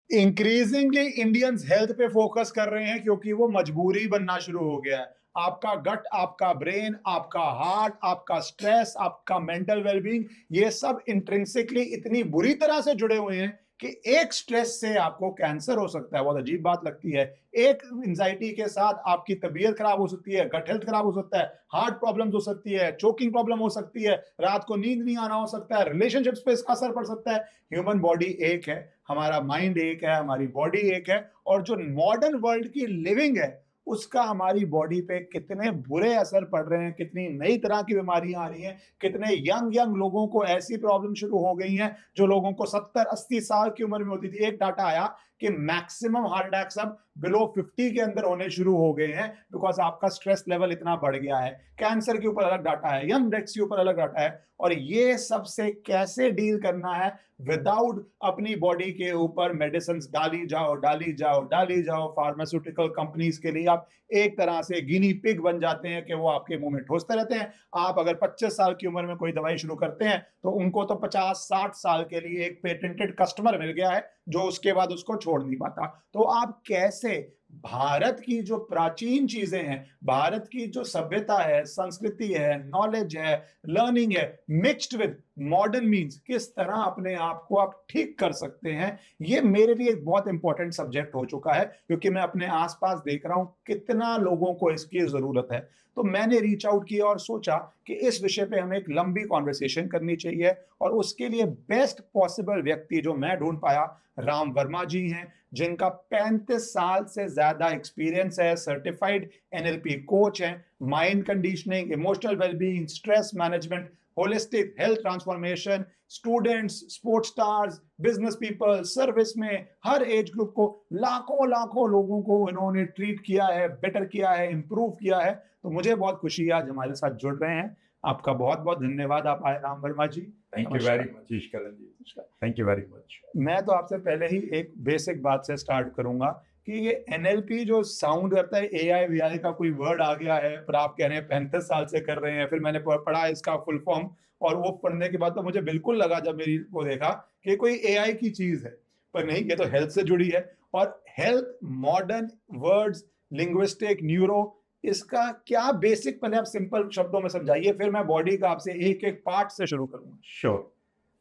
Increasingly Indians health पे focus कर रहे हैं क्योंकि वो मजबूरी बनना शुरू हो गया है। आपका गट, आपका ब्रेन, आपका हार्ट, आपका स्ट्रेस, आपका मेंटल वेलबींग, ये सब इंट्रिंसिकली इतनी बुरी तरह से जुड़े हुए हैं कि एक स्ट्रेस से आपको कैंसर हो सकता है। बहुत अजीब बात लगती है। एक एंजाइटी के साथ आपकी तबीयत खराब हो सकती है, गट हेल्थ खराब हो सकता है, हार्ट प्रॉब्लम्स हो सकती है, चोकिंग प्रॉब्लम हो सकती है, रात को नींद नहीं आना हो सकता है, रिलेशनशिप्स पे इसका असर पड़ सकता है। ह्यूमन बॉडी एक है, हमारा माइंड एक है, हमारी बॉडी एक है, और जो मॉडर्न वर्ल्ड की लिविंग है, उसका हमारी बॉडी पे कितने बुरे असर पड़ रहे हैं, कितनी नई तरह की बीमारियां आ रही हैं, कितने यंग यंग लोगों को ऐसी प्रॉब्लम शुरू हो गई हैं जो लोगों को 70-80 साल की उम्र में होती थी। एक डाटा आया कि मैक्सिमम हार्ट अटैक्स अब बिलो 50 के अंदर होने शुरू हो गए हैं, बिकॉज आपका स्ट्रेस लेवल इतना बढ़ गया है। कैंसर के ऊपर अलग डाटा है, यंग डेथ्स के ऊपर अलग डाटा है, और ये सबसे कैसे डील करना है विदाउट अपनी बॉडी के ऊपर मेडिसिन डाली जाओ डाली जाओ डाली जाओ। फार्मास्यूटिकल कंपनीज के लिए आप एक तरह से गिनी पिग बन जाते हैं कि वो आपके मुंह में ठोसते रहते हैं। आप अगर 25 साल की उम्र में कोई दवाई शुरू करते हैं तो उनको तो 50-60 साल के लिए एक पेटेंटेड कस्टमर मिल गया है जो उसके बाद उसको छोड़ नहीं पाता। तो आप कैसे भारत की जो प्राचीन चीजें हैं, भारत की जो सभ्यता है, संस्कृति है, नॉलेज है, लर्निंग है, मिक्स्ड विद मॉडर्न मीन्स, किस तरह अपने आप को आप ठीक कर सकते हैं, ये मेरे लिए एक बहुत इंपॉर्टेंट सब्जेक्ट हो चुका है, क्योंकि मैं अपने आसपास देख रहा हूं कितना लोगों को इसकी जरूरत है। तो मैंने रीच आउट किया और सोचा कि इस विषय पे हमें एक लंबी कॉन्वर्सेशन करनी चाहिए, और उसके लिए बेस्ट पॉसिबल व्यक्ति जो मैं ढूंढ पाया, राम वर्मा जी हैं, जिनका 35 साल से ज्यादा एक्सपीरियंस है, सर्टिफाइड एनएलपी कोच हैं, mind conditioning, emotional wellbeing, stress management, holistic health transformation, students, sports stars, business people, service में हर एज ग्रुप को, लाखों लाखों लोगों को इन्होंने ट्रीट किया है, बेटर किया है, इंप्रूव किया है। तो मुझे बहुत खुशी है आज हमारे साथ जुड़ रहे हैं। आपका बहुत बहुत धन्यवाद, आप आए Ram Verma ji. Thank you very much Eshwaran ji, thank you very much. मैं तो आपसे पहले ही एक बेसिक बात से स्टार्ट करूंगा कि ये एनएलपी जो साउंड करता है, एआई वीआई का कोई वर्ड आ गया है, पर आप कह रहे हैं 35 साल से कर रहे हैं। फिर मैंने पढ़ा इसका फुल फॉर्म, और वो पढ़ने के बाद तो मुझे बिल्कुल लगा, जब मेरी वो देखा, कि कोई एआई की चीज है, पर नहीं, ये तो हेल्थ से जुड़ी है। और health, modern words, linguistic, neuro, इसका क्या बेसिक, पहले आप सिंपल शब्दों में समझाइए, फिर मैं बॉडी का आपसे एक एक पार्ट से शुरू करूंगा। श्योर।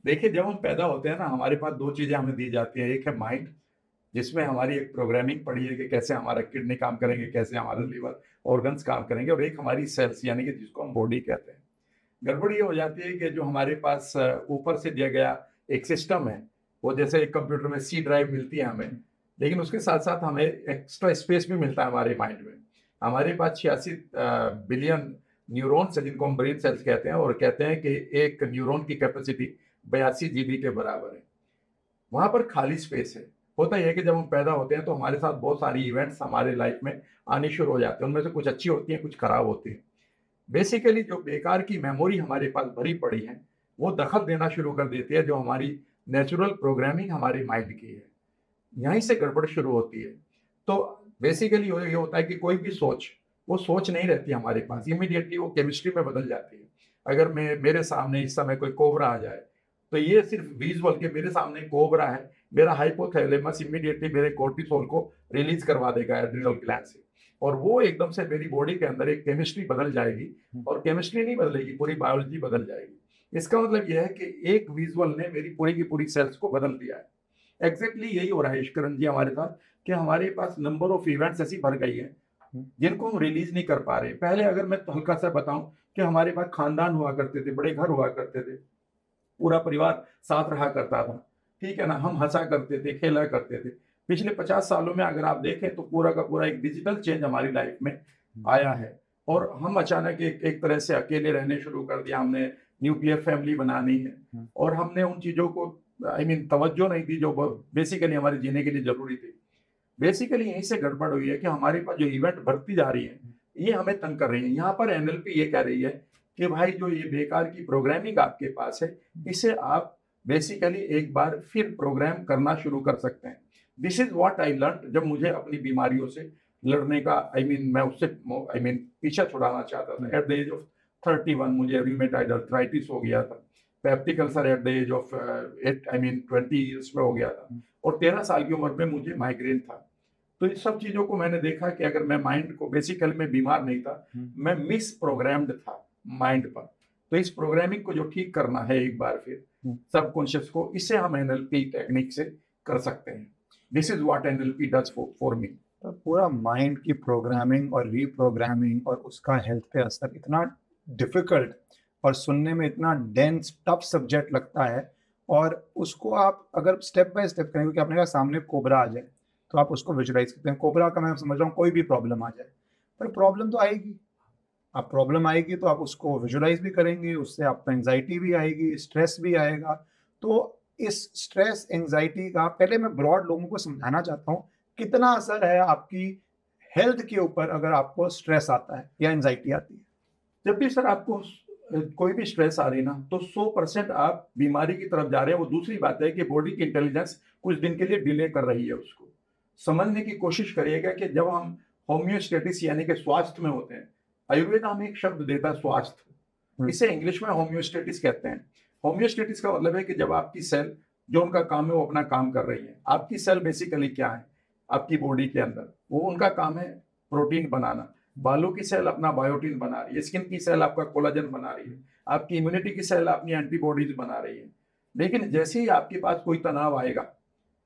देखिए, जब हम पैदा होते हैं ना, हमारे पास दो चीजें हमें दी जाती है। एक है माइंड, जिसमें हमारी एक प्रोग्रामिंग पड़ी है कि कैसे हमारा किडनी काम करेंगे, कैसे हमारा लिवर ऑर्गन्स काम करेंगे, और एक हमारी सेल्स, यानी कि जिसको हम बॉडी कहते हैं। गड़बड़ ये हो जाती है कि जो हमारे पास ऊपर से दिया गया एक सिस्टम है, वो जैसे एक कंप्यूटर में सी ड्राइव मिलती है हमें, लेकिन उसके साथ साथ हमें एक्स्ट्रा स्पेस भी मिलता है हमारे माइंड में। हमारे पास 86 बिलियन न्यूरॉन्स है, जिनको हम ब्रेन सेल्स कहते हैं, और कहते हैं कि एक न्यूरॉन की कैपेसिटी 82 जीबी के बराबर है। वहां पर खाली स्पेस है। होता यह है कि जब हम पैदा होते हैं तो हमारे साथ बहुत सारी इवेंट्स हमारे लाइफ में आने शुरू हो जाते हैं। उनमें से कुछ अच्छी होती हैं, कुछ खराब होती हैं। बेसिकली जो बेकार की मेमोरी हमारे पास भरी पड़ी है, वो दखल देना शुरू कर देती है, जो हमारी नेचुरल प्रोग्रामिंग हमारे माइंड की है। यहीं से गड़बड़ शुरू होती है। तो बेसिकली ये होता है कि कोई भी सोच, वो सोच नहीं रहती हमारे पास, इमीडिएटली वो केमिस्ट्री में बदल जाती है। अगर मेरे सामने इस समय कोई कोबरा आ जाए, तो ये सिर्फ विजुअल के मेरे सामने कोबरा है, मेरा हाइपोथैलेमस इमीडिएटली मेरे कोर्टिसोल को रिलीज करवा देगा एड्रिनल ग्लैंड से, और वो एकदम से मेरी बॉडी के अंदर एक केमिस्ट्री बदल जाएगी। और केमिस्ट्री नहीं बदलेगी, पूरी बायोलॉजी बदल जाएगी। इसका मतलब यह है कि एक विजुअल ने मेरी पूरी की पूरी सेल्स को बदल दिया है। एग्जैक्टली यही हो रहा है ईश्वरन जी हमारे साथ, कि हमारे पास नंबर ऑफ इवेंट्स ऐसी भर गई है जिनको हम रिलीज नहीं कर पा रहे। पहले अगर मैं हल्का सा बताऊं कि हमारे पास खानदान हुआ करते थे, बड़े घर हुआ करते थे, पूरा परिवार साथ रहा करता था, ठीक है ना, हम हंसा करते थे, खेला करते थे। पिछले 50 सालों में अगर आप देखें तो पूरा का पूरा एक डिजिटल चेंज हमारी लाइफ में आया है, और हम अचानक एक तरह से अकेले रहने शुरू कर दिया। हमने न्यूक्लियर फैमिली बनानी है, और हमने उन चीजों को तवज्जो नहीं दी जो बेसिकली हमारे जीने के लिए जरूरी थी। बेसिकली यहीं से गड़बड़ हुई है कि हमारे पास जो इवेंट बढ़ती जा रही है, ये हमें तंग कर रही है। यहाँ पर एनएलपी ये कह रही है कि भाई, जो ये बेकार की प्रोग्रामिंग आपके पास है, इसे आप बेसिकली एक बार फिर प्रोग्राम करना शुरू कर सकते हैं। This is what I learn, जब मुझे अपनी बीमारियों से लड़ने का मैं उससे पीछा छुड़ाना चाहता था। एट द एज ऑफ 31 मुझे रूमेटॉइड आर्थराइटिस हो गया था। Peptic ulcer at the age of 20 years में हो गया था, और 13 साल की उम्र में मुझे माइग्रेन था। तो इस सब चीज़ों को मैंने देखा कि अगर मैं माइंड को, बेसिकली मैं बीमार नहीं था, मैं मिस प्रोग्राम्ड था माइंड पर। तो इस प्रोग्रामिंग को जो ठीक करना है एक बार फिर सबकॉन्शियस को, इसे हम एनएलपी टेक्निक से कर सकते हैं। This is what NLP does for me. तो पूरा माइंड की प्रोग्रामिंग और रीप्रोग्रामिंग और उसका हेल्थ पे असर इतना डिफिकल्ट और सुनने में इतना डेंस टफ सब्जेक्ट लगता है, और उसको आप अगर स्टेप बाय स्टेप करें, क्योंकि आपने कहा सामने कोबरा आ जाए तो आप उसको विजुलाइज करते हैं। कोबरा का मैं समझ रहा हूँ कोई भी प्रॉब्लम आ जाए, पर प्रॉब्लम तो आएगी, आप प्रॉब्लम आएगी तो आप उसको विजुलाइज भी करेंगे, उससे आपको एंजाइटी भी आएगी, स्ट्रेस भी आएगा। तो इस स्ट्रेस एंजाइटी का पहले मैं ब्रॉड लोगों को समझाना चाहता हूँ, कितना असर है आपकी हेल्थ के ऊपर अगर आपको स्ट्रेस आता है या एंजाइटी आती है। जब भी सर आपको कोई भी स्ट्रेस आ रही ना, तो 100% आप बीमारी की तरफ जा रहे हैं। वो दूसरी बात है कि बॉडी की इंटेलिजेंस कुछ दिन के लिए डिले कर रही है। उसको समझने की कोशिश करिएगा कि जब हम होम्योस्टेटिस यानी कि स्वास्थ्य में होते हैं, आयुर्वेद हमें एक शब्द देता है स्वास्थ्य, इसे इंग्लिश में होम्योस्टेटिस कहते हैं। होम्योस्टेटिस का मतलब है कि जब आपकी सेल जो उनका काम है वो अपना काम कर रही है। आपकी सेल बेसिकली क्या है आपकी बॉडी के अंदर, वो उनका काम है प्रोटीन बनाना। बालों की सेल अपना बायोटीन बना रही है, स्किन की सेल आपका कोलाजन बना रही है, आपकी इम्यूनिटी की सेल अपनी एंटीबॉडीज बना रही है। लेकिन जैसे ही आपके पास कोई तनाव आएगा,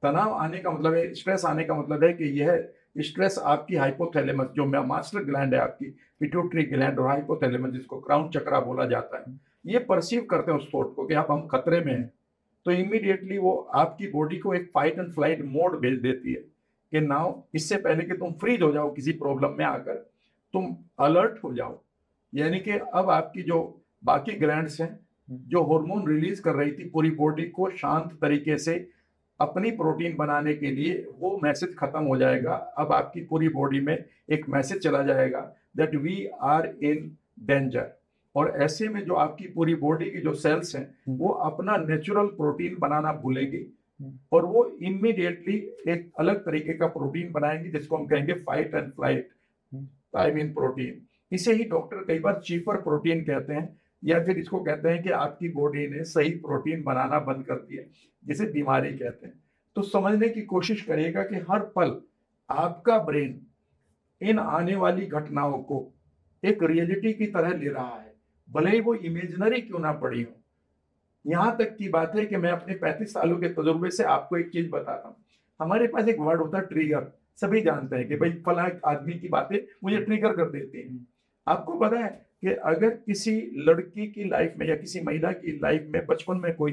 तनाव आने का मतलब है, स्ट्रेस आने का मतलब है कि यह स्ट्रेस आपकी हाइपोथैलेमस, जो मास्टर ग्लैंड है आपकी पिट्यूटरी ग्लैंड, और हाइपोथैलेमस जिसको क्राउन चक्रा बोला जाता है, ये परसीव करते हैं उस थॉट को कि आप हम खतरे में हैं। तो इमीडिएटली वो आपकी बॉडी को एक फाइट एंड फ्लाइट मोड भेज देती है कि नाउ, इससे पहले कि तुम फ्रीज हो जाओ किसी प्रॉब्लम में आकर, तुम अलर्ट हो जाओ। यानी कि अब आपकी जो बाकी ग्लैंड्स हैं जो हार्मोन रिलीज कर रही थी पूरी बॉडी को शांत तरीके से अपनी प्रोटीन बनाने के लिए, वो मैसेज खत्म हो जाएगा। अब आपकी पूरी बॉडी में एक मैसेज चला जाएगा that we are in danger. और ऐसे में जो आपकी पूरी बॉडी की जो सेल्स हैं वो अपना नेचुरल प्रोटीन बनाना भूलेगी, और वो इमीडिएटली एक अलग तरीके का प्रोटीन बनाएंगे जिसको हम कहेंगे फाइट एंड फ्लाइट प्रोटीन। इसे ही डॉक्टर कई बार चीपर प्रोटीन कहते हैं, या फिर इसको कहते हैं कि आपकी बॉडी ने सही प्रोटीन बनाना बंद कर दिया, जिसे बीमारी कहते हैं। तो समझने की कोशिश करिएगा कि हर पल आपका ब्रेन इन आने वाली घटनाओं को एक रियलिटी की तरह ले रहा है, भले ही वो इमेजिनरी क्यों ना पड़ी हो। यहाँ तक की बात है कि मैं अपने 35 सालों के तजुर्बे से आपको एक चीज बताता हूँ। हमारे पास एक वर्ड होता है ट्रिगर, सभी जानते हैं कि भाई फला आदमी की बातें मुझे ट्रिगर कर देती हैं। आपको पता है कि अगर किसी लड़की की लाइफ में या किसी महिला की लाइफ में बचपन में कोई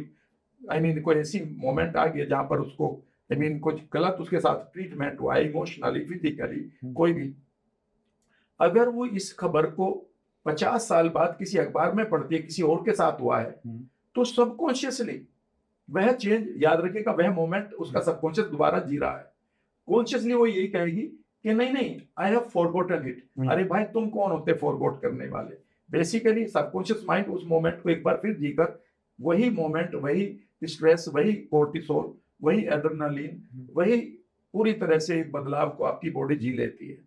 कोई ऐसी मोमेंट आ गया जहां पर उसको कुछ गलत उसके साथ ट्रीटमेंट हुआ, इमोशनली, फिजिकली, कोई भी, अगर वो इस खबर को 50 साल बाद किसी अखबार में पढ़ती है किसी और के साथ हुआ है, तो सबकॉन्शियसली वह चेंज, याद रखेगा, वह मोमेंट उसका सबकॉन्शियस दोबारा जी रहा है। कॉन्शियसली वो यही कहेगी कि नहीं नहीं, आई हैव फॉरगॉटन इट। अरे भाई, तुम कौन होते फॉरगॉट करने वाले। बेसिकली सबकॉन्शियस माइंड उस मोमेंट को एक बार फिर जीकर वही मोमेंट, वही स्ट्रेस, वही कोर्टिसोल, वही एड्रेनालिन, वही पूरी तरह से बदलाव को आपकी बॉडी जी लेती है।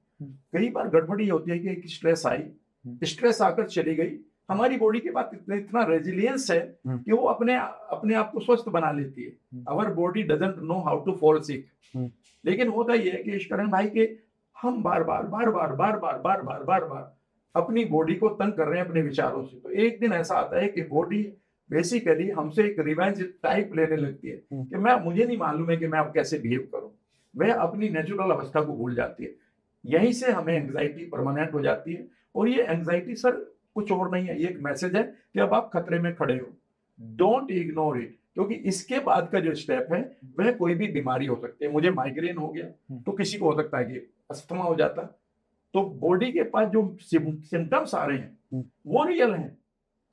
कई बार गड़बड़ी होती है कि स्ट्रेस आई, स्ट्रेस आकर चली गई, हमारी बॉडी के पास इतना रेजिलियंस है कि वो अपने आप को स्वस्थ बना लेती है। Our body doesn't know how to fall sick. लेकिन होता ये है कि ईश्वरन भाई के हम बार बार अपनी बॉडी को तंग कर रहे हैं अपने विचारों से। तो एक दिन ऐसा आता है कि बॉडी बेसिकली हमसे एक रिवेंज टाइप लेने लगती है कि मुझे नहीं मालूम है कि मैं अब कैसे बिहेव करूं। वह अपनी नेचुरल अवस्था को भूल जाती है। यहीं से हमें एंग्जाइटी परमानेंट हो जाती है। और ये एंग्जाइटी सर कुछ और नहीं है, ये एक मैसेज है कि अब आप खतरे में खड़े हो। डोंट इग्नोर इट, क्योंकि इसके बाद का जो स्टेप है वह कोई भी बीमारी हो सकती है। मुझे माइग्रेन हो गया तो किसी को हो सकता है कि अस्थमा हो जाता। तो बॉडी के पास जो सिम्टम्स आ रहे हैं वो रियल हैं,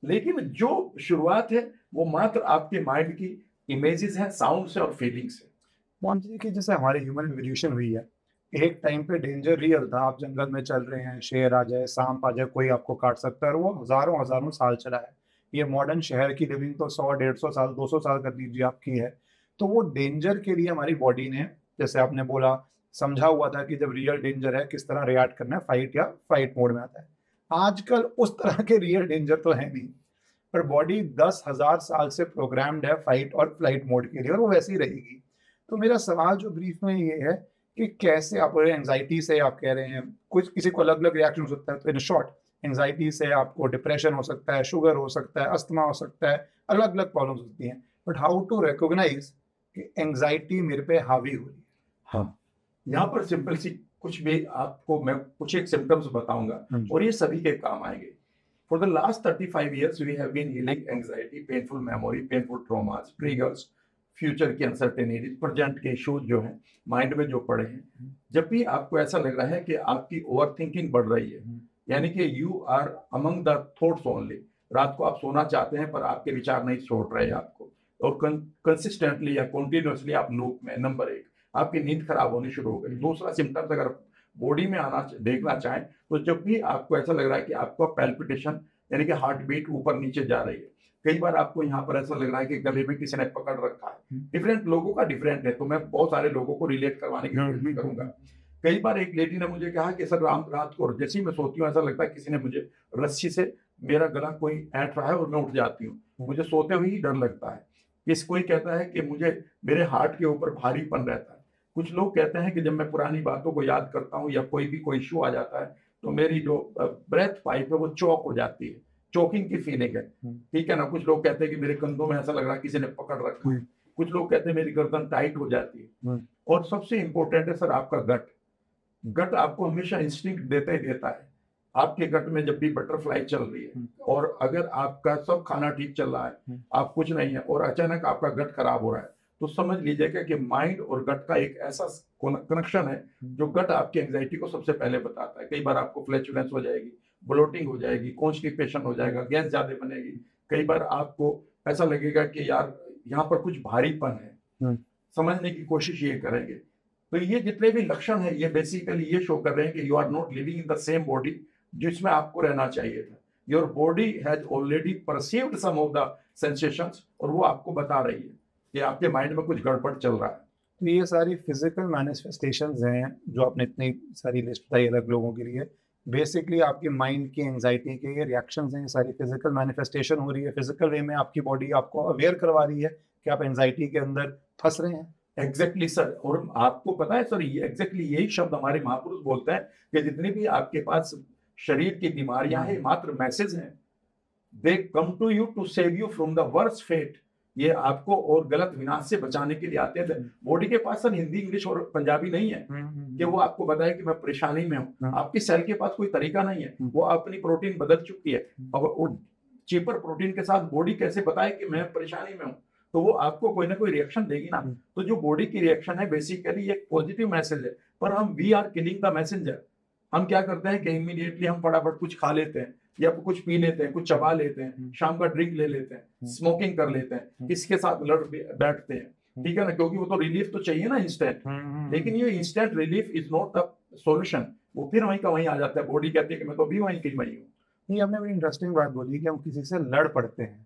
लेकिन जो शुरुआत है वो मात्र आपके माइंड की इमेजेस हैं, साउंड्स है और फीलिंग्स है। मान लीजिए कि जैसे हमारे ह्यूमन एवोल्यूशन हुई है, एक टाइम पे डेंजर रियल था, आप जंगल में चल रहे हैं, शेर आ जाए, सांप आ जाए, कोई आपको काट सकता है, और वो हजारों साल चला है। ये मॉडर्न शहर की लिविंग तो 100-150 साल 200 साल कर लीजिए आपकी है। तो वो डेंजर के लिए हमारी बॉडी ने, जैसे आपने बोला, समझा हुआ था कि जब रियल डेंजर है किस तरह रिएक्ट करना है, फाइट या फाइट मोड में आता है। आजकल उस तरह के रियल डेंजर तो है नहीं, पर बॉडी 10,000 साल से प्रोग्राम्ड है फाइट और फ्लाइट मोड के लिए, और वो वैसे ही रहेगी। तो मेरा सवाल जो ब्रीफ में ये है कि कैसे आप एंजाइटी से आप कह रहे हैं, कुछ किसी को अलग अलग रिएक्शन हो सकता है, तो इन शॉर्ट एंजाइटी से आपको डिप्रेशन हो सकता है, शुगर हो सकता है, अस्थमा हो सकता है, अलग अलग प्रॉब्लम्स होती हैं, बट हाउ टू रिकॉग्नाइज कि एंजाइटी मेरे पे हावी हो रही है? हाँ, यहाँ पर सिंपल सी कुछ भी आपको मैं कुछ एक सिम्टम्स बताऊंगा और ये सभी के काम आएंगे। For the last 35 years we have been healing anxiety, painful memory, painful traumas, triggers, future की अनसर्टेनिटी, प्रेजेंट के इश्यूज जो हैं माइंड में जो पड़े हैं। जब भी आपको ऐसा लग रहा है कि आपकी ओवर थिंकिंग बढ़ रही है, यानी कि you are among the thoughts only, रात को आप सोना चाहते हैं पर आपके विचार नहीं छोड़ रहे आपको, और कंसिस्टेंटली या कंटिन्यूसली आप लूप में, नंबर 1 आपकी नींद खराब होनी शुरू हो गई। दूसरा सिम्टम्स अगर बॉडी में आना देखना चाहें तो जब भी आपको ऐसा लग रहा है कि आपका पैल्पिटेशन यानी कि हार्ट बीट ऊपर नीचे जा रही है, कई बार आपको यहाँ पर ऐसा लग रहा है कि गले में किसी ने पकड़ रखा है। डिफरेंट लोगों का डिफरेंट है, तो मैं बहुत सारे लोगों को रिलेट करवाने की कोशिश करूंगा। कई बार एक लेडी ने मुझे कहा कि सर रात को जैसे ही मैं सोती हूँ ऐसा लगता है किसी ने मुझे रस्सी से मेरा गला कोई ऐंठ रहा है और मैं उठ जाती हूँ, मुझे सोते हुए ही डर लगता है। कोई कहता है कि मुझे मेरे हार्ट के ऊपर भारीपन रहता है। कुछ लोग कहते हैं कि जब मैं पुरानी बातों को याद करता हूँ या कोई इशू आ जाता है तो मेरी जो ब्रेथ पाइप है वो चौक हो जाती है, चोकिंग की फीलिंग है, ठीक है ना। कुछ लोग कहते हैं कि मेरे कंधों में ऐसा लग रहा है किसी ने पकड़ रखा है। कुछ लोग कहते हैं मेरी गर्दन टाइट हो जाती है। और सबसे इंपॉर्टेंट है सर आपका गट आपको हमेशा इंस्टिंक्ट देता ही देता है। आपके गट में जब भी बटरफ्लाई चल रही है और अगर आपका सब खाना ठीक चल रहा है, आप कुछ नहीं है और अचानक आपका गट खराब हो रहा है, तो समझ लीजिएगा कि माइंड और गट का एक ऐसा कनेक्शन है जो गट आपकी एंजाइटी को सबसे पहले बताता है। कई बार आपको फ्लैचुलेंस हो जाएगी, ब्लोटिंग हो जाएगी, कॉन्स्टिपेशन हो जाएगा, गैस ज्यादा बनेगी। कई बार आपको ऐसा लगेगा कि यार यहाँ पर कुछ भारीपन है, समझने की कोशिश ये करेंगे। तो ये जितने भी लक्षण है ये बेसिकली ये शो कर रहे हैं कि you are not living in the same body जिसमें आपको रहना चाहिए था। Your body has already perceived some of the sensations और वो आपको बता रही है कि आपके माइंड में कुछ गड़बड़ चल रहा है। तो ये सारी फिजिकल मैनिफेस्टेशंस हैं जो आपने इतनी सारी लिस्ट बताई अलग लोगों के लिए, बेसिकली आपके माइंड की एंजाइटी के ये रिएक्शंस हैं, ये सारी फिजिकल मैनिफेस्टेशन हो रही है। फिजिकल वे में आपकी बॉडी आपको अवेयर करवा रही है कि आप एंजाइटी के अंदर फंस रहे हैं। एग्जैक्टली सर, और आपको पता है सर ये एग्जैक्टली यही शब्द हमारे महापुरुष बोलते हैं कि जितनी भी आपके पास शरीर की बीमारियां हैं मात्र मैसेज हैं। They come to you to save you from the worst fate. ये आपको और गलत विनाश से बचाने के लिए आते हैं। बॉडी के पास सर हिंदी, इंग्लिश और पंजाबी नहीं है कि वो आपको बताए कि मैं परेशानी में हूँ। आपकी सेल के पास कोई तरीका नहीं है, वो अपनी प्रोटीन बदल चुकी है और चीपर प्रोटीन के साथ बॉडी कैसे बताए कि मैं परेशानी में हूँ, तो वो आपको कोई ना कोई रिएक्शन देगी ना। तो जो बॉडी की रिएक्शन है बेसिकली एक पॉजिटिव मैसेज है, पर हम we are killing the messenger. हम क्या करते हैं कि इमीडिएटली हम फटाफट कुछ खा लेते हैं या कुछ पी लेते हैं, कुछ चबा लेते हैं, शाम का ड्रिंक ले लेते हैं, स्मोकिंग कर लेते हैं, किसके साथ लड़ बैठते हैं, ठीक है ना, क्योंकि वो तो रिलीफ तो चाहिए ना इंस्टेंट। लेकिन ये instant relief is not the solution. वो फिर वहीं का वहीं आ जाता है। बॉडी कहती है कि मैं तो अभी वहीं की वहीं हूँ। नहीं, आपने बड़ी इंटरेस्टिंग बात बोली कि हम किसी से लड़ पड़ते हैं।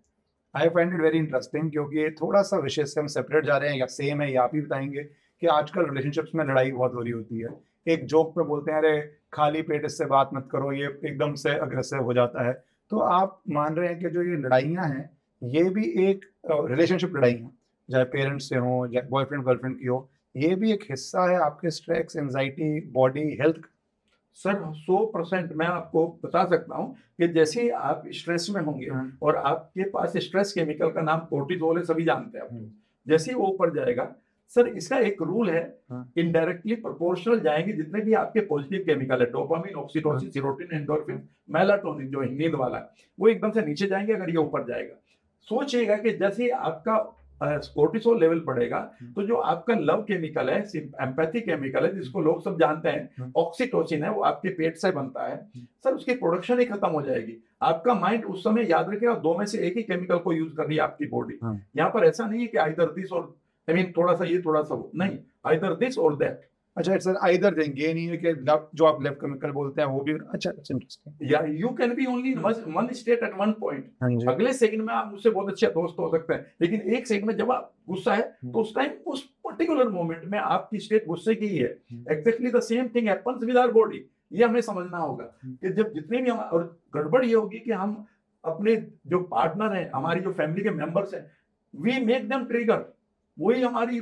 I find it very interesting क्योंकि थोड़ा सा विषय से हम सेपरेट जा रहे हैं या सेम है, या आप ही बताएंगे कि आजकल रिलेशनशिप्स में लड़ाई बहुत हो रही होती है। एक जोक में बोलते हैं अरे खाली पेट इससे बात मत करो, ये एकदम से अग्रेसिव हो जाता है। तो आप मान रहे हैं कि जो ये लड़ाइयाँ हैं ये भी एक रिलेशनशिप लड़ाई हैं, चाहे पेरेंट्स से हो या बॉयफ्रेंड गर्लफ्रेंड की हो, ये भी एक हिस्सा है आपके stress, anxiety, body health? Sir 100% मैं आपको बता सकता हूँ कि जैसे ही आप स्ट्रेस में होंगे और आपके पास स्ट्रेस केमिकल का नाम कोर्टिसोल है, सभी जानते हैं आप, जैसे ही वो ऊपर जाएगा सर, इसका एक रूल है, इनडायरेक्टली प्रोपोर्शनल जाएंगे जितने भी आपके पॉजिटिव केमिकल है, dopamine, oxytocin, serotonin, endorphin, melatonin जो नींद वाला है, वो एकदम से नीचे जाएंगे अगर ये ऊपर जाएगा। सोचिएगा कि जैसे ही आपका कोर्टिसोल लेवल बढ़ेगा तो जो आपका लव केमिकल है, एम्पैथी केमिकल है, जिसको लोग सब जानते हैं ऑक्सीटोसिन है, वो आपके पेट से बनता है सर, उसकी प्रोडक्शन ही खत्म हो जाएगी। आपका माइंड उस समय याद रखेगा दो में से एक ही केमिकल को यूज कर रही है आपकी बॉडी। यहाँ पर ऐसा नहीं है कि आइदर दिस और थोड़ा सा ये थोड़ा सा वो, नहीं, आइदर दिस और दैट। अच्छा सर, आइदर देंगे, ये नहीं है कि जो आप लेफ्ट केमिकल बोलते हैं वो भी। अच्छा, इंटरेस्टिंग। या you can be only one state at one point. अगले सेकंड में आप मुझसे बहुत अच्छे दोस्त हो सकते हैं, लेकिन एक सेकंड में जब आप गुस्सा है तो उस टाइम उस पर्टिकुलर मोमेंट में आपकी स्टेट गुस्से की ही है। Exactly the same thing happens with our body. ये हमें समझना होगा कि जब जितने भी हम, और गड़बड़ ये होगी कि हम अपने जो पार्टनर हैं, हमारी जो फैमिली के मेंबर्स हैं, वी मेक देम ट्रिगर। वही हमारी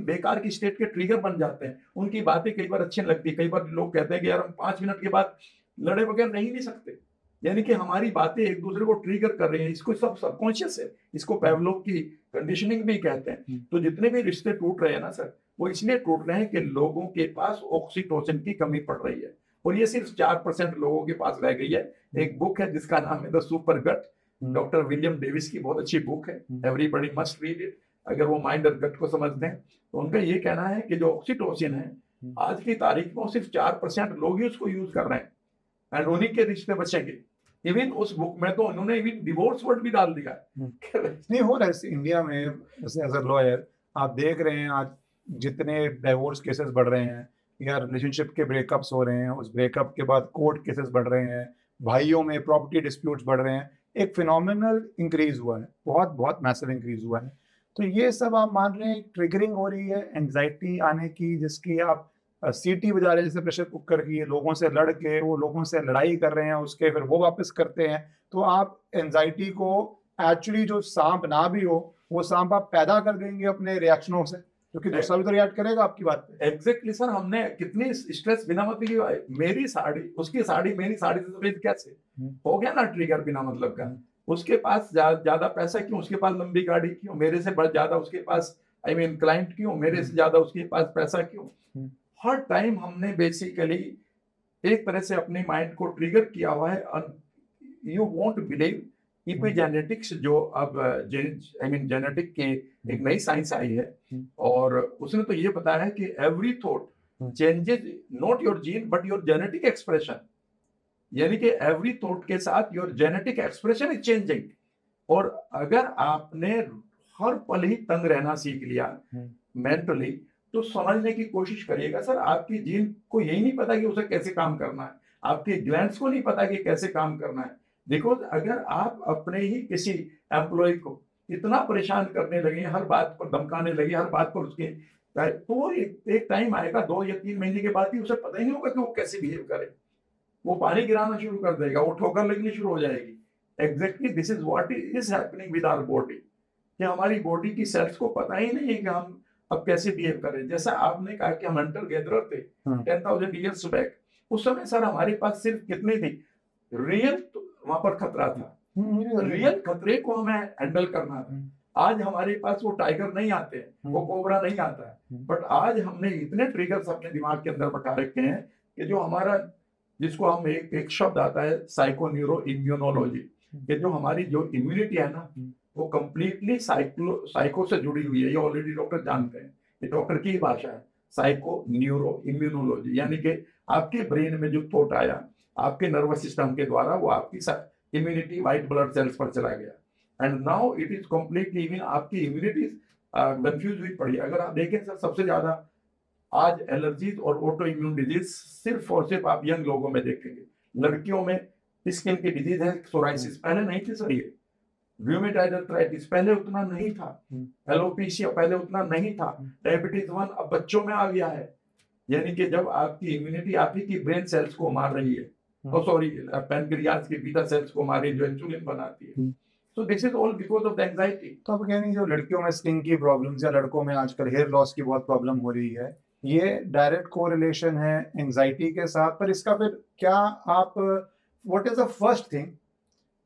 बेकार की स्टेट के ट्रिगर बन जाते हैं। उनकी बातें कई बार अच्छी नहीं लगती, कई बार लोग कहते हैं कि यार हम 5 मिनट के बाद लड़े बगैर रह ही नहीं सकते। यानी कि हमारी बातें एक दूसरे को ट्रिगर कर रही हैं, इसको सब सबकॉन्शियस है, इसको पैवलोव की कंडीशनिंग भी कहते हैं। तो जितने भी रिश्ते टूट रहे हैं ना सर, वो इसलिए टूट रहे हैं कि लोगों के पास ऑक्सीटोसिन की कमी पड़ रही है, और ये सिर्फ 4% लोगों के पास रह गई है। एक बुक है जिसका नाम है the super gut, doctor William Davis की बहुत अच्छी बुक है, एवरीबॉडी मस्ट रीड इट अगर वो माइंड और गट को समझते हैं। तो उनका ये कहना है कि जो ऑक्सीटोसिन है आज की तारीख में सिर्फ 4% लोग ही उसको यूज कर रहे हैं, एंड उन्हीं के रिश्ते बचेंगे। इवन उस बुक में तो उन्होंने इवन डिवोर्स वर्ड भी डाल दिया है। नहीं हो रहा है इंडिया में। जैसे एज अ लॉयर आप देख रहे हैं आज जितने डाइवोर्स केसेस बढ़ रहे हैं या रिलेशनशिप के ब्रेकअप्स हो रहे हैं, उस ब्रेकअप के बाद कोर्ट केसेस बढ़ रहे हैं, भाइयों में प्रॉपर्टी डिस्प्यूट्स बढ़ रहे हैं, एक फिनोमिनल इंक्रीज हुआ है, बहुत बहुत मैसिव इंक्रीज हुआ है। तो ये सब आप मान रहे हैं ट्रिगरिंग हो रही है एंजाइटी आने की, जिसकी आप सीटी बजा रहे हैं जैसे प्रेशर कुकर की, लोगों से लड़ के वो लोगों से लड़ाई कर रहे हैं, उसके फिर वो वापस करते हैं। तो आप एंजाइटी को एक्चुअली जो सांप ना भी हो वो सांप आप पैदा कर देंगे अपने रिएक्शनों से, क्योंकि दूसरा भी तो रिएक्ट करेगा आपकी बात पे। एग्जैक्टली सर, हमने कितनी स्ट्रेस बिना मतलब की, मेरी साड़ी उसकी साड़ी मेरी साड़ी से सफेद कैसे हो गया ना ट्रिगर बिना मतलब का। उसके पास ज्यादा पैसा क्यों, उसके पास लंबी गाड़ी क्यों, मेरे से ज्यादा उसके पास क्लाइंट क्यों, मेरे से ज्यादा उसके पास पैसा क्यों। हर टाइम हमने बेसिकली एक तरह से अपने माइंड को ट्रिगर किया हुआ है। यू वोंट बिलीव इपिजेनेटिक्स जो अब जेनेटिक की एक नई साइंस आई है, और उसने तो ये बताया है कि every thought changes not your gene but your genetic expression. यानी कि एवरी थॉट के साथ your genetic expression is changing. और अगर आपने हर पल ही तंग रहना सीख लिया मेंटली, तो समझने की कोशिश करिएगा सर, आपकी जीन को यही नहीं पता कि उसे कैसे काम करना है, आपके ग्लैंड्स को नहीं पता कि कैसे काम करना है। बिकॉज अगर आप अपने ही किसी एम्प्लॉय को इतना परेशान करने लगे, हर बात पर धमकाने लगे, हर बात पर उसके, तो वो एक टाइम आएगा 2 या 3 महीने के बाद ही उसे पता ही नहीं होगा कि वो कैसे बिहेव करे। वो पानी गिराना शुरू कर देगा, वो ठोकर लगनी शुरू हो जाएगी। Exactly this is what is happening with our body, कि हमारी बॉडी की सेल्स को पता ही नहीं है कि हम अब कैसे बिहेव करें। जैसा आपने कहा कि हम हंटर गैदरर थे 10,000 ईयर्स बैक, उस समय सर हमारे पास सिर्फ कितनी थी रियल, वहां पर खतरा था, रियल खतरे को हमें हैंडल करना था। आज हमारे पास वो टाइगर नहीं आते हैं, वो कोबरा नहीं आता है, बट आज हमने इतने ट्रिगर्स अपने दिमाग के अंदर बैठा रखे हैं कि जो हमारा, जिसको हम एक शब्द आता है साइको न्यूरो इम्यूनोलॉजी, कि जो हमारी जो इम्यूनिटी है ना, वो कंप्लीटली साइको से जुड़ी हुई है। ये ऑलरेडी डॉक्टर जानते हैं, ये डॉक्टर की भाषा है, साइको न्यूरो इम्यूनोलॉजी। यानी कि आपके ब्रेन में जो थॉट आया आपके नर्वस सिस्टम के द्वारा, वो आपकी इम्यूनिटी व्हाइट ब्लड सेल्स पर चला गया, and now it is completely even आपकी इम्यूनिटी कंफ्यूज हुई पड़ी। अगर आप देखें सर, सबसे ज्यादा आज एलर्जीज और ऑटो इम्यून डिजीज सिर्फ और सिर्फ आप यंग लोगों में देखेंगे। लड़कियों में स्किन की डिजीज है सोराइसिस, पहले नहीं थी सर, ये रूमेटॉइड आर्थराइटिस पहले उतना नहीं था, एलोपेशिया पहले उतना नहीं था, डायबिटीज 1 अब बच्चों में आ गया है। यानी कि जब आपकी इम्यूनिटी आप ही की ब्रेन सेल्स को मार रही है, और सॉरी पैनक्रियाज की बीटा सेल्स को मार रही है जो इंसुलिन बनाती है। So this is all because of the anxiety. तो आप कह रहे हैं जो लड़कियों में स्किन की प्रॉब्लम्स या लड़कों में आजकल हेयर लॉस की बहुत प्रॉब्लम हो रही है, ये डायरेक्ट कोरिलेशन है एंजाइटी के साथ। पर इसका फिर क्या आप, what is the first thing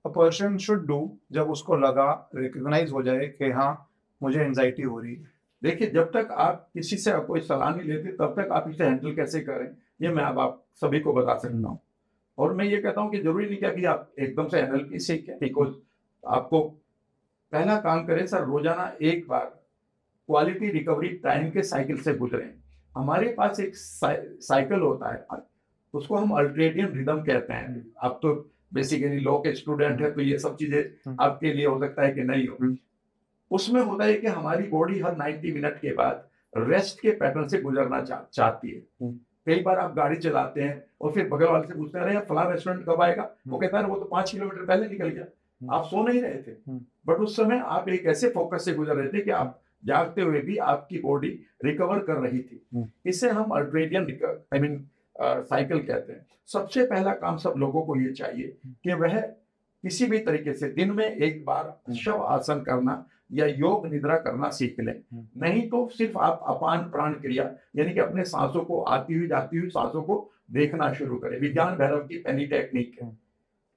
a person should do जब उसको लगा, रिकॉग्नाइज हो जाए कि हाँ मुझे एंजाइटी हो रही है? देखिए, जब तक आप किसी से कोई सलाह नहीं लेते तब तक आप इसे हैंडल कैसे करें, ये मैं अब आप सभी को बता सकता हूँ। और मैं ये कहता हूँ कि जरूरी नहीं क्या कि आप एकदम से एनएलपी सीखें, बिकॉज आपको पहला काम करें सर, रोजाना एक बार क्वालिटी रिकवरी टाइम के साइकिल से गुजरें। हमारे पास एक साइकिल होता है, उसको हम अल्ट्रेडियन रिदम कहते हैं। आप तो बेसिकली लॉ के स्टूडेंट है, तो ये सब चीजें आपके लिए हो सकता है कि नहीं हो। उसमें होता है कि हमारी बॉडी हर 90 मिनट के बाद रेस्ट के पैटर्न से गुजरना चाहती है। कई बार आप गाड़ी चलाते हैं और फिर बगल वाले से पूछते हैं, फला रेस्टोरेंट कब आएगा? वो कहता है वो तो 5 किलोमीटर पहले निकल गया, आप सो नहीं रहे थे। बट उस समय आप एक ऐसे फोकस से गुजर रहे थे कि आप जागते हुए भी आपकी बॉडी रिकवर कर रही थी। इसे हम अल्ट्रेडियन साइकिल कहते हैं। सबसे पहला काम सब लोगों को ये चाहिए कि वह किसी भी तरीके से दिन में एक बार शव आसन करना या योग निद्रा करना सीख लें। नहीं तो सिर्फ आप अपान प्राण क्रिया यानी कि अपने सांसों को आती हुई जाती हुई सांसों को देखना शुरू करें। विज्ञान भैरव की पहली टेक्निक है।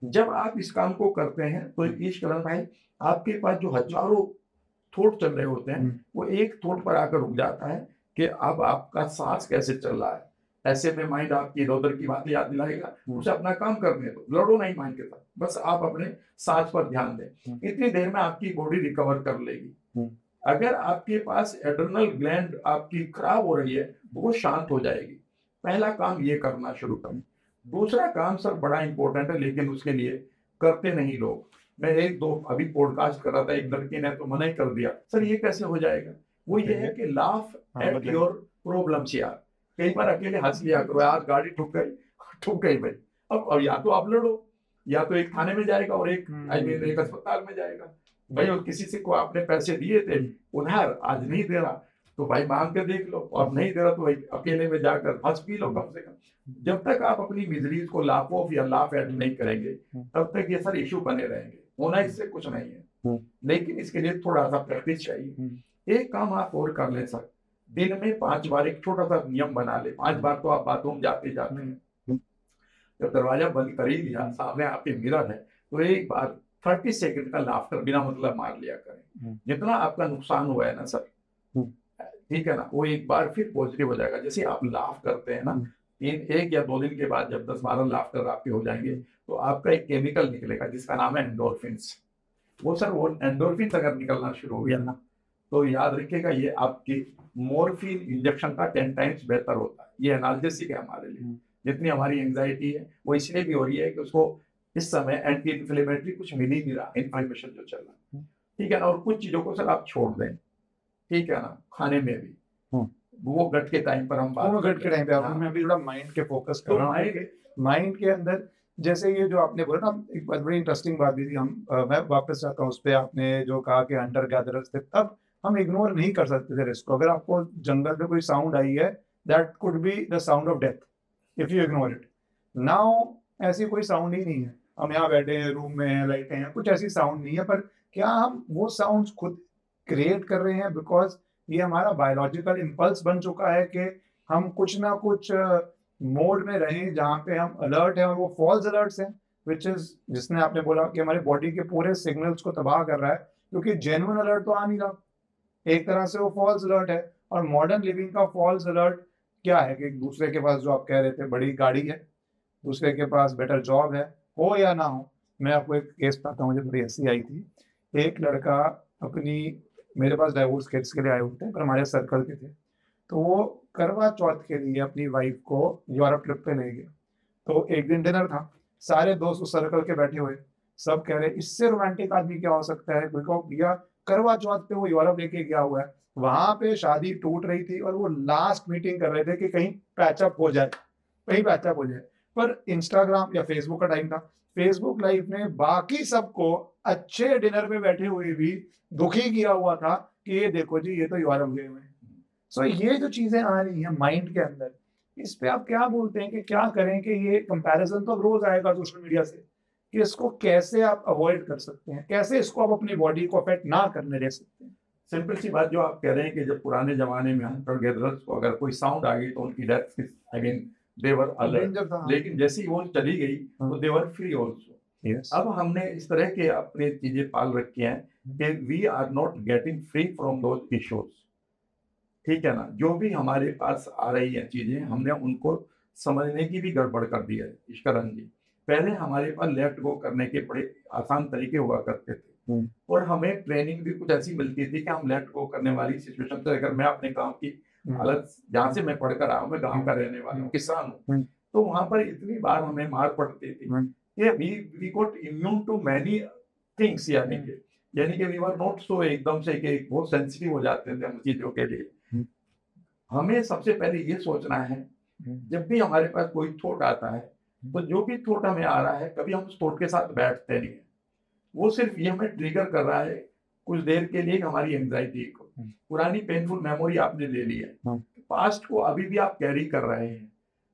जब आप इस काम को करते हैं तो ईश्वरन भाई आपके पास जो हजारों थॉट चल रहे होते हैं वो एक थॉट पर आकर रुक जाता है कि अब आपका सांस कैसे चल रहा है। ऐसे में माइंड आपकी इधर उधर की बातें याद दिलाएगा, उसे अपना काम करने दो, लड़ो नहीं माइंड के साथ, बस आप अपने सांस पर ध्यान दें। इतनी देर में आपकी बॉडी रिकवर कर लेगी। अगर आपके पास एड्रेनल ग्लैंड आपकी खराब हो रही है तो वो शांत हो जाएगी। पहला काम ये करना शुरू करें। दूसरा काम सर बड़ा इंपॉर्टेंट है लेकिन उसके लिए करते नहीं लोग। मैं एक दो अभी पॉडकास्ट कर रहा था, एक लड़की ने तो मना ही कर दिया, सर ये कैसे हो जाएगा। वो ये है कि लाफ एट योर प्रॉब्लम्स यार। कई बार अकेले हंस लिया करो यार, गाड़ी ठुक गई भाई। अब या तो आप लड़ो या तो एक थाने में जाएगा और एक एक अस्पताल में जाएगा भाई। और किसी से को आपने पैसे दिए थे उधार, आज नहीं दे रहा तो भाई मांग के देख लो, और नहीं दे रहा तो भाई अकेले में जाकर हंस पी लो कम से कम। जब तक आप अपनी मिजरीज को लाफ ऑफ या लाफ एट नहीं करेंगे तब तक ये सर इशू बने रहेंगे। होना इससे कुछ नहीं है, लेकिन इसके लिए थोड़ा सा प्रैक्टिस चाहिए। एक काम आप और कर ले सर, दिन में 5 बार एक छोटा सा नियम बना ले। 5 बार तो आप बाथरूम जाते जाते हैं, जब दरवाजा बंद कर ही लिया, सामने आपके मिरर है तो एक बार 30 सेकंड का लाफ्टर बिना मतलब मार लिया करें। जितना आपका नुकसान हुआ है ना सर, ठीक है ना, वो एक बार फिर पॉजिटिव हो जाएगा। जैसे आप लाफ करते हैं ना, एक या 2 दिन के बाद जब 10-12 लाफ्टर आपके हो जाएंगे तो आपका एक केमिकल निकलेगा जिसका नाम है एंडोर्फिन्स। वो सर वो एंडोर्फिन्स अगर निकलना शुरू हो गया ना तो याद रखिएगा ये आपकी मॉर्फिन इंजेक्शन का 10 टाइम्स बेहतर होता है। ये एनाल्जेसिक है हमारे लिए। जितनी हमारी एंजाइटी है वो इसलिए भी हो रही है कि उसको इस समय एंटी इन्फ्लेमेटरी कुछ मिल ही नहीं रहा, इन्फ्लेमेशन जो चल रहा है, ठीक है ना। और कुछ चीजों को सर आप छोड़ दें, ठीक है ना, खाने में भी वो गट के टाइम पर हम बात गट के टाइम पे मैं अभी थोड़ा माइंड के फोकस कर रहा हूँ। माइंड के अंदर जैसे ये जो आपने बोला ना, एक बड़ी इंटरेस्टिंग बात भी थी। मैं वापस आता हूँ उस पर। आपने जो कहा कि हंटर गैदरर्स थे, तब हम इग्नोर नहीं कर सकते थे रिस्क को। अगर आपको जंगल में कोई साउंड आई है, that could be the sound of death if you ignore it. Now ऐसी कोई साउंड ही नहीं है। हम यहाँ बैठे हैं, रूम में हैं, लाइटें हैं, कुछ ऐसी साउंड नहीं है। पर क्या हम वो साउंड खुद क्रिएट कर रहे हैं? बिकॉज ये हमारा बायोलॉजिकल इम्पल्स बन चुका है कि हम कुछ ना कुछ मोड में रहें जहाँ पे हम अलर्ट हैं, और वो फॉल्स अलर्ट्स हैं, विच इज जिसने आपने बोला कि हमारी बॉडी के पूरे सिग्नल्स को तबाह कर रहा है, क्योंकि जेन्युइन अलर्ट तो आ नहीं रहा। एक तरह से वो फॉल्स अलर्ट है। और मॉडर्न लिविंग का फॉल्स अलर्ट क्या है कि दूसरे के पास, जो आप कह रहे थे, बड़ी गाड़ी है, दूसरे के पास बेटर जॉब है, हो या ना हो। मैं आपको एक केस बताता हूँ, मुझे बड़ी हंसी आई थी। एक लड़का अपनी, मेरे पास डाइवोर्स केस के लिए आए होते हैं पर हमारे सर्कल के थे, तो वो करवा चौथ के लिए अपनी वाइफ को यूरोप ट्रिप पे ले गया। तो एक दिन डिनर था, सारे दोस्त उस सर्कल के बैठे हुए, सब कह रहे इससे रोमांटिक आदमी क्या हो सकता है, भैया करवा चौथ पे वो यूरोप लेके गया हुआ है। वहां पे शादी टूट रही थी और वो लास्ट मीटिंग कर रहे थे कि कहीं पैचअप हो जाए, कहीं पैचअप हो जाए। पर इंस्टाग्राम या फेसबुक का टाइम था, फेसबुक लाइव ने बाकी सबको अच्छे डिनर में बैठे हुए भी दुखी किया हुआ था कि ये देखो जी, ये तो यूरोप गए हुए हैं। सो ये जो चीजें आ रही हैं माइंड के अंदर, इस पे आप क्या बोलते हैं कि क्या करें? कि ये कंपैरिजन तो रोज आएगा सोशल मीडिया से, कि इसको कैसे आप अवॉइड कर सकते हैं, कैसे इसको आप अपनी बॉडी को अफेक्ट ना करने दे सकते हैं? सिंपल सी बात जो आप कह रहे हैं कि जब पुराने जमाने में हंटर गैदरर्स को अगर कोई साउंड आ गई तो उनकी death, I mean they were alert, लेकिन जैसी वो चली गई तो दे वर फ्री आल्सो। अब हमने इस तरह के अपने चीजें पाल रखी हैं कि we are not getting free from those issues, ठीक है ना। जो भी हमारे पास आ रही है चीजें, हमने उनको समझने की भी गड़बड़ कर दी है ईश्वरन जी। पहले हमारे पास लेफ्ट गो करने के बड़े आसान तरीके हुआ करते थे, और हमें ट्रेनिंग भी कुछ ऐसी मिलती थी कि हम लेफ्ट गो करने वाली सिचुएशन से, अगर मैं अपने गांव की हालत, जहाँ से मैं पढ़कर आया हूँ, मैं गांव का रहने वाला हूँ, किसान हूँ, तो वहां पर इतनी बार हमें मार पड़ती थी कि we got immune to many things, यानी कि वी वर नॉट सो एकदम से कि बहुत सेंसिटिव हो जाते थे हम चीजों के लिए। हमें सबसे पहले ये सोचना है, जब भी हमारे पास कोई थॉट आता है, तो जो भी थॉट हमें आ रहा है, कभी हम उस थॉट के साथ बैठते नहीं है। वो सिर्फ ये हमें ट्रिगर कर रहा है कुछ देर के लिए हमारी एंजाइटी को। पुरानी पेनफुल मेमोरी आपने ले ली है, पास्ट को अभी भी आप कैरी कर रहे हैं।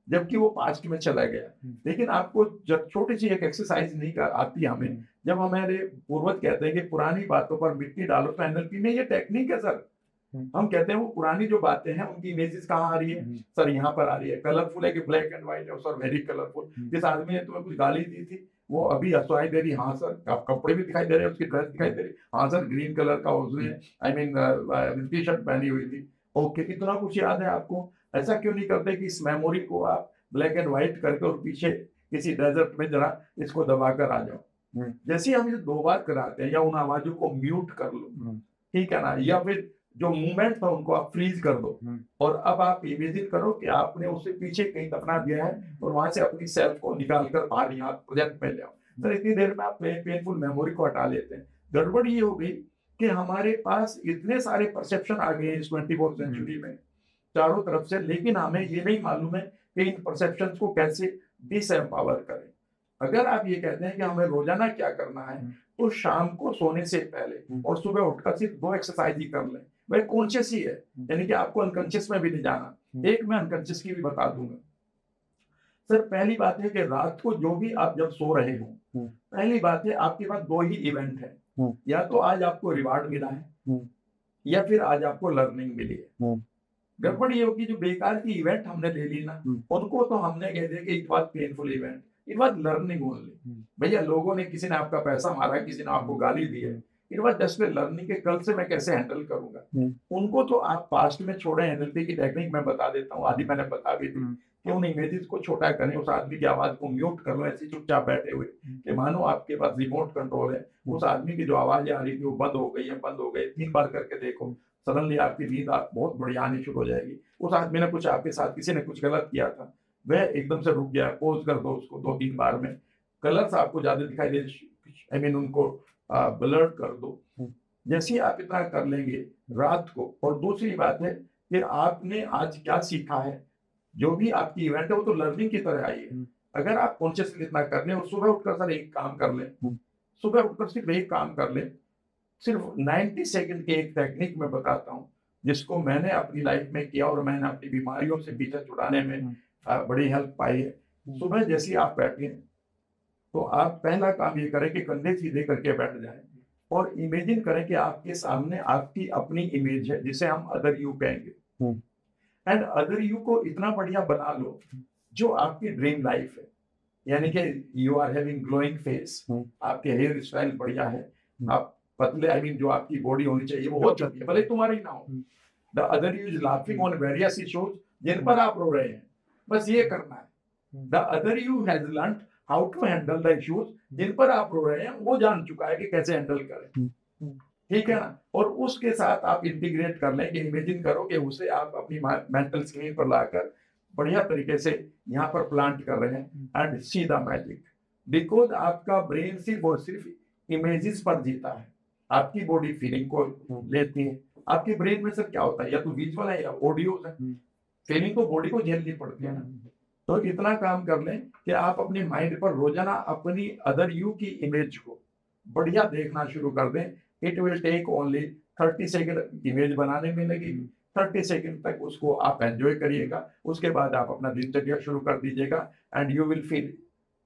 जबकि वो पास्ट में चला गया। लेकिन आपको जब छोटी सी एक एक्सरसाइज नहीं कर आती हमें, जब हमारे पूर्वज कहते हैं कि पुरानी बातों पर मिट्टी डालो, तो एनएलपी में ये टेक्निक है सर। हम कहते हैं वो पुरानी जो बातें हैं उनकी इमेजेस कहाँ आ रही है सर, यहाँ पर आ रही है। कलरफुल है कि ब्लैक एंड व्हाइट है सर, वेरी कलरफुल। जिस आदमी ने तुम्हें कुछ गाली दी थी वो अभी हंसवाई दे रही, हाँ सर आप कपड़े भी दिखाई दे रहे हैं, उसकी ड्रेस दिखाई दे रही, हाँ सर ग्रीन कलर का उसने आई मीन टी शर्ट पहनी हुई थी। ओके, इतना कुछ याद है आपको। ऐसा क्यों नहीं करते कि इस मेमोरी को आप ब्लैक एंड व्हाइट करके और पीछे किसी डेजर्ट में जरा इसको दबा कर आ जाओ। जैसे हम ये 2 बार कराते हैं, या उन आवाजों को म्यूट कर लो, ठीक है ना, या फिर जो मूवमेंट था उनको आप फ्रीज कर दो, और अब आप इमेजिन करो कि आपने उसे पीछे कहीं दफना दिया है और वहां से अपनी सेल्फ को निकाल कर बाहर यहाँ प्रेजेंट में ले आओ। सर इतनी देर में आप पेनफुल मेमोरी को हटा लेते हैं। गड़बड़ ये हो गई कि हमारे पास इतने सारे परसेप्शन आ गए हैं इस 24th सेंचुरी में चारों तरफ से, लेकिन हमें ये नहीं मालूम है कि इन परसेप्शन को कैसे डिसएम्पावर करें। अगर आप ये कहते हैं कि हमें रोजाना क्या करना है, तो शाम को सोने से पहले और सुबह उठकर सिर्फ 2 एक्सरसाइज ही कर लें। वह कॉन्शियस ही है, यानी कि आपको अनकॉन्शियस में भी नहीं जाना। एक मैं अनकॉन्शियस की भी बता दूंगा सर। पहली बात है कि रात को जो भी आप जब सो रहे हो, पहली बात है आपके पास 2 ही इवेंट है, या तो आज आपको रिवार्ड मिला है या फिर आज आपको लर्निंग मिली है। गड़बड़ ये होगी जो बेकार की इवेंट हमने ले ली ना, उनको तो हमने कह दिया कि it was painful event, it was learning only. भैया लोगों ने, किसी ने आपका पैसा मारा, किसी ने आपको गाली दी है, इट वाज जस्ट लर्निंग के कल से मैं कैसे हैंडल करूंगा। उनको तो आप पास्ट में छोड़े। एनएलपी की टेक्निक मैं बता देता हूँ, आदि मैंने बता भी दी कि उन इमेजेस को छोटा करें, उस आदमी की आवाज को म्यूट कर लो ऐसे चुपचाप बैठे हुए कि मानो आपके पास रिमोट कंट्रोल है। उस आदमी की जो आवाज आ रही थी वो बंद हो गई है, बंद हो गई। 3 बार करके देखो, सडनली आपकी नींद बहुत बढ़िया आनी शुरू हो जाएगी। उस आदमी ने कुछ आपके साथ, किसी ने कुछ गलत किया था, वह एकदम से रुक गया। पोज कर दो उसको 2-3 बार में, कलर्स आपको ज्यादा दिखाई दे, आई मीन उनको ब्लर कर दो। जैसे ही आप इतना कर लेंगे रात को, और दूसरी बात है कि आपने आज क्या सीखा है, जो भी आपकी इवेंट है वो तो लर्निंग की तरह आई है। अगर आप कॉन्शियसली इतना कर लें और सुबह उठकर सर एक काम कर लें, सुबह उठकर सिर्फ एक काम कर लें, सिर्फ 90 सेकंड की एक टेक्निक मैं बताता हूँ जिसको मैंने अपनी लाइफ में किया और मैंने अपनी बीमारियों से पीछा छुड़ाने में बड़ी हेल्प पाई है। सुबह जैसे ही आप बैठे तो आप पहला काम ये करें कि कंधे सीधे करके बैठ जाएं और इमेजिन करें कि आपके सामने आपकी अपनी इमेज है जिसे हम अदर यू कहेंगे। एंड अदर यू को इतना बढ़िया बना लो जो आपकी ड्रीम लाइफ है, यानी कि you are having glowing face, आपके हेयर स्टाइल बढ़िया है, आप पतले, आई मीन जो आपकी बॉडी होनी चाहिए वो बहुत अच्छी है, भले तुम्हारी ना हो। The other you is laughing on various issues जिन पर आप रो रहे हैं, बस ये करना है। The other you has learned how to handle the issues जिन पर आप रो रहे हैं, वो जान चुका है कि कैसे हैंडल करें, ठीक है ना। और उसके साथ आप इंटीग्रेट कर लें कि इमेजिन करो कि उसे आप अपनी मेंटल स्क्रीन पर लाकर बढ़िया तरीके से यहाँ पर प्लांट कर रहे हैं। And see the magic, because आपका ब्रेन सिर्फ और सिर्फ इमेजेस पर जीता है, आपकी बॉडी फीलिंग को लेती है। आपके ब्रेन में सर क्या होता है, या तो विजुअल है या ऑडियो है, फीलिंग तो बॉडी को झेलनी पड़ती है ना। तो इतना काम कर लें कि आप अपने माइंड पर रोजाना अपनी अदर यू की इमेज को बढ़िया देखना शुरू कर दें। It will take only 30 second image बनाने में लगेगी, 30 सेकंड तक उसको आप एंजॉय करिएगा। उसके बाद आप अपना दिनचर्या शुरू कर दीजिएगा एंड यू विल फील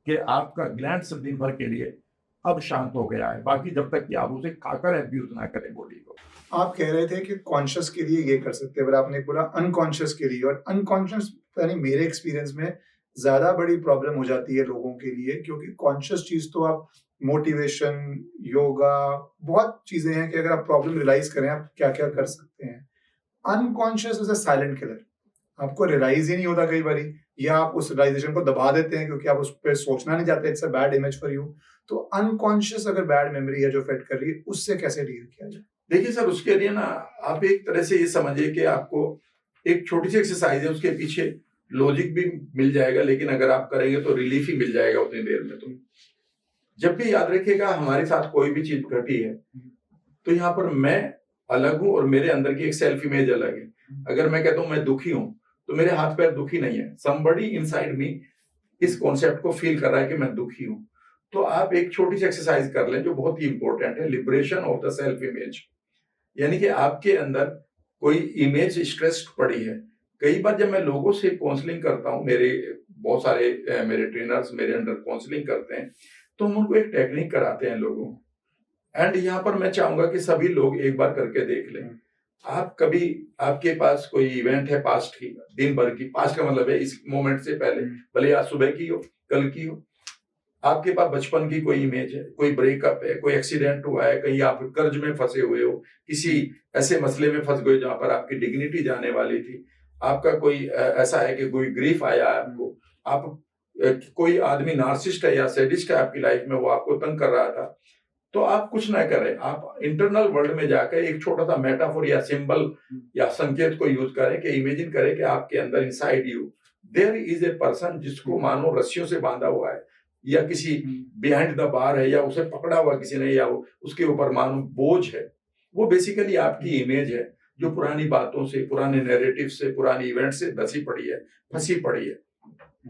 कि आपका ग्लैंड्स दिन भर के लिए अब शांत हो गया है। बाकी जब तक कि आप उसे खाकर एब्यूज ना करें बॉडी को। आप कह रहे थे कि कॉन्शियस के लिए ये कर सकते हैं, पर आपने बोला अनकॉन्शियस के लिए, और अनकॉन्शियस यानी मेरे एक्सपीरियंस में ज्यादा बड़ी प्रॉब्लम हो जाती है लोगों के लिए, क्योंकि कॉन्शियस चीज तो आप मोटिवेशन, योगा, बहुत चीजें हैं कि अगर आप प्रॉब्लम रियलाइज करें आप क्या क्या कर सकते हैं। Unconscious is a silent killer, आपको रियलाइज ही नहीं होता कई बारी, या आप उस रियलाइजेशन को दबा देते हैं क्योंकि आप उस पर सोचना नहीं चाहते, it's a bad image for you. तो अनकॉन्शियस अगर बैड मेमोरी है जो अफेक्ट कर रही है, उससे कैसे डील किया जाए? देखिए सर, उसके लिए ना आप एक तरह से ये समझिए कि आपको एक छोटी सी एक्सरसाइज है, उसके पीछे लॉजिक भी मिल जाएगा, लेकिन अगर आप करेंगे तो रिलीफ ही मिल जाएगा उतनी देर में। तो जब भी याद रखिएगा हमारे साथ कोई भी चीज घटी है तो यहाँ पर मैं अलग हूं और मेरे अंदर की एक सेल्फ इमेज अलग है। अगर मैं कहता हूं मैं दुखी हूं तो मेरे हाथ पैर दुखी नहीं है, समबडी इनसाइड मी इस कॉन्सेप्ट को फील कर रहा है कि मैं दुखी हूं। तो आप एक छोटी सी एक्सरसाइज कर लें जो बहुत ही इंपॉर्टेंट है, liberation of the self image. यानी कि आपके अंदर कोई इमेज स्ट्रेस्ड पड़ी है, कई बार जब मैं लोगों से काउंसलिंग करता हूँ, मेरे बहुत सारे मेरे ट्रेनर्स मेरे अंडर काउंसलिंग करते हैं, तो हम उनको एक टेक्निक कराते हैं लोगों को। एंड यहाँ पर मैं चाहूंगा कि सभी लोग एक बार करके देख लें। आप कभी आपके पास कोई इवेंट है पास्ट की, दिन भर की, पास्ट का मतलब है इस मोमेंट से पहले, भले आज सुबह की हो, कल की हो, आपके पास बचपन की कोई इमेज है, कोई ब्रेकअप है, कोई एक्सीडेंट हुआ है, कहीं आप कर्ज में फंसे हुए हो, किसी ऐसे मसले में फंस गए जहां पर आपकी डिग्निटी जाने वाली थी, आपका कोई ऐसा है कि कोई ग्रीफ आया है आपको, आप कोई आदमी नार्सिस्ट है या सैडिस्ट है आपकी लाइफ में, वो आपको तंग कर रहा था, तो आप कुछ ना करें, आप इंटरनल वर्ल्ड में जाकर एक छोटा सा मेटाफोर या सिंबल या संकेत को यूज करें कि इमेजिन करें कि आपके अंदर inside you there is a person जिसको मानो रस्सियों से बांधा हुआ है, या किसी बिहाइंड द बार है, या उसे पकड़ा हुआ किसी ने, या उसके ऊपर मानो बोझ है। वो बेसिकली आपकी इमेज है जो पुरानी बातों से, पुराने नैरेटिव से, पुरानी इवेंट से धसी पड़ी है, फंसी पड़ी है।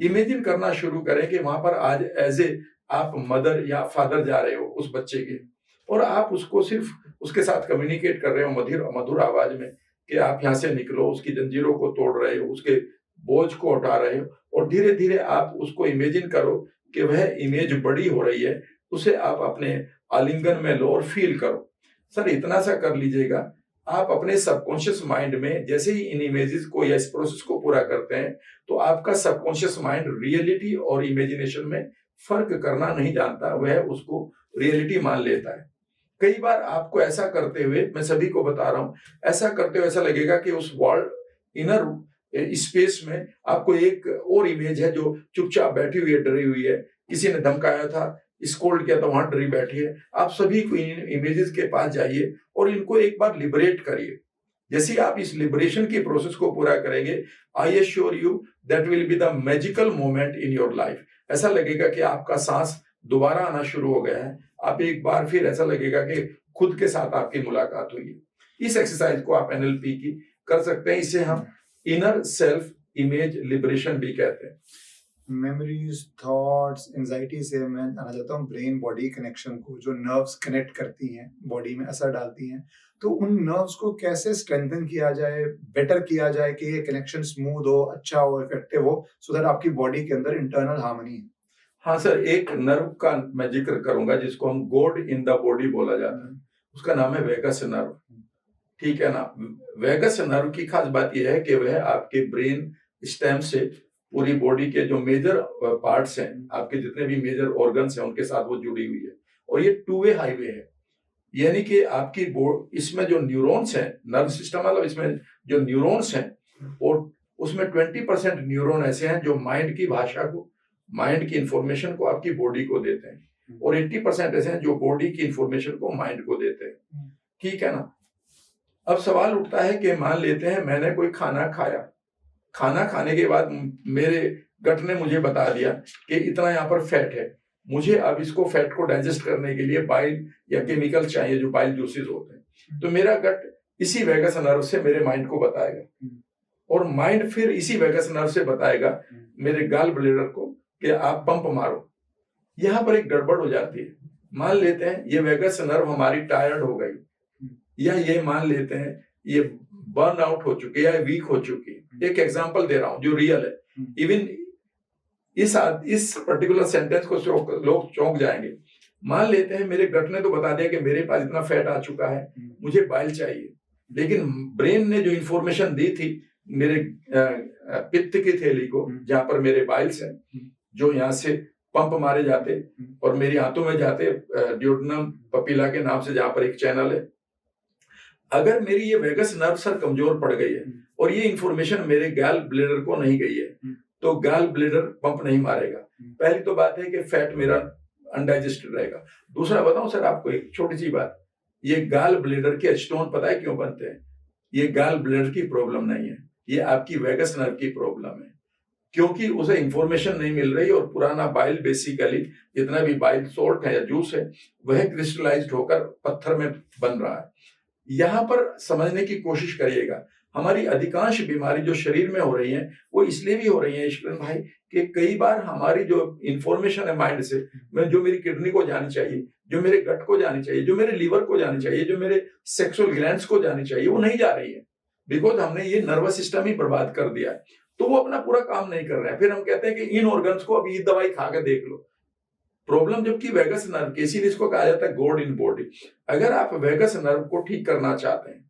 इमेजिन करना शुरू करें कि वहां पर आज एज ए आप मदर या फादर जा रहे हो उस बच्चे के, और आप उसको सिर्फ उसके साथ कम्युनिकेट कर रहे हो मधुर मधुर आवाज में कि आप यहाँ से निकलो, उसकी जंजीरों को तोड़ रहे हो, उसके बोझ को हटा रहे हो, और धीरे धीरे आप उसको इमेजिन करो कि वह इमेज बड़ी हो रही है, उसे आप अपने आलिंगन में लो और फील करो। सर इतना सा कर लीजिएगा, आप अपने सबकॉन्शियस माइंड में जैसे ही इन इमेजेस को या इस प्रोसेस को पूरा करते हैं, तो आपका सबकॉन्शियस माइंड रियलिटी और इमेजिनेशन में फर्क करना नहीं जानता, वह उसको रियलिटी मान लेता है। कई बार आपको ऐसा करते हुए, मैं सभी को बता रहा हूं, ऐसा करते हुए ऐसा लगेगा कि उस वर्ल्ड इनर स्पेस में आपको एक और इमेज है जो चुपचाप बैठी हुई है, डरी हुई है, किसी ने धमकाया था, स्कोल्ड किया था, वहां डरी बैठी है। आप सभी को इन इमेजेस के पास जाइए और इनको एक बार लिबरेट करिए। जैसे आप इस लिबरेशन की प्रोसेस को पूरा करेंगे, I assure you that will be the magical moment in your life. ऐसा लगेगा कि आपका सांस दोबारा आना शुरू हो गया है, आप एक बार फिर ऐसा लगेगा कि खुद के साथ आपकी मुलाकात हुई है। इस एक्सरसाइज को आप एनएलपी की कर सकते हैं, इसे हम इनर सेल्फ इमेज लिबरेशन भी कहते हैं। मेमोरीज, थॉट्स, एंजाइटी से मैं आना चाहता हूँ ब्रेन बॉडी कनेक्शन को, जो नर्व्स कनेक्ट करती हैं, बॉडी में असर डालती हैं, तो उन नर्व्स को कैसे स्ट्रेंथन किया जाए, बेटर किया जाए कि ये कनेक्शन स्मूथ हो, अच्छा हो, इफेक्टिव हो, सो दैट आपकी बॉडी के अंदर इंटरनल हार्मनी है। हाँ सर, एक नर्व का मैं जिक्र करूंगा जिसको हम गॉड इन द बॉडी बोला जाता है, उसका नाम है वेगस नर्व। ठीक है ना। वेगस नर्व की खास बात यह है कि वह आपके ब्रेन स्टेम से पूरी बॉडी के जो मेजर पार्ट्स हैं, आपके जितने भी मेजर ऑर्गन्स हैं, उनके साथ वो जुड़ी हुई है, और ये टू वे हाईवे है। यानी कि आपकी इसमें जो न्यूरॉन्स हैं, नर्व सिस्टम मतलब इसमें जो न्यूरॉन्स हैं, और उसमें 20% न्यूरॉन ऐसे हैं जो माइंड की भाषा को, माइंड की इंफॉर्मेशन को आपकी बॉडी को देते हैं, और 80% ऐसे हैं जो बॉडी की इंफॉर्मेशन को माइंड को देते हैं। ठीक है ना। अब सवाल उठता है कि मान लेते हैं मैंने कोई खाना खाया, खाना खाने के बाद मेरे गट ने मुझे बता दिया कि इतना यहाँ पर फैट है, मुझे अब इसको फैट को डाइजेस्ट करने के लिए बाइल या केमिकल चाहिए जो बाइल जूसेस होते हैं। तो मेरा गट इसी वेगस नर्व से मेरे माइंड को बताएगा, और माइंड फिर इसी वेगस नर्व से बताएगा मेरे गाल ब्लेडर को कि आप पंप मारो। यहाँ पर एक गड़बड़ हो जाती है। मान लेते हैं ये वेगस नर्व हमारी टायर्ड हो गई, या ये मान लेते हैं ये बर्न आउट हो चुकी है या वीक हो चुकी है। एक एग्जांपल दे रहा हूं जो रियल है। इवन इस पर्टिकुलर सेंटेंस को लोग चौंक जाएंगे। मान लेते हैं मेरे गट ने तो बता दिया कि मेरे पास इतना फैट आ चुका है, मुझे बाइल चाहिए, लेकिन ब्रेन ने जो इंफॉर्मेशन दी थी मेरे पित्त की थैली को, जहां पर मेरे बाइल्स हैं, जो यहाँ से पंप मारे जाते और मेरी आंतों में जाते, ड्यूडेनम पपीला के नाम से जहां पर एक चैनल है। अगर मेरी ये वेगस नर्व सर कमजोर पड़ गई है और ये इंफॉर्मेशन मेरे गैल ब्लेडर को नहीं गई है, तो गैल ब्लेडर पंप नहीं मारेगा। पहली तो बात है कि फैट मेरा अनडाइजेस्टेड रहेगा। दूसरा बताऊं सर आपको एक छोटी सी बात, ये गैल ब्लेडर के स्टोन पता है क्यों बनते हैं? ये गैल ब्लेडर की प्रॉब्लम नहीं है, ये आपकी वेगस नर्व की प्रॉब्लम है, क्योंकि उसे इंफॉर्मेशन नहीं मिल रही और पुराना बाइल बेसिकली जितना भी बाइल सॉल्ट है या जूस है वह क्रिस्टलाइज्ड होकर पत्थर में बन रहा है। यहाँ पर समझने की कोशिश करिएगा, हमारी अधिकांश बीमारी जो शरीर में हो रही है वो इसलिए भी हो रही है ईश्वरन भाई कि कई बार हमारी जो इंफॉर्मेशन है माइंड से, मैं जो मेरी किडनी को जानी चाहिए, जो मेरे गट को जानी चाहिए, जो मेरे लीवर को जानी चाहिए, जो मेरे सेक्सुअल ग्लैंड्स को जानी चाहिए, वो नहीं जा रही है। बिकॉज हमने ये नर्वस सिस्टम ही बर्बाद कर दिया है, तो वो अपना पूरा काम नहीं कर रहा है। फिर हम कहते हैं कि इन ऑर्गन्स को अभी दवाई खा के देख लो। प्रॉब्लम जबकि वेगस नर्व की, इसीलिए इसको कहा जाता है गॉड इन बॉडी। अगर आप वेगस नर्व को ठीक करना चाहते हैं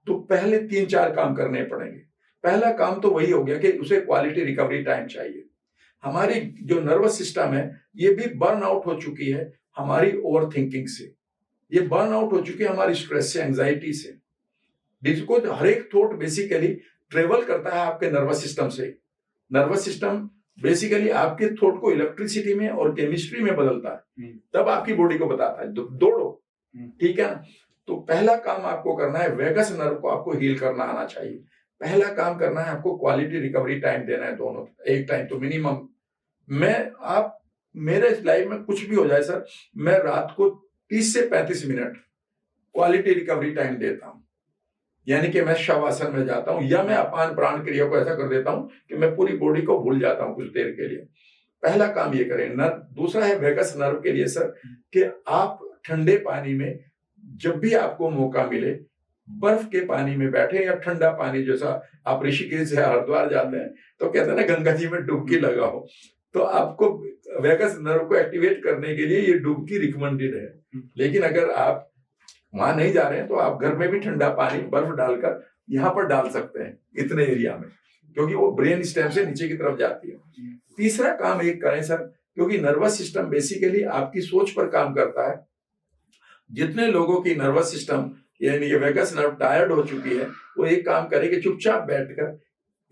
तो पहले 3-4 काम करने पड़ेंगे। पहला काम तो वही हो गया कि उसे क्वालिटी रिकवरी टाइम चाहिए। हमारी जो नर्वस सिस्टम है ये भी बर्न आउट हो चुकी है हमारी ओवर थिंकिंग से, ये बर्न आउट हो चुकी है हमारी स्ट्रेस से, एंजाइटी से। जिसको हर एक थॉट बेसिकली ट्रेवल करता है आपके नर्वस सिस्टम से। नर्वस सिस्टम बेसिकली आपके थॉट को इलेक्ट्रिसिटी में और केमिस्ट्री में बदलता है, तब आपकी बॉडी को बताता है दौड़ो, ठीक है ना। तो पहला काम आपको करना है, वेगस नर्व को आपको हील करना आना चाहिए। पहला काम करना है आपको क्वालिटी रिकवरी टाइम देना है, दोनों एक टाइम तो मिनिमम। आप मेरे लाइफ में कुछ भी हो जाए सर, मैं रात को 30 से 35 मिनट क्वालिटी रिकवरी टाइम देता हूं। यानी कि मैं शवासन में जाता हूं या मैं अपान प्राण क्रिया को ऐसा कर देता हूं कि मैं पूरी बॉडी को भूल जाता हूं कुछ देर के लिए। पहला काम ये करें। दूसरा है वेगस नर्व के लिए सर कि आप ठंडे पानी में जब भी आपको मौका मिले बर्फ के पानी में बैठे या ठंडा पानी, जैसा आप ऋषिकेश या हरिद्वार जाते हैं तो कहते हैं ना गंगा जी में डुबकी लगाओ, तो आपको वेगस नर्व को एक्टिवेट करने के लिए ये डुबकी रिकमेंडेड है। लेकिन अगर आप वहां नहीं जा रहे हैं तो आप घर में भी ठंडा पानी बर्फ डालकर यहाँ पर डाल सकते हैं इतने एरिया में, क्योंकि वो ब्रेन स्टेम से नीचे की तरफ जाती है। तीसरा काम एक करें सर, क्योंकि नर्वस सिस्टम बेसिकली आपकी सोच पर काम करता है। जितने लोगों की नर्वस सिस्टम यानी ये वेगस नर्व टायर्ड हो चुकी है, वो एक काम करे कि चुपचाप बैठकर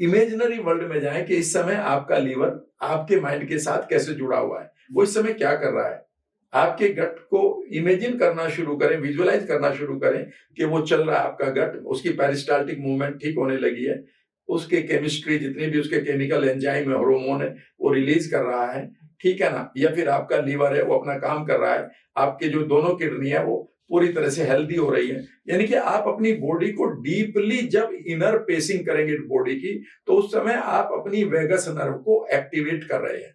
इमेजिनरी वर्ल्ड में जाएं कि इस समय आपका लीवर आपके माइंड के साथ कैसे जुड़ा हुआ है, वो इस समय क्या कर रहा है। आपके गट को इमेजिन करना शुरू करें, विजुअलाइज करना शुरू करें कि वो चल रहा है आपका गट, उसकी पेरिस्टाल्टिक मूवमेंट ठीक होने लगी है, उसके केमिस्ट्री जितनी भी उसके केमिकल एंजाइम है, हार्मोन है, वो रिलीज कर रहा है, ठीक है ना। या फिर आपका लीवर है वो अपना काम कर रहा है, आपके जो दोनों किडनी है वो पूरी तरह से हेल्दी हो रही है। यानी कि आप अपनी बॉडी को डीपली जब इनर पेसिंग करेंगे बॉडी की, तो उस समय आप अपनी वेगस नर्व को एक्टिवेट कर रहे हैं।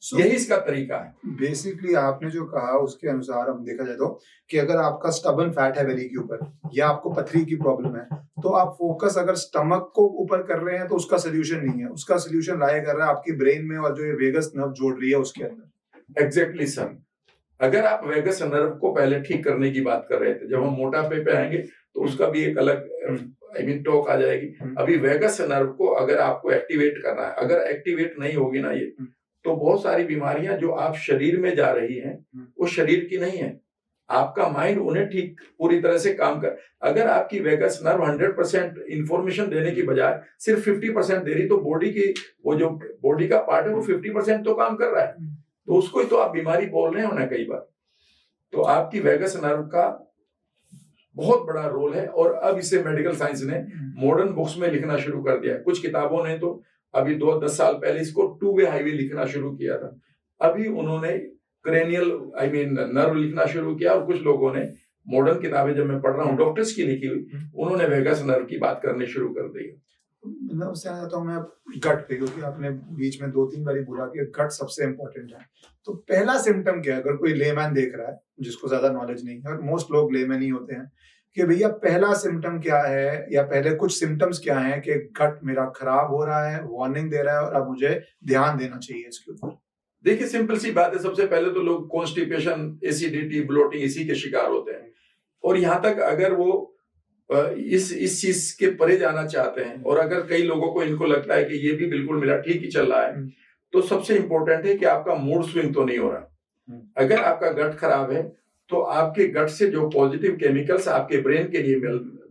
यही इसका तरीका है। बेसिकली आपने जो कहा उसके अनुसार हम देखा जाए तो कि अगर आपका स्टबन फैट है बेली के ऊपर या आपको पथरी की प्रॉब्लम है, तो आप फोकस अगर स्टमक को ऊपर कर रहे हैं तो उसका सोल्यूशन नहीं है, उसका सोल्यूशन लाया कर रहा है आपकी ब्रेन में और जो ये वेगस नर्व जोड़ रही है उसके अंदर। Exactly sir. अगर आप वेगस नर्व को पहले ठीक करने की बात कर रहे थे, जब हम मोटापे पे आएंगे तो उसका भी एक अलग टॉक आ जाएगी। अभी वेगस नर्व को अगर आपको एक्टिवेट करना है, अगर एक्टिवेट नहीं होगी ना ये, तो बहुत सारी बीमारियां जो आप शरीर में जा रही हैं वो शरीर की नहीं है, आपका माइंड उन्हें ठीक पूरी तरह से काम कर। अगर आपकी वेगस नर्व 100% इंफॉर्मेशन देने की बजाय सिर्फ 50% दे रही, तो बॉडी की वो जो बॉडी का पार्ट है वो 50% तो काम कर रहा है, तो उसको ही तो आप बीमारी बोल रहे हो ना कई बार। तो आपकी वेगस नर्व का बहुत बड़ा रोल है, और अब इसे मेडिकल साइंस ने मॉडर्न बुक्स में लिखना शुरू कर दिया है। कुछ किताबों ने तो अभी 2-10 साल पहले इसको 2-वे हाईवे लिखना शुरू किया था, अभी उन्होंने क्रेनियल नर्व लिखना शुरू किया, और कुछ लोगों ने मॉडर्न किताबें जब मैं पढ़ रहा हूँ डॉक्टर्स की लिखी हुई, उन्होंने वेगस नर्व की बात करनी शुरू कर दी। मतलब उससे आ जाता हूँ मैं गट पे, क्योंकि आपने बीच में 2-3 बार बोला कि गट सबसे इंपॉर्टेंट है। तो पहला सिम्टम क्या है अगर कोई लेमैन देख रहा है जिसको ज्यादा नॉलेज नहीं है, और मोस्ट लोग लेमैन ही होते हैं, कि भैया पहला सिम्टम क्या है या पहले कुछ सिम्टम्स क्या हैं कि गट मेरा खराब हो रहा है, वार्निंग दे रहा है और अब मुझे ध्यान देना चाहिए इसके ऊपर। देखिए सिंपल सी बात है, सबसे पहले तो लोग कॉन्स्टिपेशन, एसिडिटी, ब्लोटिंग इसी के शिकार होते हैं, और यहाँ तक अगर वो इस चीज के परे जाना चाहते हैं, और अगर कई लोगों को इनको लगता है कि ये भी बिल्कुल मेरा ठीक ही चल रहा है, तो सबसे इंपॉर्टेंट है कि आपका मूड स्विंग तो नहीं हो रहा। अगर आपका गट खराब है तो आपके गट से जो पॉजिटिव केमिकल्स आपके ब्रेन के लिए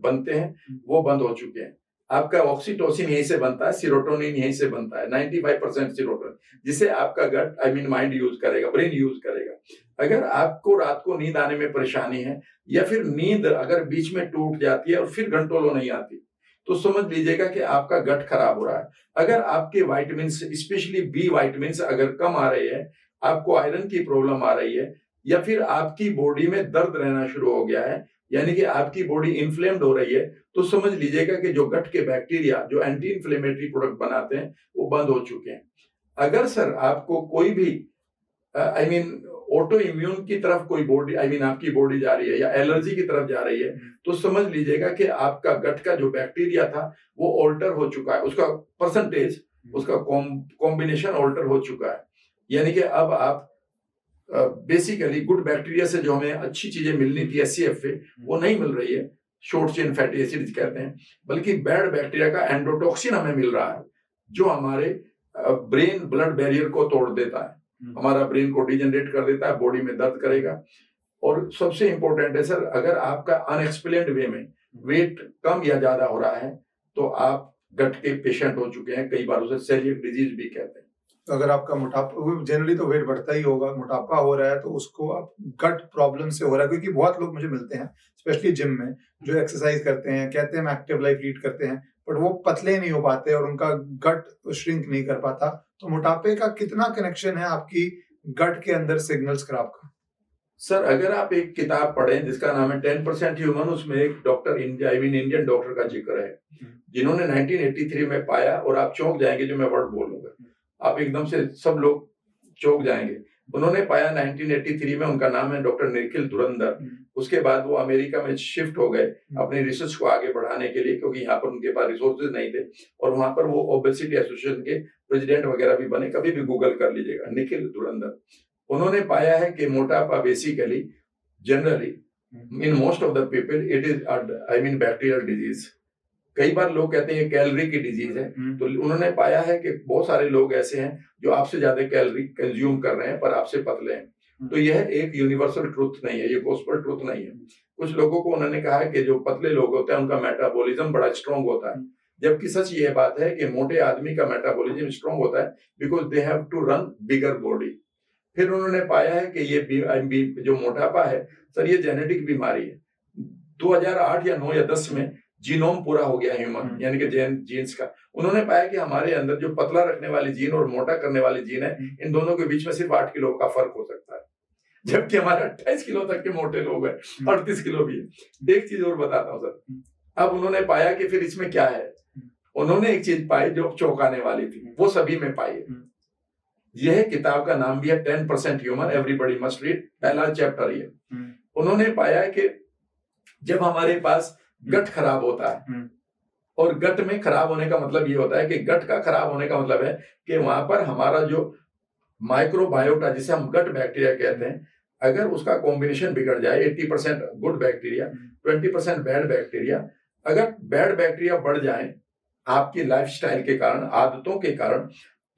बनते हैं वो बंद हो चुके हैं। आपका ऑक्सीटोसिन यहीं से बनता है, सीरोटोनिन यहीं से बनता है, 95% सीरोटोनिन, जिसे आपका गट माइंड यूज करेगा, ब्रेन यूज करेगा। अगर आपको रात को नींद आने में परेशानी है, या फिर नींद अगर बीच में टूट जाती है और फिर घंटों नहीं आती, तो समझ लीजिएगा कि आपका गट खराब हो रहा है। अगर आपके वाइटामिन स्पेशली बी वाइटामिन अगर कम आ रहे हैं, आपको आयरन की प्रॉब्लम आ रही है, या फिर आपकी बॉडी में दर्द रहना शुरू हो गया है, यानी कि आपकी बॉडी इन्फ्लेम्ड हो रही है, तो समझ लीजिएगा कि जो गट के बैक्टीरिया जो एंटी इन्फ्लेमेटरी प्रोडक्ट बनाते हैं वो बंद हो चुके हैं। अगर सर आपको कोई भी आई मीन ऑटो इम्यून की तरफ कोई बॉडी, आई मीन आपकी बॉडी जा रही है या एलर्जी की तरफ जा रही है, तो समझ लीजिएगा कि आपका गट का जो बैक्टीरिया था वो ऑल्टर हो चुका है, उसका परसेंटेज, उसका कॉम्बिनेशन ऑल्टर हो चुका है। यानी कि अब आप बेसिकली गुड बैक्टीरिया से जो हमें अच्छी चीजें मिलनी थी SCFA, वो नहीं मिल रही है, शॉर्ट चेन फैटी एसिड्स कहते हैं, बल्कि बैड बैक्टीरिया का एंडोटॉक्सिन हमें मिल रहा है जो हमारे ब्रेन ब्लड बैरियर को तोड़ देता है, हमारा ब्रेन को डिजेनरेट कर देता है, बॉडी में दर्द करेगा। और सबसे इंपॉर्टेंट है सर, अगर आपका अनएक्सप्लेन्ड वे में वेट कम या ज्यादा हो रहा है तो आप गट के पेशेंट हो चुके हैं, कई बार उसे सेलिएक डिजीज भी कहते हैं। अगर आपका मोटापा, जनरली तो वेट बढ़ता ही होगा, मोटापा हो रहा है तो उसको आप गट प्रॉब्लम से हो रहा है, क्योंकि बहुत लोग मुझे मिलते हैं स्पेशली जिम में जो एक्सरसाइज करते हैं, कहते हैं हम एक्टिव लाइफ लीड करते हैं, बट वो पतले नहीं हो पाते और उनका गट श्रिंक नहीं कर पाता। तो मोटापे का कितना कनेक्शन है आपकी गट के अंदर सिग्नल्स खराब का? सर अगर आप एक किताब पढ़ें जिसका नाम है 10% ह्यूमन, उसमें एक डॉक्टर इंडियन डॉक्टर का जिक्र है जिन्होंने 1983 में पाया, और आप चौंक जाएंगे जो मैं वर्ड बोलूंगा, आप एकदम से सब लोग चौंक जाएंगे। उन्होंने पाया 1983 में, उनका नाम है डॉक्टर निखिल धुरंधर। उसके बाद वो अमेरिका में शिफ्ट हो गए अपनी रिसर्च को आगे बढ़ाने के लिए, क्योंकि यहाँ पर उनके पास रिसोर्सेज नहीं थे, और वहां पर वो ओबेसिटी एसोसिएशन के प्रेसिडेंट वगैरह भी बने, कभी भी गूगल कर लीजिएगा, निखिल धुरंधर। उन्होंने पाया है कि मोटापा basically generally in most of the people it is I mean bacterial disease. कई बार लोग कहते हैं ये कैलोरी की डिजीज है, तो उन्होंने पाया है कि बहुत सारे लोग ऐसे हैं जो आपसे ज्यादा कैलोरी कंज्यूम कर रहे हैं पर आपसे पतले हैं। तो यह एक यूनिवर्सल ट्रुथ नहीं है, ये गॉस्पेल ट्रुथ नहीं है। कुछ लोगों को उन्होंने कहा है कि जो पतले लोग होते हैं उनका मेटाबॉलिज्म बड़ा स्ट्रांग होता है, जबकि सच ये बात है कि मोटे आदमी का मेटाबॉलिज्म स्ट्रांग होता है because they have to run bigger body. फिर उन्होंने पाया है कि ये जो मोटापा है सर, ये जेनेटिक बीमारी है। 2008 या 9 या 10 में जीनोम पूरा हो गया ह्यूमन यानी कि जीन्स का। उन्होंने पाया कि हमारे अंदर जो पतला रखने वाली जीन और मोटा करने वाली जीन है, इन दोनों के बीच में सिर्फ 8 किलो का फर्क हो सकता है, जबकि हमारे 28 किलो तक के मोटे लोग हैं, 38 किलो भी है। एक चीज और बताता हूँ सर, अब उन्होंने पाया कि फिर इसमें क्या है, उन्होंने एक चीज पाई जो चौंकाने वाली थी, वो सभी में पाई है। यह किताब का नाम भी है 10% ह्यूमन, एवरीबॉडी मस्ट रीड, पहला चैप्टर ये। उन्होंने पाया कि जब हमारे पास गट खराब होता है, और गट में खराब होने का मतलब ये होता है कि गट का खराब होने का मतलब है कि वहां पर हमारा जो माइक्रोबायोटा जिसे हम गट बैक्टीरिया कहते हैं, अगर उसका कॉम्बिनेशन बिगड़ जाए, 80% गुड बैक्टीरिया 20% बैड बैक्टीरिया, अगर बैड बैक्टीरिया बढ़ जाए आपकी लाइफस्टाइल के कारण, आदतों के कारण,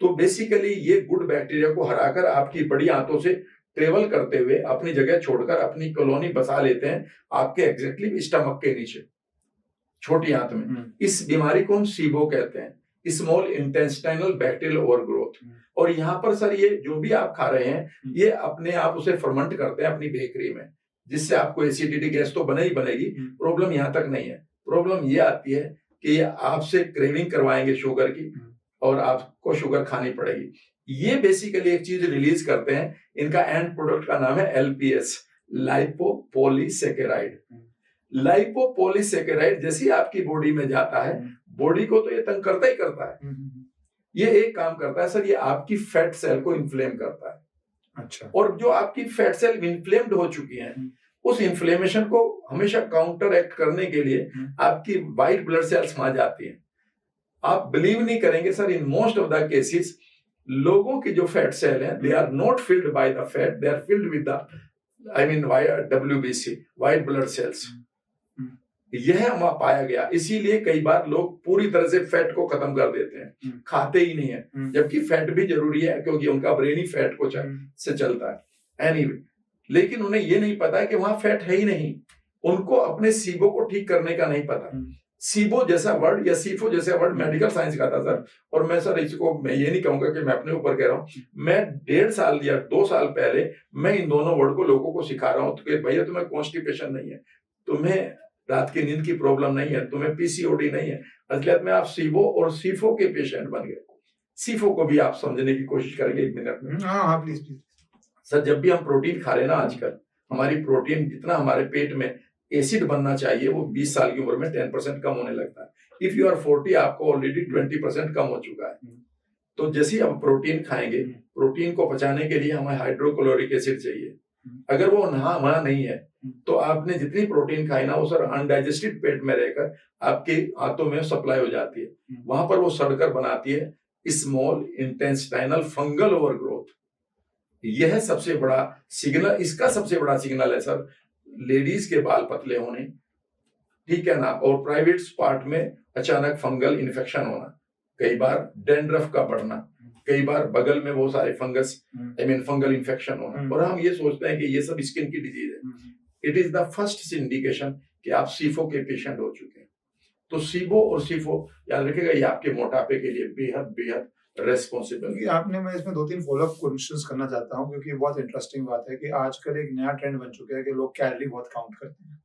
तो बेसिकली ये गुड बैक्टीरिया को हराकर आपकी बड़ी आंतों से ट्रेवल करते हुए अपनी जगह छोड़कर अपनी कॉलोनी बसा लेते हैं आपके एग्जैक्टली स्टमक के नीचे, छोटी आंत में। इस बीमारी को हम सीबो कहते हैं, स्मॉल इंटेस्टाइनल बैक्टीरियल ओवरग्रोथ। और यहाँ पर सर ये जो भी आप खा रहे हैं, ये अपने आप उसे फर्मेंट करते हैं अपनी बेकरी में, जिससे आपको एसिडिटी गैस तो बने ही बनेगी। प्रॉब्लम यहाँ तक नहीं है, प्रॉब्लम ये आती है कि ये आपसे क्रेविंग करवाएंगे शुगर की, और आपको शुगर खानी पड़ेगी। ये बेसिकली एक चीज रिलीज करते हैं, इनका एंड प्रोडक्ट का नाम है LPS, लाइपोपॉलीसेकेराइड। लाइपोपॉलीसेकेराइड जैसे ही आपकी बॉडी में जाता है, बॉडी को तो ये तंग करता ही करता है। ये एक काम करता है सर, ये आपकी फैट सेल को इन्फ्लेम करता है। अच्छा। और जो आपकी फैट सेल इन्फ्लेम्ड हो चुकी हैं, उस इन्फ्लेमेशन को हमेशा काउंटर एक्ट करने के लिए आपकी व्हाइट ब्लड सेल्स वहां जाती हैं। आप बिलीव नहीं करेंगे sir, in most of the cases लोगों की जो फैट सेल हैं, they are not filled by the fat, they are filled with the I mean WBC, white blood cells. यह वहां पाया गया, इसीलिए कई बार लोग पूरी तरह से फैट को खत्म कर देते हैं, खाते ही नहीं है, जबकि फैट भी जरूरी है क्योंकि उनका ब्रेन ही फैट को से चलता है। एनीवे, लेकिन उन्हें ये नहीं पता है कि वहां फैट है ही नहीं, उनको अपने सीबो को ठीक करने का नहीं पता। सीबो जैसा वर्ड या सीफो जैसा वर्ड मेडिकल साइंस का था सर, और मैं सर इसको मैं ये नहीं कहूंगा कि मैं अपने ऊपर कह रहा हूँ, मैं 1.5 साल या 2 साल पहले मैं इन दोनों वर्ड को लोगों को सिखा रहा हूँ कि भैया तुम्हें कॉन्स्टिपेशन नहीं है, तुम्हें रात की नींद की प्रॉब्लम नहीं है, तुम्हें PCOD नहीं है, असलियत में आप सीबो और सीफो के पेशेंट बन गए। सीफो को भी आप समझने की कोशिश करेंगे 1 मिनट में। हाँ प्लीज। सर जब भी हम प्रोटीन खा रहे ना, आजकल हमारी प्रोटीन जितना हमारे पेट में एसिड बनना चाहिए वो 20 साल की उम्र में 10% कम होने लगता है। इफ यू आर 40 आपको ऑलरेडी 20% कम हो चुका है। तो जैसे ही आप प्रोटीन खाएंगे, प्रोटीन को पचाने के लिए हमें हाइड्रोक्लोरिक एसिड चाहिए। अगर वो वहां नहीं है तो आपने जितनी प्रोटीन खाई ना वो सर अनडाइजेस्टेड पेट में रहकर आपके हाथों में सप्लाई हो जाती है, वहां पर वो सड़कर बनाती है स्मॉल इंटेस्टाइनल फंगल ओवरग्रोथ। यह सबसे बड़ा सिग्नल, इसका सबसे बड़ा सिग्नल है सर लेडीज के बाल पतले होने, ठीक है ना, और प्राइवेट पार्ट में अचानक फंगल इन्फेक्शन होना, कई बार डेंड्रफ का बढ़ना, कई बार बगल में बहुत सारे फंगस फंगल इन्फेक्शन होना, और हम ये सोचते हैं कि ये सब स्किन की डिजीज है। It is the first indication कि आप सीफो के पेशेंट हो चुके हैं। तो सीबो और सीफो याद रखिएगा, ये आपके मोटापे के लिए बेहद बेहद रेस्पॉन्सिबल है। आपने, मैं इसमें 2-3 फॉलोअप क्वेश्चंस करना चाहता हूँ क्योंकि बहुत इंटरेस्टिंग बात है कि आजकल एक नया ट्रेंड बन चुका है कि लोग कैलोरी बहुत काउंट करते हैं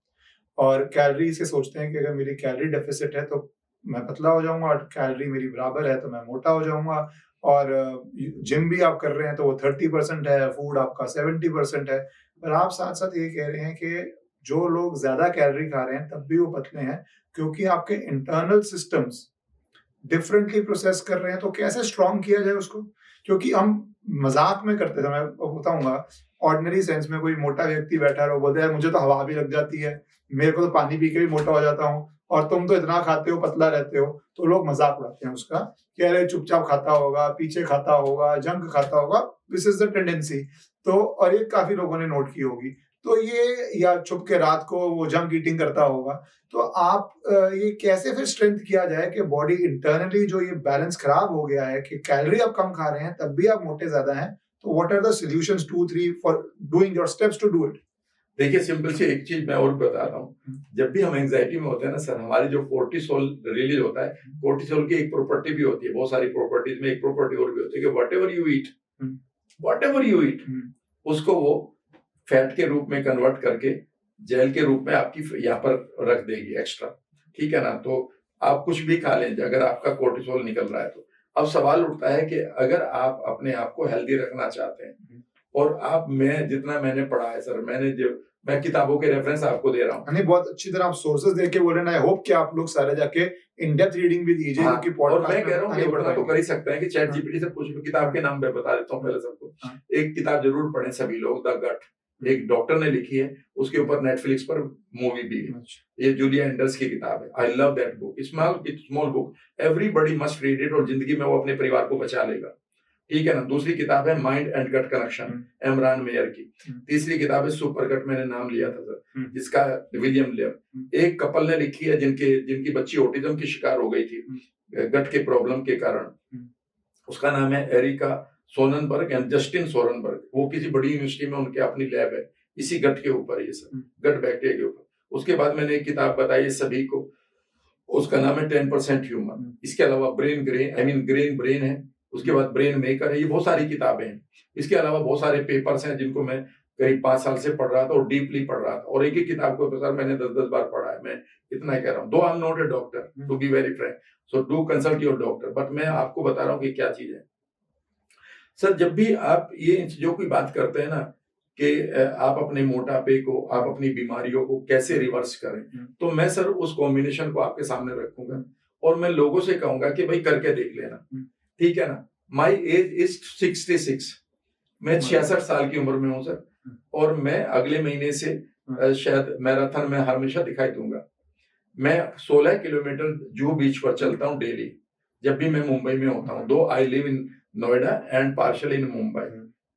और कैलोरी से सोचते हैं कि अगर मेरी कैलोरी डेफिसिट है तो मैं पतला हो जाऊंगा और कैलोरी मेरी बराबर है तो मैं मोटा हो जाऊंगा। और जिम भी आप कर रहे हैं तो वो 30% है, फूड आपका 70% है। पर आप साथ साथ ये कह रहे हैं कि जो लोग ज्यादा कैलोरी खा रहे हैं तब भी वो पतले हैं क्योंकि आपके इंटरनल सिस्टम्स डिफरेंटली प्रोसेस कर रहे हैं। तो कैसे स्ट्रॉन्ग किया जाए उसको, क्योंकि हम मजाक में करते थे, मैं बताऊंगा ऑर्डिनरी सेंस में कोई मोटा व्यक्ति बैठा है और बोलते हैं मुझे तो हवा भी लग जाती है, मेरे को तो पानी पी के भी मोटा हो जाता हूँ और तुम तो इतना खाते हो पतला रहते हो। तो लोग मजाक उड़ाते हैं उसका कि अरे चुपचाप खाता होगा, पीछे खाता होगा, जंक खाता होगा, दिस इज द टेंडेंसी। तो और ये काफी लोगों ने नोट की होगी। तो ये या छुप के रात को वो जंक ईटिंग करता होगा। तो आप ये कैसे फिर स्ट्रेंथ किया जाए कि बॉडी इंटरनली जो ये बैलेंस खराब हो गया है कि कैलोरी आप कम खा रहे हैं तब भी आप मोटे ज्यादा हैं, तो what are the solutions 2-3 for doing your steps to do it? देखिए सिंपल सी एक चीज मैं और बताता हूँ, जब भी हम एंजाइटी में होते हैं ना सर, हमारी जो कोर्टिसोल रिलीज होता है, कोर्टिसोल की एक प्रॉपर्टी भी होती है, बहुत सारी प्रॉपर्टीज में एक प्रॉपर्टी और भी होती है कि व्हाटएवर यू ईट उसको वो फैट के रूप में कन्वर्ट करके जेल के रूप में आपकी यहाँ पर रख देगी एक्स्ट्रा, ठीक है ना। तो आप कुछ भी खा लें अगर आपका कोर्टिसोल निकल रहा है तो। अब सवाल उठता है कि अगर आप अपने आप को हेल्दी रखना चाहते हैं और आप, मैं जितना मैंने पढ़ा है सर, मैं किताबों के रेफरेंस आपको दे रहा हूँ, बहुत अच्छी तरह आप सोर्सेज देके बोल रहे हैं। आई होप कि आप लोग सारे जाके इन डेप्थ रीडिंग भी कीजिए क्योंकि पॉडकास्ट, और मैं कह रहा हूँ कि उतना तो कर ही सकते हैं कि चैट जीपीटी से पूछ लो। किताब के नाम मैं बता देता हूँ पहले सबको। एक किताब जरूर पढ़ें सभी लोग, द गट, एक डॉक्टर ने लिखी है, उसके ऊपर नेटफ्लिक्स पर मूवी भी है। ये जूलिया एंडर्स की किताब है, I love that book, small book, everybody must read it, और जिंदगी में वो अपने परिवार को बचा लेगा, ठीक है ना। दूसरी किताब है mind and gut connection, Emeran Mayer की। तीसरी किताब है सुपर गट, मैंने नाम लिया था सर, जिसका विलियम लेव। एक कपल ने लिखी है जिनकी बच्ची ऑटिज्म की शिकार हो गई थी गट के प्रॉब्लम के कारण, उसका नाम है एरिका सोननबर्ग एंड जस्टिन सोरनबर्ग। वो किसी बड़ी यूनिवर्सिटी में उनके अपनी लैब है इसी गट के ऊपर, ये सब गट बैक्टीरिया के ऊपर। उसके बाद मैंने एक किताब बताई सभी को, उसका नाम है 10% ह्यूमन। इसके अलावा ग्रेन ब्रेन है, उसके बाद ब्रेन मेकर है। ये बहुत सारी किताबें हैं। इसके अलावा बहुत सारे पेपर्स हैं जिनको मैं करीब 5 साल से पढ़ रहा था और डीपली पढ़ रहा था, और एक ही किताब को सर मैंने 10-10 बार पढ़ा है। मैं इतना कह रहा हूँ, though I am not a doctor to be very frank, so do consult your doctor, but मैं आपको बता रहा हूँ कि क्या चीज है सर। जब भी आप ये इन चीजों की बात करते हैं ना कि आप अपने मोटापे को, आप अपनी बीमारियों को कैसे रिवर्स करें, तो मैं सर उस कॉम्बिनेशन को आपके सामने रखूंगा और मैं लोगों से कहूंगा कि भाई करके देख लेना, ठीक है ना। माई एज इज 66, मैं 66 साल की उम्र में हूँ सर, और मैं अगले महीने से शायद मैराथन में हमेशा दिखाई दूंगा। मैं 16 किलोमीटर जुहू बीच पर चलता हूँ डेली, जब भी मैं मुंबई में होता हूँ। Though I live in Noida and partially इन मुंबई,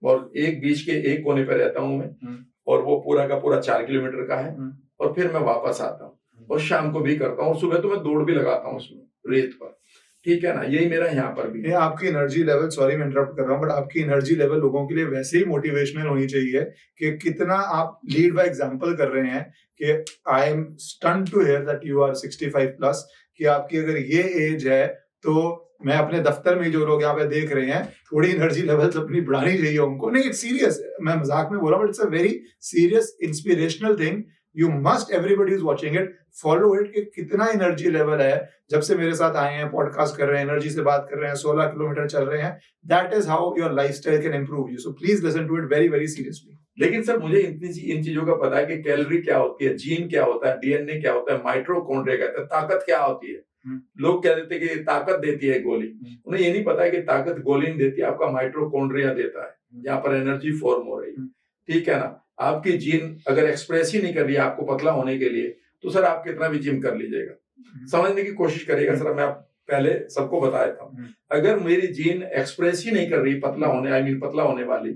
और एक बीच के एक कोने पर रहता हूँ मैं, और वो पूरा का पूरा 4 किलोमीटर का है, और फिर मैं वापस आता हूँ और शाम को भी करता हूँ, और सुबह तो मैं दौड़ भी लगाता हूँ उसमें रेत पर, ठीक है ना। यही मेरा यहाँ पर भी है। आपकी एनर्जी लेवल, सॉरी मैं इंटरप्ट कर रहा हूँ, बट आपकी एनर्जी लेवल लोगों के लिए वैसे ही मोटिवेशनल होनी चाहिए कि कितना आप लीड बाय एग्जांपल कर रहे हैं कि I am stunned to hear that you are 65 plus, कि आपकी अगर ये एज है तो मैं अपने दफ्तर में जो लोग यहाँ पे देख रहे हैं, थोड़ी एनर्जी लेवल्स अपनी बढ़ानी चाहिए उनको। नहीं, इट्स सीरियस, मैं मजाक में बोला, but it's a very serious inspirational thing. You must, everybody is watching it, follow it कि कितना एनर्जी लेवल है। जब से मेरे साथ आए हैं, पॉडकास्ट कर रहे हैं, एनर्जी से बात कर रहे हैं, 16 किलोमीटर चल रहे हैं, that is how your lifestyle can improve you. So please listen to it very very seriously. लेकिन सर मुझे इन चीजों का पता है कि कैलोरी क्या होती है, जीन क्या होता है, डीएनए क्या होता है, माइटोकॉन्ड्रिया क्या होता है, ताकत क्या होती है, लोग कह देते कि ताकत देती है गोली, उन्हें ये नहीं पता है कि ताकत गोली नहीं देती, आपका माइटोकॉन्ड्रिया देता है, यहाँ पर एनर्जी फॉर्म हो रही है। ठीक है ना, आपकी जीन अगर एक्सप्रेस ही नहीं कर रही है आपको पतला होने के लिए, तो सर आप कितना भी जिम कर लीजिएगा। समझने की कोशिश करिएगा सर, मैं पहले सबको बता देता हूँ, अगर मेरी जीन एक्सप्रेस ही नहीं कर रही पतला होने पतला होने वाली,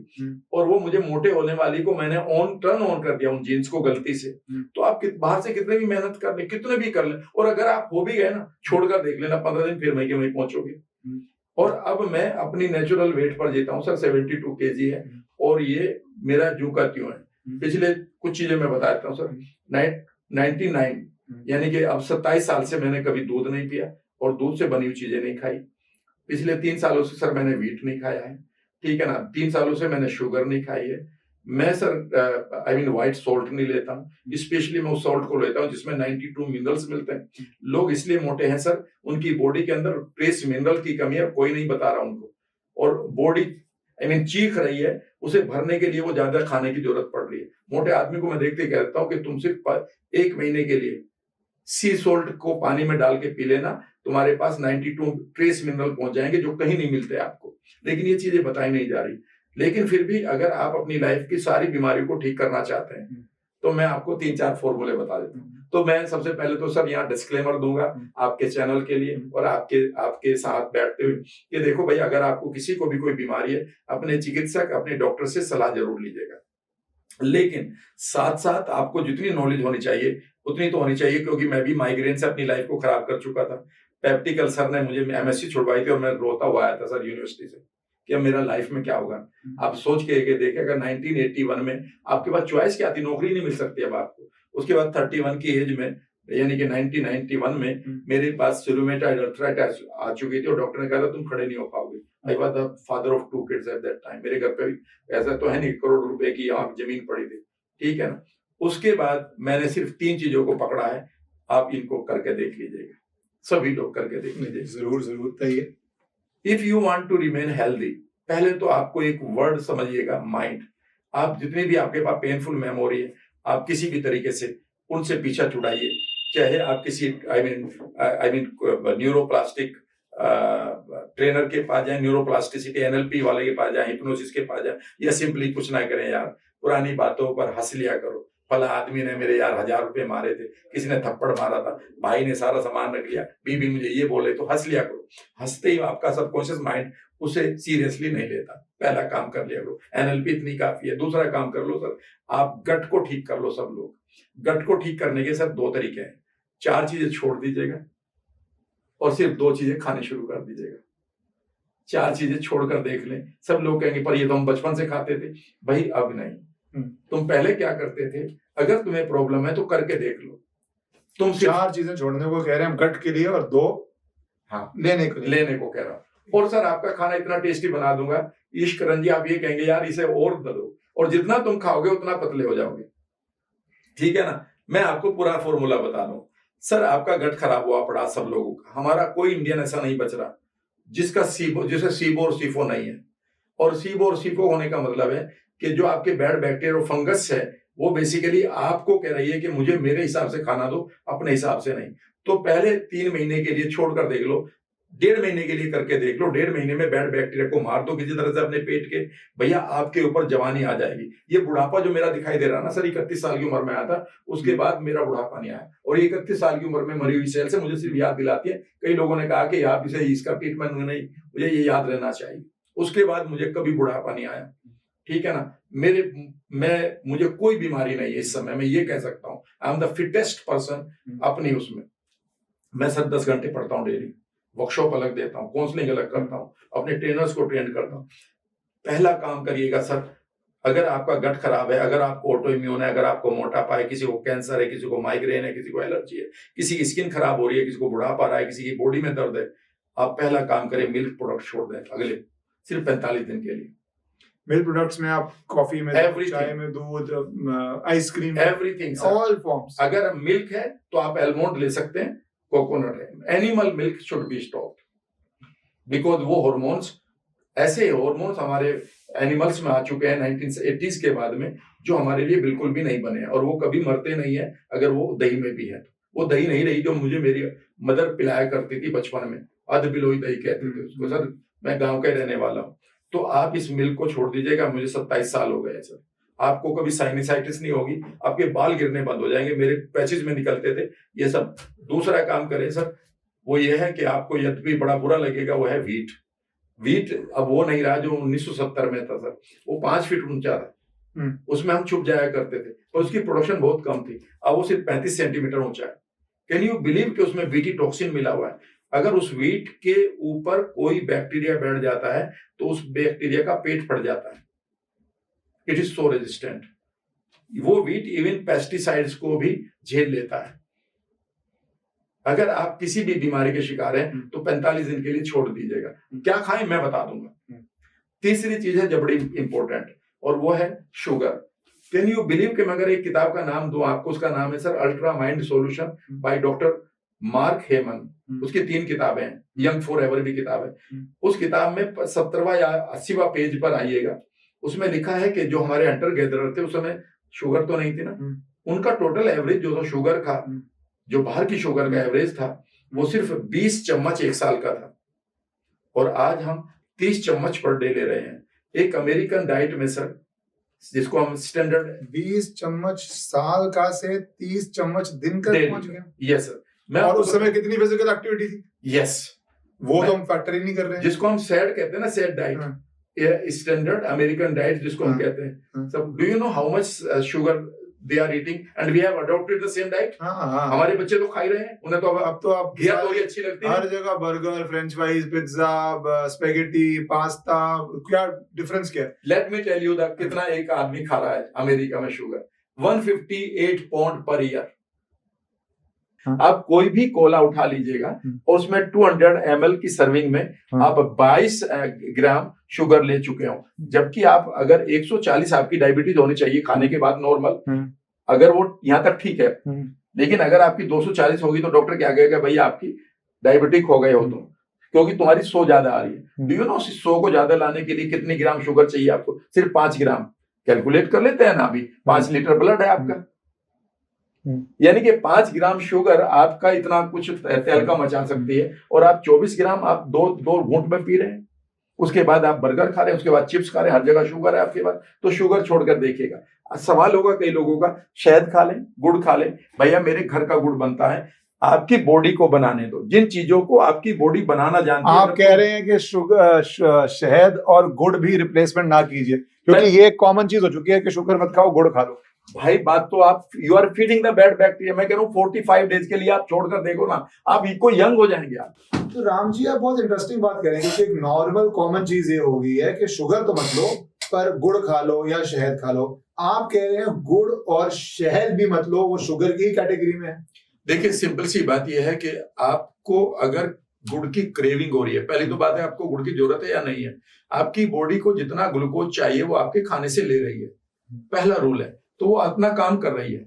और वो मुझे मोटे होने वाली को मैंने टर्न ऑन कर दिया उन जीन्स को गलती से, तो आप बाहर से कितने भी मेहनत कर ले, कितने भी कर ले, और अगर आप हो भी गए ना, छोड़कर देख लेना 15 दिन फिर वहीं पहुंचोगे। और अब मैं अपनी नेचुरल वेट पर जीता हूँ सर, 72 kg है, और ये मेरा जू का त्यों है। पिछले कुछ चीजें मैं बता देता हूँ सर, 99 यानी कि अब 27 साल से मैंने कभी दूध नहीं पिया और दूध से बनी हुई चीजें नहीं खाई। पिछले 3 सालों से सर मैंने व्हीट नहीं खाया है, ठीक है ना, 3 सालों से मैंने शुगर नहीं खाई है। मैं सर व्हाइट सॉल्ट नहीं लेता हूँ, स्पेशली मैं उस सॉल्ट को लेता हूँ जिसमें 92 मिनरल्स मिलते हैं। लोग इसलिए मोटे हैं सर, उनकी बॉडी के अंदर ट्रेस मिनरल की कमी है, कोई नहीं बता रहा उनको, और बॉडी चीख रही है, उसे भरने के लिए वो ज्यादा खाने की जरूरत पड़ रही है। मोटे आदमी को मैं देखते कहता हूँ कि तुम सिर्फ 1 महीने के लिए सी सोल्ट को पानी में डाल के पी लेना, तुम्हारे पास 92 ट्रेस मिनरल पहुंच जाएंगे जो कहीं नहीं मिलते आपको। लेकिन ये चीजें बताई नहीं जा रही। लेकिन फिर भी अगर आप अपनी लाइफ की सारी बीमारियों को ठीक करना चाहते हैं, तो मैं आपको 3-4 फॉर्मूले बता देता हूँ। तो मैं सबसे पहले तो सर यहाँ डिस्क्लेमर दूंगा आपके चैनल के लिए और आपके साथ बैठते हुए, ये देखो भाई, अगर आपको किसी को भी कोई बीमारी है, अपने चिकित्सक, अपने डॉक्टर से सलाह जरूर लीजिएगा। लेकिन साथ साथ आपको जितनी नॉलेज होनी चाहिए उतनी तो होनी चाहिए, क्योंकि मैं भी माइग्रेन से अपनी लाइफ को खराब कर चुका था। पेप्टिक अल्सर ने मुझे एमएससी छुड़वाई थी और मैं रोता हुआ आया था सर यूनिवर्सिटी से कि अब मेरा लाइफ में क्या होगा। आप सोच के देखें, अगर 1981 में आपके पास चॉइस क्या थी, नौकरी नहीं मिल सकती अब आपको। उसके बाद 31 की एज में, यानी कि 1991 में मेरे पास रूमेटॉइड आर्थराइटिस आ चुकी थी और डॉक्टर ने कहा था तुम खड़े नहीं हो पाओगे। I was the father of 2 kids at that time. मेरे घर पे भी ऐसा तो है नहीं, करोड़ रुपए की यहाँ जमीन पड़ी थी, ठीक है ना। उसके बाद मैंने सिर्फ 3 चीजों को पकड़ा है, आप इनको करके देख लीजिएगा, सभी लोग करके देख लीजिए। जरूर चाहिए। If you want to remain healthy, पहले तो आपको एक वर्ड समझिएगा, माइंड। आप जितनी भी आपके पास पेनफुल मेमोरी है, आप किसी भी तरीके से उनसे पीछा छुड़ाइए। चाहे आप किसी न्यूरोप्लास्टिक ट्रेनर के पास जाए, न्यूरोप्लास्टिसिटी एनएलपी वाले के पास जाए, हिप्नोसिस के पास जाए, या सिंपली कुछ ना करें यार, पुरानी बातों पर हंस लिया करो। फला आदमी ने मेरे यार 1000 रुपए मारे थे, किसी ने थप्पड़ मारा था, भाई ने सारा सामान रख लिया, बीबी मुझे ये बोले, तो हंस लिया करो। हंसते ही आपका सबकॉन्शियस माइंड उसे सीरियसली नहीं लेता। पहला काम कर लिया करो, एनएलपी इतनी काफी है। दूसरा काम कर लो सर, आप गट को ठीक कर लो। सब लोग गट को ठीक करने के सर 2 तरीके हैं। 4 चीजें छोड़ दीजिएगा और सिर्फ 2 चीजें खानी शुरू कर दीजिएगा। 4 चीजें छोड़कर देख लें। सब लोग कहेंगे पर ये तो हम बचपन से खाते थे। भाई अब नहीं, तुम पहले क्या करते थे? अगर तुम्हें प्रॉब्लम है तो करके देख लो। तुम 4 चीजें छोड़ने को कह रहे हैं हम गट के लिए, और 2 लेने को कह रहा हूँ। और सर आपका खाना इतना टेस्टी बना दूंगा, इश्क रंजी, आप ये कहेंगे यार इसे और दो, और जितना तुम खाओगे उतना पतले हो जाओगे, ठीक है ना। मैं आपको पूरा फॉर्मूला बता दूं सर। आपका गट खराब हुआ पड़ा सब लोगों का, हमारा कोई इंडियन ऐसा नहीं बच रहा जिसे सीबो और सीफो नहीं है। और सीबो और सीफो होने का मतलब है कि जो आपके बैड बैक्टीरिया और फंगस है, वो बेसिकली आपको कह रही है कि मुझे मेरे हिसाब से खाना दो, अपने हिसाब से नहीं। तो पहले 3 महीने के लिए छोड़कर देख लो, 1.5 महीने के लिए करके देख लो। 1.5 महीने में बैड बैक्टीरिया को मार दो किसी तरह से अपने पेट के, भैया आपके ऊपर जवानी आ जाएगी। ये बुढ़ापा जो मेरा दिखाई दे रहा ना सर, 31 साल की उम्र में आया था, उसके बाद मेरा बुढ़ापा नहीं आया। और 31 साल की उम्र में मरी हुई सेल से मुझे सिर्फ याद दिलाती है। कई लोगों ने कहा कि आप इसे इसका ट्रीटमेंट नहीं, मुझे ये याद रहना चाहिए। उसके बाद मुझे कभी बुढ़ापा नहीं आया, ठीक है ना। मुझे कोई बीमारी नहीं है इस समय, मैं ये कह सकता हूँ I am the fittest person अपनी उसमें। मैं सर 10 घंटे पढ़ता हूँ डेली, वर्कशॉप अलग देता हूँ, काउंसलिंग अलग करता हूँ, अपने ट्रेनर्स को ट्रेन करता हूँ। पहला काम करिएगा सर, अगर आपका गट खराब है, अगर आपको ऑटो इम्यून है, अगर आपको मोटापा है, किसी को कैंसर है, किसी को माइग्रेन है, किसी को एलर्जी है, किसी की स्किन खराब हो रही है, किसी को बुढ़ापा आ रहा है, किसी की बॉडी में दर्द है, आप पहला काम करें, मिल्क प्रोडक्ट छोड़ दें अगले सिर्फ 45 दिन के लिए। मिल्क प्रोडक्ट्स में आप कॉफी में, चाय में, दूध, आइसक्रीम, एवरीथिंग, ऑल फॉर्म्स। अगर मिल्क है तो आप आलमंड ले सकते हैं, कोकोनट है। Animal milk should be stopped because वो हार्मोन्स, ऐसे हार्मोन्स हमारे एनिमल्स में आ चुके हैं 1980s के बाद में, जो हमारे लिए बिल्कुल भी नहीं बने हैं, और वो कभी मरते नहीं है अगर वो दही में भी है। वो दही नहीं रही जो मुझे मेरी मदर पिलाया करती थी बचपन में, अध बिलोई दही कहते थे उसको। सर मैं गांव का रहने वाला हूँ, तो आप इस मिल्क को छोड़ दीजिएगा। मुझे 27 साल हो गए सर, आपको कभी साइनसाइटिस नहीं होगी, आपके बाल गिरने बंद हो जाएंगे, मेरे पैचेज में निकलते थे ये सब। दूसरा काम करें सर, वो ये है कि आपको यद्यपि बड़ा बुरा लगेगा, वो है वीट। वीट अब वो नहीं रहा जो 1970 में था सर, वो 5 फीट ऊंचा था, उसमें हम छुप जाया करते थे और उसकी प्रोडक्शन बहुत कम थी। अब वो सिर्फ 35 सेंटीमीटर ऊंचा है। कैन यू बिलीव कि उसमें बीटी टॉक्सिन मिला हुआ है? अगर उस वीट के ऊपर कोई बैक्टीरिया बैठ जाता है तो उस बैक्टीरिया का पेट फट जाता है। It is so resistant. वो वीट इवन पेस्टिसाइड्स को भी झेल लेता है। अगर आप किसी भी बीमारी के शिकार हैं तो 45 दिन के लिए छोड़ दीजिएगा। क्या खाएं मैं बता दूंगा। तीसरी चीज है जो बड़ी इंपॉर्टेंट, और वो है शुगर। कैन यू बिलीव कि मैं अगर एक किताब का नाम दूं आपको, उसका नाम है sir ultra mind solution by doctor Mark Hyman. उसकी 3 किताबें हैं, यंग फॉर एवर भी किताब है। उस किताब में 70वां या 80वां पेज पर आइएगा, उसमें लिखा है कि जो हमारे हंटर गैदरर थे उस समय शुगर तो नहीं थी ना, उनका टोटल एवरेज जो शुगर का, जो बाहर की शुगर का एवरेज था, वो सिर्फ 20 चम्मच 1 साल का था, और आज हम 30 चम्मच पर डे ले रहे हैं। एक अमेरिकन डाइट में सर, जिसको हम स्टैंडर्ड 20 चम्मच साल का से 30 चम्मच दिन का पहुंच गया। Yes sir. मैं और उस समय कितनी फिजिकल एक्टिविटी थी? यस, वो तो हम फैक्टर ही नहीं कर रहे हैं। जिसको हम सैड कहते हैं ना, sad diet, standard American diet जिसको हम कहते हैं। सब do you know how much sugar they are eating and we have adopted the same diet। हमारे बच्चे तो खा ही रहे हैं, उन्हें तो अब तो आप घिया तोरी अच्छी लगती है, हर जगह burger, french fries, pizza, spaghetti, pasta, क्या डिफरेंस क्या है? Let me tell you that कितना एक आदमी खा रहा है अमेरिका में शुगर, 158 पाउंड पर ईयर। आप कोई भी कोला उठा लीजिएगा और उसमें 200 ml की सर्विंग में आप 22 ग्राम शुगर ले चुके हो, जबकि आप अगर 140 आपकी डायबिटीज होनी चाहिए खाने के बाद नॉर्मल, अगर वो यहाँ तक ठीक है, लेकिन अगर आपकी 240 होगी तो डॉक्टर क्या कहेगा, भाई आपकी डायबिटिक हो गए हो तुम, क्योंकि तुम्हारी 100 ज्यादा आ रही है। डू यू नो 100 को ज्यादा लाने के लिए कितनी ग्राम शुगर चाहिए आपको? सिर्फ 5 ग्राम। कैलकुलेट कर लेते हैं ना, अभी 5 लीटर ब्लड है आपका, यानी कि 5 ग्राम शुगर आपका इतना कुछ तहलका मचा सकती है, और आप 24 ग्राम आप दो घूंट में पी रहे हैं। उसके बाद आप बर्गर खा रहे हैं, उसके बाद चिप्स खा रहे हैं, हर जगह शुगर है आपके पास, तो शुगर छोड़कर देखिएगा। सवाल होगा कई लोगों का, शहद खा लें, गुड़ खा लें। भैया मेरे घर का गुड़ बनता है, आपकी बॉडी को बनाने दो जिन चीजों को आपकी बॉडी बनाना जानती है। आप कह रहे हैं कि शहद और गुड़ भी रिप्लेसमेंट ना कीजिए, क्योंकि ये एक कॉमन चीज हो चुकी है कि शुगर मत खाओ, गुड़ खा लो। भाई बात तो आप, you are feeding the bad bacteria. मैं कह रहा हूँ 45 डेज के लिए आप छोड़कर देखो ना, आप इको यंग हो जाएंगे आप। तो राम जी आप बहुत इंटरेस्टिंग बात करेंगे, क्योंकि एक नॉर्मल कॉमन चीज ये हो गई है कि शुगर तो मत लो, पर गुड़ खा लो या शहद खा लो। आप कह रहे हैं गुड़ और शहद भी मत लो, वो शुगर की कैटेगरी में है। देखिए सिंपल सी बात यह है कि आपको अगर गुड़ की क्रेविंग हो रही है, पहली तो बात है आपको गुड़ की जरूरत है या नहीं है। आपकी बॉडी को जितना ग्लूकोज चाहिए वो आपके खाने से ले रही है, पहला रूल है, तो वो अपना काम कर रही है।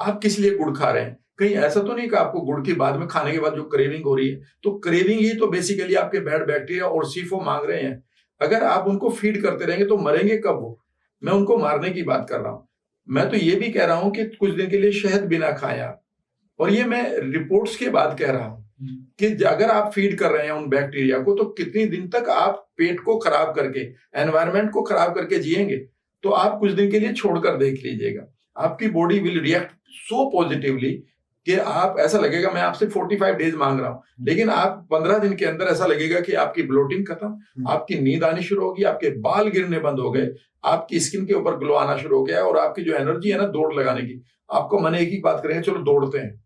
आप किस लिए गुड़ खा रहे हैं? कहीं ऐसा तो नहीं कि आपको गुड़ की बाद में खाने के बाद जो क्रेविंग हो रही है, तो क्रेविंग ही तो बेसिकली आपके बैड बैक्टीरिया और C4 मांग रहे हैं। अगर आप उनको फीड करते रहेंगे तो मरेंगे कब वो? मैं उनको मारने की बात कर रहा हूं। मैं तो ये भी कह रहा हूं कि कुछ दिन के लिए शहद बिना खाएं आप, और ये मैं रिपोर्ट्स के बाद कह रहा हूं कि अगर आप फीड कर रहे हैं उन बैक्टीरिया को, तो कितनी दिन तक आप पेट को खराब करके, एनवायरमेंट को खराब करके जिएंगे। तो आप कुछ दिन के लिए छोड़कर देख लीजिएगा, आपकी body will react so positively कि आप, ऐसा लगेगा मैं आपसे 45 डेज मांग रहा हूं, लेकिन आप 15 दिन के अंदर ऐसा लगेगा कि आपकी ब्लोटिंग खत्म, आपकी नींद आनी शुरू होगी, आपके बाल गिरने बंद हो गए, आपकी स्किन के ऊपर ग्लो आना शुरू हो गया, और आपकी जो एनर्जी है ना दौड़ लगाने की, आपको मन एक ही बात करेंगे, चलो दौड़ते हैं।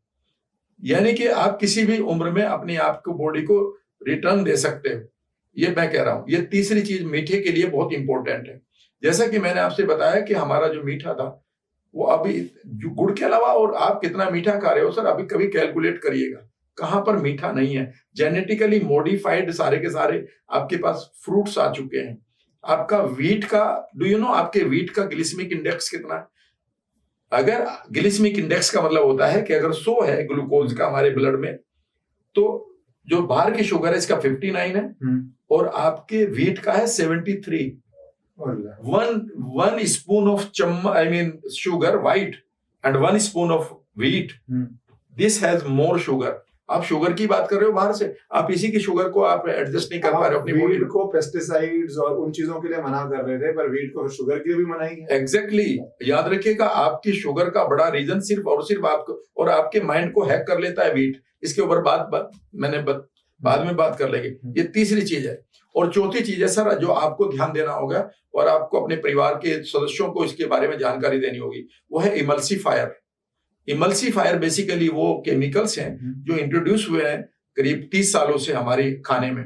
यानी कि आप किसी भी उम्र में अपनी आप को बॉडी को रिटर्न दे सकते हो, ये मैं कह रहा हूं। ये तीसरी चीज मीठे के लिए बहुत इंपॉर्टेंट है। जैसा कि मैंने आपसे बताया कि हमारा जो मीठा था वो अभी गुड़ के अलावा, और आप कितना मीठा खा रहे हो सर, अभी कभी कैलकुलेट करिएगा कहां पर मीठा नहीं है। जेनेटिकली मॉडिफाइड सारे के सारे आपके पास फ्रूट्स आ चुके हैं। आपका व्हीट का, डू यू नो आपके व्हीट का ग्लिसेमिक इंडेक्स कितना है? अगर ग्लिसेमिक इंडेक्स का मतलब होता है कि अगर 100 है ग्लूकोज का हमारे ब्लड में, तो जो बाहर की शुगर है इसका 59 है, और आपके व्हीट का है 73। one spoon of sugar white and 1 spoon of wheat this has more sugar. आप शुगर की बात कर रहे हो बाहर से, आप इसी की शुगर को आप एडजस्ट नहीं कर पा रहे हो अपनी बॉडी वीट को पेस्टिसाइड्स और उन चीजों के लिए मना कर रहे थे, पर वीट को शुगर के लिए भी मनाही है। एग्जैक्टली याद रखिएगा, आपकी शुगर का बड़ा रीजन सिर्फ और सिर्फ आपको और आपके माइंड को हैक कर लेता है वीट। इसके ऊपर बाद में बात कर लेंगे। ये तीसरी चीज है। और चौथी चीज है सर जो आपको ध्यान देना होगा और आपको अपने परिवार के सदस्यों को इसके बारे में जानकारी देनी होगी, वो है इमल्सीफायर। इमल्सीफायर बेसिकली वो केमिकल्स हैं जो इंट्रोड्यूस हुए हैं करीब 30 सालों से हमारे खाने में।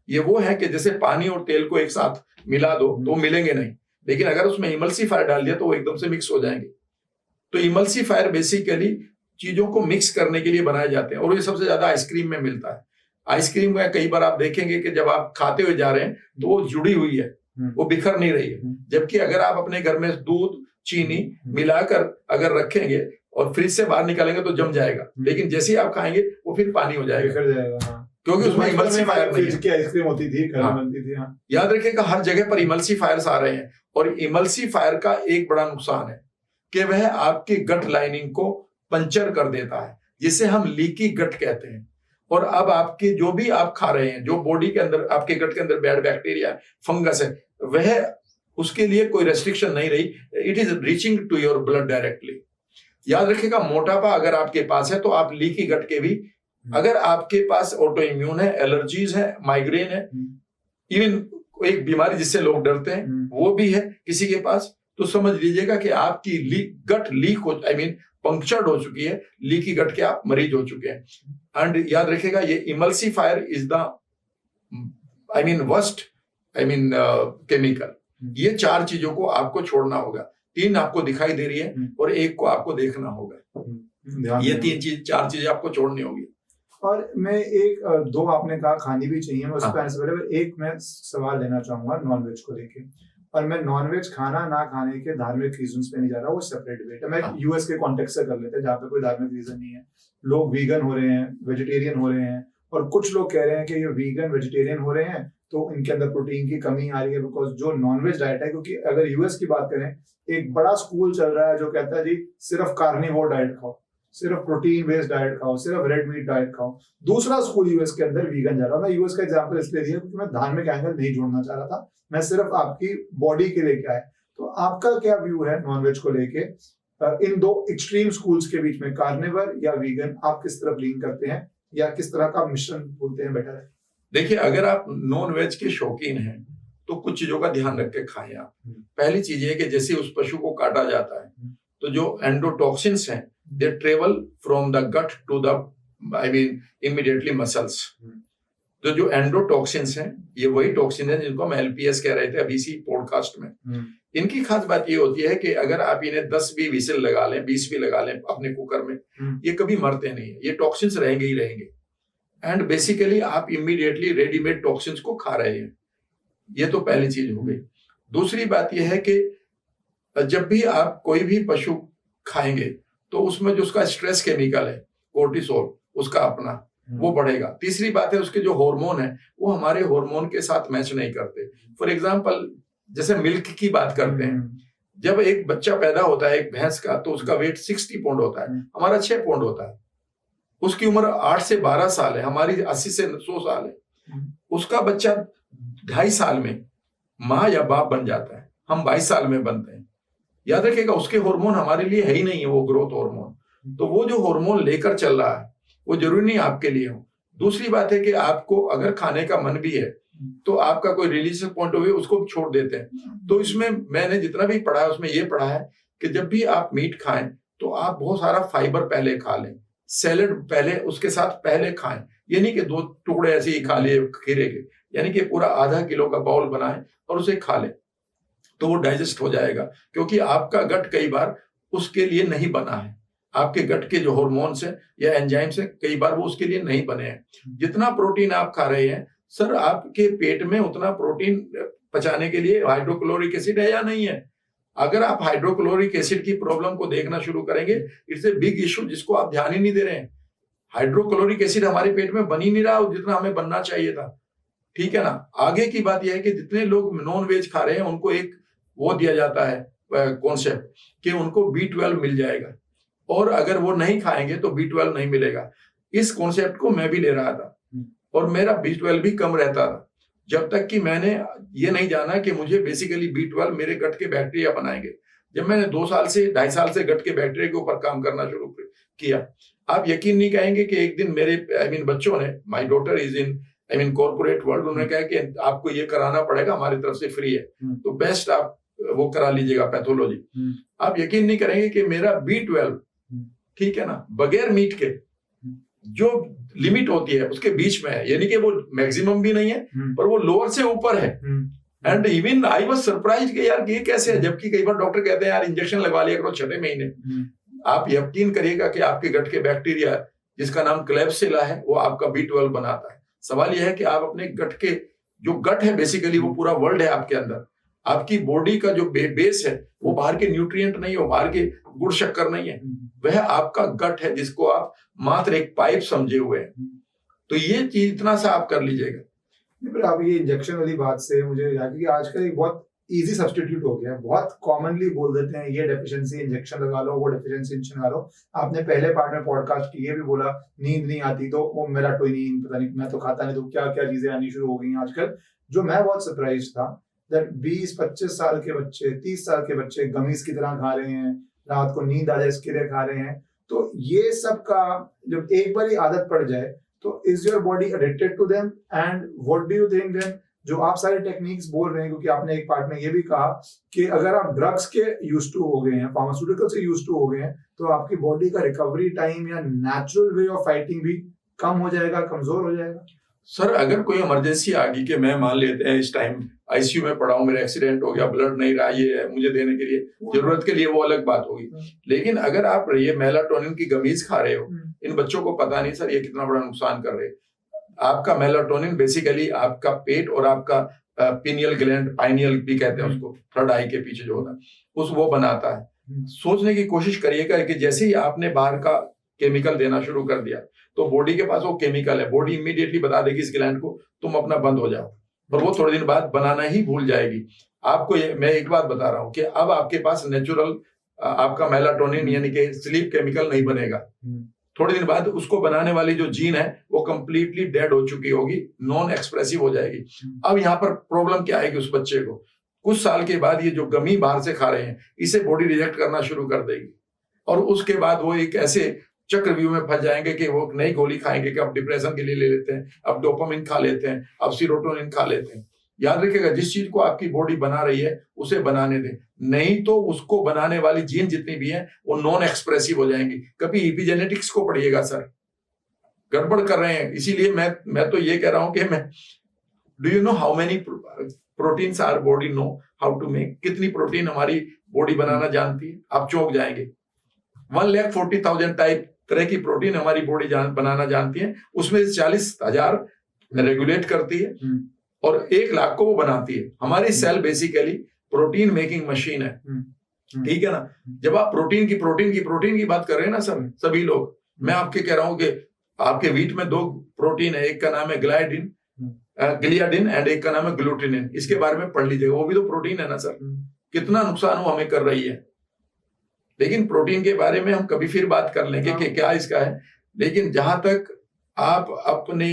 ये वो है कि जैसे पानी और तेल को एक साथ मिला दो तो मिलेंगे नहीं, लेकिन अगर उसमें इमल्सीफायर डाल दिया तो वो एकदम से मिक्स हो जाएंगे। तो इमल्सीफायर बेसिकली चीजों को मिक्स करने के लिए बनाए जाते हैं और ये सबसे ज्यादा आइसक्रीम में मिलता है। आइसक्रीम में कई बार आप देखेंगे कि जब आप खाते हुए जा रहे हैं तो वो जुड़ी हुई है, वो बिखर नहीं रही है। जबकि अगर आप अपने घर में दूध चीनी मिलाकर अगर रखेंगे और फ्रिज से बाहर निकालेंगे तो जम जाएगा, लेकिन जैसे ही आप खाएंगे वो फिर पानी हो जाएगा, बिखर जाएगा। हाँ। क्योंकि उसमें इमल्सीफायर नहीं है। की आइसक्रीम होती थी, घर में बनती थी। हाँ। याद रखिएगा हर जगह पर इमल्सीफायर्स आ रहे हैं और इमल्सीफायर का एक बड़ा नुकसान है कि वह आपकी गट लाइनिंग को पंचर कर देता है, जिसे हम लीकी गट कहते हैं। और अब आपके जो भी आप खा रहे हैं, जो बॉडी के अंदर आपके गट के अंदर बैड बैक्टीरिया फंगस है, वह उसके लिए कोई रेस्ट्रिक्शन नहीं रही, it is reaching to your blood directly. याद रखिएगा मोटापा अगर आपके पास है तो आप लीकी गट के भी, अगर आपके पास ऑटो इम्यून है, एलर्जीज है, माइग्रेन है, इवन एक बीमारी जिससे लोग डरते हैं वो भी है किसी के पास, तो समझ लीजिएगा कि आपकी गट लीक हो, आई मीन पंक्चर्ड हो चुकी है, लीकी गट के आप मरीज हो चुके हैं। एंड याद रखिएगा ये emulsifier is the worst chemical. ये 4 चीजों को आपको छोड़ना होगा। 3 आपको दिखाई दे रही है और 1 को आपको देखना होगा। ये 4 चीजें आपको छोड़नी होगी। और मैं एक 2 आपने कहा खानी भी चाहिए, मैं उस पर आंसर पहले एक मैं सवाल लेना चाहूंगा नॉनवेज को लेके। और मैं नॉनवेज खाना ना खाने के धार्मिक रीजंस पे नहीं जा रहा, वो सेपरेट डिबेट है। मैं यूएस के कॉन्टेक्स्ट से कर लेते हैं जहाँ पे कोई धार्मिक रीजन नहीं है, लोग वीगन हो रहे हैं, वेजिटेरियन हो रहे हैं, और कुछ लोग कह रहे हैं कि ये वीगन वेजिटेरियन हो रहे हैं तो इनके अंदर प्रोटीन की कमी आ रही है बिकॉज जो नॉनवेज डाइट है। क्योंकि अगर यूएस की बात करें, एक बड़ा स्कूल चल रहा है जो कहता है जी सिर्फ कार्निवोर डाइट खाओ, सिर्फ प्रोटीन बेस्ड डाइट खाओ, सिर्फ रेड मीट डाइट खाओ। दूसरा स्कूल यूएस के अंदर वीगन जा रहा है। मैं यूएस का एग्जांपल इसलिए दिया क्योंकि मैं धार्मिक एंगल नहीं जोड़ना चाह रहा था, मैं सिर्फ आपकी बॉडी के लिए क्या है। तो आपका क्या व्यू है नॉनवेज को लेके इन 2 एक्सट्रीम स्कूल्स के बीच में, कार्निवर या वीगन, आप किस तरफ लीन करते हैं या किस तरह का मिश्रण बोलते हैं बेटर है? देखिए अगर आप नॉन वेज के शौकीन हैं तो कुछ चीजों का ध्यान रख के खाएं आप। पहली चीज है कि जैसे उस पशु को काटा जाता है तो जो एंडोटॉक्सिन्स हैं they travel from the gut to the immediately muscles. तो जो एंडोटॉक्सिन्स हैं ये वही टॉक्सिन है जिनको हम एलपीएस कह रहे थे अभी इसी पॉडकास्ट में। इनकी खास बात ये होती है कि अगर आप इन्हें 10 भी विसिल लगा लें, 20 भी लगा लें अपने कुकर में, ये कभी मरते नहीं है, ये टॉक्सिन्स रहेंगे ही रहेंगे। एंड बेसिकली आप इमीडिएटली रेडीमेड टॉक्सिन्स को खा रहे हैं। ये तो पहली चीज हो गई। दूसरी बात यह है कि जब भी आप कोई भी पशु खाएंगे तो उसमें जो उसका स्ट्रेस केमिकल है कोर्टिसोल, उसका अपना वो बढ़ेगा। तीसरी बात है उसके जो हार्मोन है वो हमारे हार्मोन के साथ मैच नहीं करते। फॉर एग्जांपल जैसे मिल्क की बात करते हैं, जब एक बच्चा पैदा होता है एक भैंस का तो उसका वेट 60 पाउंड होता है, हमारा 6 पाउंड होता है। उसकी उम्र 8 से 12 साल है, हमारी 80 से 100 साल है। उसका बच्चा 2.5 साल में माँ या बाप बन जाता है, हम 22 साल में बनते हैं। याद रखिएगा उसके हार्मोन हमारे लिए है ही नहीं है वो ग्रोथ हार्मोन। तो वो जो हार्मोन लेकर चल रहा है वो जरूरी नहीं आपके लिए हो। दूसरी बात है कि आपको अगर खाने का मन भी है तो आपका कोई रिलीजियस पॉइंट ऑफ व्यू उसको छोड़ देते हैं। तो इसमें मैंने जितना भी पढ़ा है उसमें ये पढ़ा है कि जब भी आप मीट खाएं तो आप बहुत सारा फाइबर पहले खा लें, सैलेड पहले उसके साथ पहले खाएं। ये नहीं कि 2 टुकड़े ऐसे ही खा लिए खीरे के, यानी कि पूरा आधा किलो का बाउल बनाएं और उसे खा लें तो वो डाइजेस्ट हो जाएगा। क्योंकि आपका गट कई बार उसके लिए नहीं बना है, आपके गट के जो हार्मोन्स हैं या एंजाइम्स हैं कई बार वो उसके लिए नहीं बने हैं। जितना प्रोटीन आप खा रहे हैं सर, आपके पेट में उतना प्रोटीन पचाने के लिए हाइड्रोक्लोरिक एसिड है या नहीं है। अगर आप हाइड्रोक्लोरिक एसिड की प्रॉब्लम को देखना शुरू करेंगे, इट्स ए बिग इशू जिसको आप ध्यान ही नहीं दे रहे हैं। हाइड्रोक्लोरिक एसिड हमारे पेट में बन ही नहीं रहा जितना हमें बनना चाहिए था, ठीक है ना। आगे की बात यह है कि जितने लोग नॉन वेज खा रहे हैं उनको एक वो दिया जाता है कॉन्सेप्ट कि उनको B12 मिल जाएगा। और अगर वो नहीं खाएंगे तो B12 नहीं मिलेगा। इस कॉन्सेप्ट को मैं भी ले रहा था और मेरा B12 भी कम रहता था, जब तक कि मैंने ये नहीं जाना कि मुझे बेसिकली B12 मेरे गट के बैक्टीरिया बनाएंगे। जब मैंने 2 साल से 2.5 साल से गट के बैक्टीरिया के ऊपर काम करना शुरू किया, आप यकीन नहीं कहेंगे कि एक दिन मेरे बच्चों ने, my daughter is in corporate world, उन्होंने कहा कि आपको ये कराना पड़ेगा, हमारी तरफ से फ्री है, तो बेस्ट आप वो करा लीजिएगा पैथोलॉजी। आप यकीन नहीं करेंगे कि मेरा B12, ठीक है ना, बगैर मीट के जो लिमिट होती है उसके बीच में है, यानी कि वो मैक्सिमम भी नहीं है पर वो लोअर से ऊपर है। And even I was surprise कि यार ये कैसे है, जबकि कई बार डॉक्टर कहते हैं यार इंजेक्शन लगवा लिया करो 6वें महीने। आप यकीन करिएगा कि आपके गट के बैक्टीरिया जिसका नाम क्लेब्सिला है वो आपका B12 बनाता है। सवाल यह है कि आप अपने गट के, जो गट है बेसिकली वो पूरा वर्ल्ड है आपके अंदर, आपकी बॉडी का जो बेस है वो बाहर के न्यूट्रिएंट नहीं है, बाहर के गुड़ शक्कर नहीं है, वह आपका गट है जिसको आप मात्र एक पाइप समझे हुए हैं। तो ये चीज इतना सा आप कर लीजिएगा। पर आप ये इंजेक्शन वाली बात से मुझे याद है कि आजकल एक बहुत इजी सब्स्टिट्यूट हो गया है, बहुत कॉमनली बोल देते हैं ये डेफिशिएंसी इंजेक्शन लगा लो, वो डेफिशिएंसी इंजेक्शन लगा लो। आपने पहले पार्ट में पॉडकास्ट की ये भी बोला नींद नहीं आती तो वो मेलाटोनिन, पता नहीं मैं तो खाता नहीं, तो क्या क्या चीजें आनी शुरू हो गई हैं आजकल। जो मैं बहुत सरप्राइज था दैट 20-25 साल के बच्चे, 30 साल के बच्चे गमीज की तरह खा रहे हैं, रात को नींद आ जाए इसके लिए खा रहे हैं। तो ये सब का जब एक बार ही आदत पड़ जाए तो is your body addicted to them, and what do you think then जो आप सारे टेक्निक्स बोल रहे हैं, क्योंकि आपने एक पार्ट में ये भी कहा कि अगर आप ड्रग्स के यूज टू हो गए हैं, फार्मास्यूटिकल से यूज टू हो गए हैं, तो आपकी बॉडी का रिकवरी टाइम या नेचुरल वे ऑफ फाइटिंग भी कम हो जाएगा, कमजोर हो जाएगा। सर अगर कोई इमरजेंसी आ गई कि मैं मान लेते हैं इस टाइम आईसीयू में पड़ा हूं, मेरा एक्सीडेंट हो गया, ब्लड नहीं रहा, ये है मुझे देने के लिए जरूरत के लिए, वो अलग बात होगी। लेकिन अगर आप ये मेलाटोनिन की गमीज खा रहे हो, इन बच्चों को पता नहीं सर ये कितना बड़ा नुकसान कर रहे हैं। आपका मेलाटोनिन बेसिकली आपका पेट और आपका पिनियल ग्लैंड, पाइनियल भी कहते हैं उसको, थर्ड आई के पीछे जो होता है उस वो बनाता है। सोचने की कोशिश करिएगा कि जैसे ही आपने बाहर का केमिकल देना शुरू कर दिया तो बॉडी के पास वो केमिकल है, बॉडी इमीडिएटली बता देगी इस ग्लैंड को तुम अपना बंद हो जाओ, और वो थोड़े दिन बाद बनाना ही भूल जाएगी। आपको मैं एक बात बता रहा हूं कि अब आपके पास नेचुरल आपका मेलाटोनिन यानी कि स्लीप केमिकल नहीं बनेगा। थोड़े दिन बाद उसको बनाने वाली जो जीन है वो कंप्लीटली डेड हो चुकी होगी, नॉन एक्सप्रेसिव हो जाएगी। अब यहाँ पर प्रॉब्लम क्या आएगी उस बच्चे को, कुछ साल के बाद ये जो गमी बाहर से खा रहे हैं इसे बॉडी रिजेक्ट करना शुरू कर देगी, और उसके बाद वो एक ऐसे चक्रव्यूह में फंस जाएंगे कि वो नई गोली खाएंगे कि अब डिप्रेशन के लिए ले लेते हैं, अब डोपामिन खा लेते हैं, अब सीरोटोनिन खा लेते हैं। याद रखिएगा जिस चीज को आपकी बॉडी बना रही है उसे बनाने दें, नहीं तो उसको बनाने वाली जीन जितनी भी हैं वो नॉन एक्सप्रेसिव हो जाएंगी। कभी इपिजेनेटिक्स को पढ़िएगा सर, गड़बड़ कर रहे हैं। इसीलिए मैं तो ये कह रहा हूं कि मैं, do you know how many proteins our body know how to make, कितनी प्रोटीन हमारी बॉडी बनाना जानती है, आप चौंक जाएंगे। 1,40,000 टाइप तरह की प्रोटीन हमारी बॉडी बनाना जानती है, उसमें से 40,000 रेगुलेट करती है और 1,00,000 को वो बनाती है। हमारी cell basically protein making machine है, ठीक है ना। जब आप प्रोटीन की बात कर रहे हैं ना सर, सभी लोग, मैं आपके कह रहा हूं कि आपके वीट में 2 प्रोटीन है, एक का नाम है गिलियाडिन एंड एक का नाम है ग्लूटिनिन। इसके बारे में पढ़ लीजिएगा, वो भी तो प्रोटीन है ना सर। कितना नुकसान वो हमें कर रही है, लेकिन प्रोटीन के बारे में हम कभी फिर बात कर लेंगे कि क्या इसका है। लेकिन जहां तक आप अपने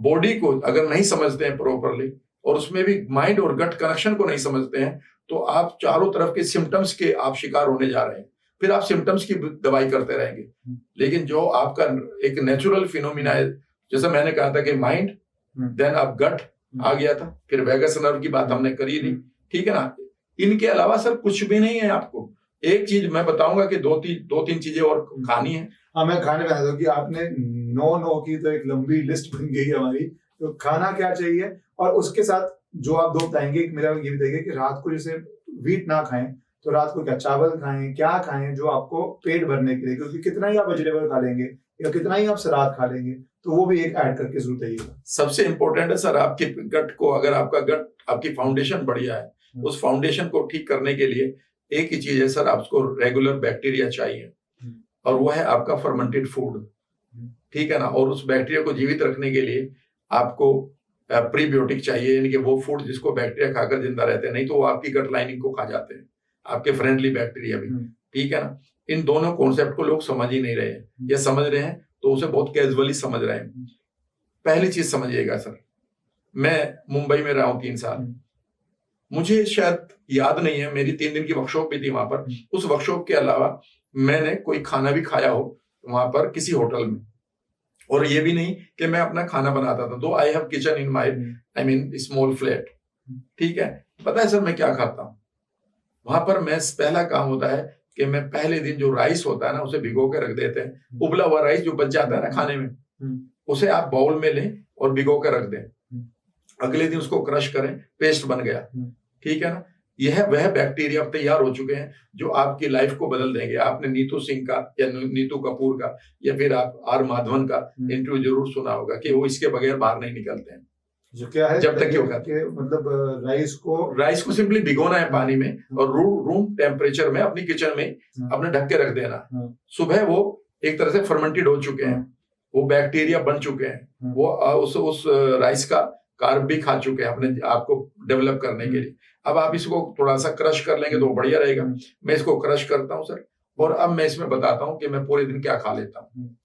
बॉडी को अगर नहीं समझते हैं प्रॉपरली, और उसमें भी माइंड और गट कनेक्शन को नहीं समझते हैं, तो आप चारों तरफ के सिम्टम्स के आप शिकार होने जा रहे हैं। फिर आप सिम्टम्स की दवाई करते रहेंगे। लेकिन जो आपका एक नेचुरल फिनोमिना है, जैसा मैंने कहा था कि माइंड, देन आप गट आ गया था, फिर वेगस नर्व की बात हमने करी ली, ठीक है ना। इनके अलावा सर कुछ भी नहीं है। आपको एक चीज मैं बताऊंगा कि दो तीन चीजें और खानी है। हाँ, मैं खाने बता दूं कि आपने नो की तो एक लंबी लिस्ट बन गई हमारी। तो खाना क्या चाहिए, और उसके साथ जो आप 2 बताएंगे, मेरा ये बताइए कि रात को जैसे व्हीट ना खाएं तो रात को क्या चावल खाएं, क्या खाएं जो आपको पेट भरने के लिए, क्योंकि कितना ही आप वेजिटेबल खा लेंगे या कितना ही आप सलाद खा लेंगे, तो वो भी एक ऐड करके जरूर बताइएगा। सबसे इंपॉर्टेंट है सर आपके गट को, अगर आपका गट, आपकी फाउंडेशन बढ़िया है, उस फाउंडेशन को ठीक करने के लिए एक ही चीज है सर, आपको रेगुलर बैक्टीरिया चाहिए, और वो है आपका फर्मेंटेड फूड, ठीक है ना। और उस बैक्टीरिया को जीवित रखने के लिए आपको प्रीबायोटिक चाहिए, यानी कि वो फूड जिसको बैक्टीरिया खाकर जिंदा रहते हैं, नहीं तो वो आपकी गट लाइनिंग को खा जाते हैं, आपके फ्रेंडली बैक्टीरिया भी, ठीक है ना। इन दोनों कॉन्सेप्ट को लोग समझ ही नहीं रहे हैं, या समझ रहे हैं तो उसे बहुत कैजुअली समझ रहे हैं। पहली चीज समझिएगा सर, मैं मुंबई में रहा हूं 3 साल, मुझे शायद याद नहीं है, मेरी 3 दिन की वर्कशॉप भी थी वहां पर। उस वर्कशॉप के अलावा मैंने कोई खाना भी खाया हो वहां पर किसी होटल में, और ये भी नहीं कि मैं अपना खाना बनाता था। दो I have kitchen in my I mean small flat, ठीक है। पता है सर मैं क्या खाता हूँ वहां पर? मैं पहला काम होता है कि मैं पहले दिन जो राइस होता है ना उसे भिगो के रख देते हैं। उबला हुआ राइस जो बच जाता है ना खाने में, उसे आप बाउल में लें और भिगो के रख दें। अगले दिन उसको क्रश करें, पेस्ट बन गया, ठीक है ना। यह वह बैक्टीरिया तैयार हो चुके हैं जो आपकी लाइफ को बदल देंगे। आपने नीतू सिंह का या नीतू कपूर का या फिर आप आर माधवन का इंटरव्यू जरूर सुना होगा कि वो इसके बगैर बाहर नहीं निकलते हैं। जो क्या है जब तक क्यों कि मतलब राइस को सिंपली भिगोना है पानी में और रूम टेम्परेचर में अपनी किचन में अपने ढक के रख देना। सुबह वो एक तरह से फर्मेंटेड हो चुके हैं, वो बैक्टीरिया बन चुके हैं, वो उस राइस का कार्ब भी खा चुके हैं अपने आप को डेवलप करने के लिए। अब आप इसको थोड़ा सा क्रश कर लेंगे तो बढ़िया रहेगा। मैं इसको क्रश करता हूँ सर, और अब मैं इसमें बताता हूँ कि मैं पूरे दिन क्या खा लेता हूँ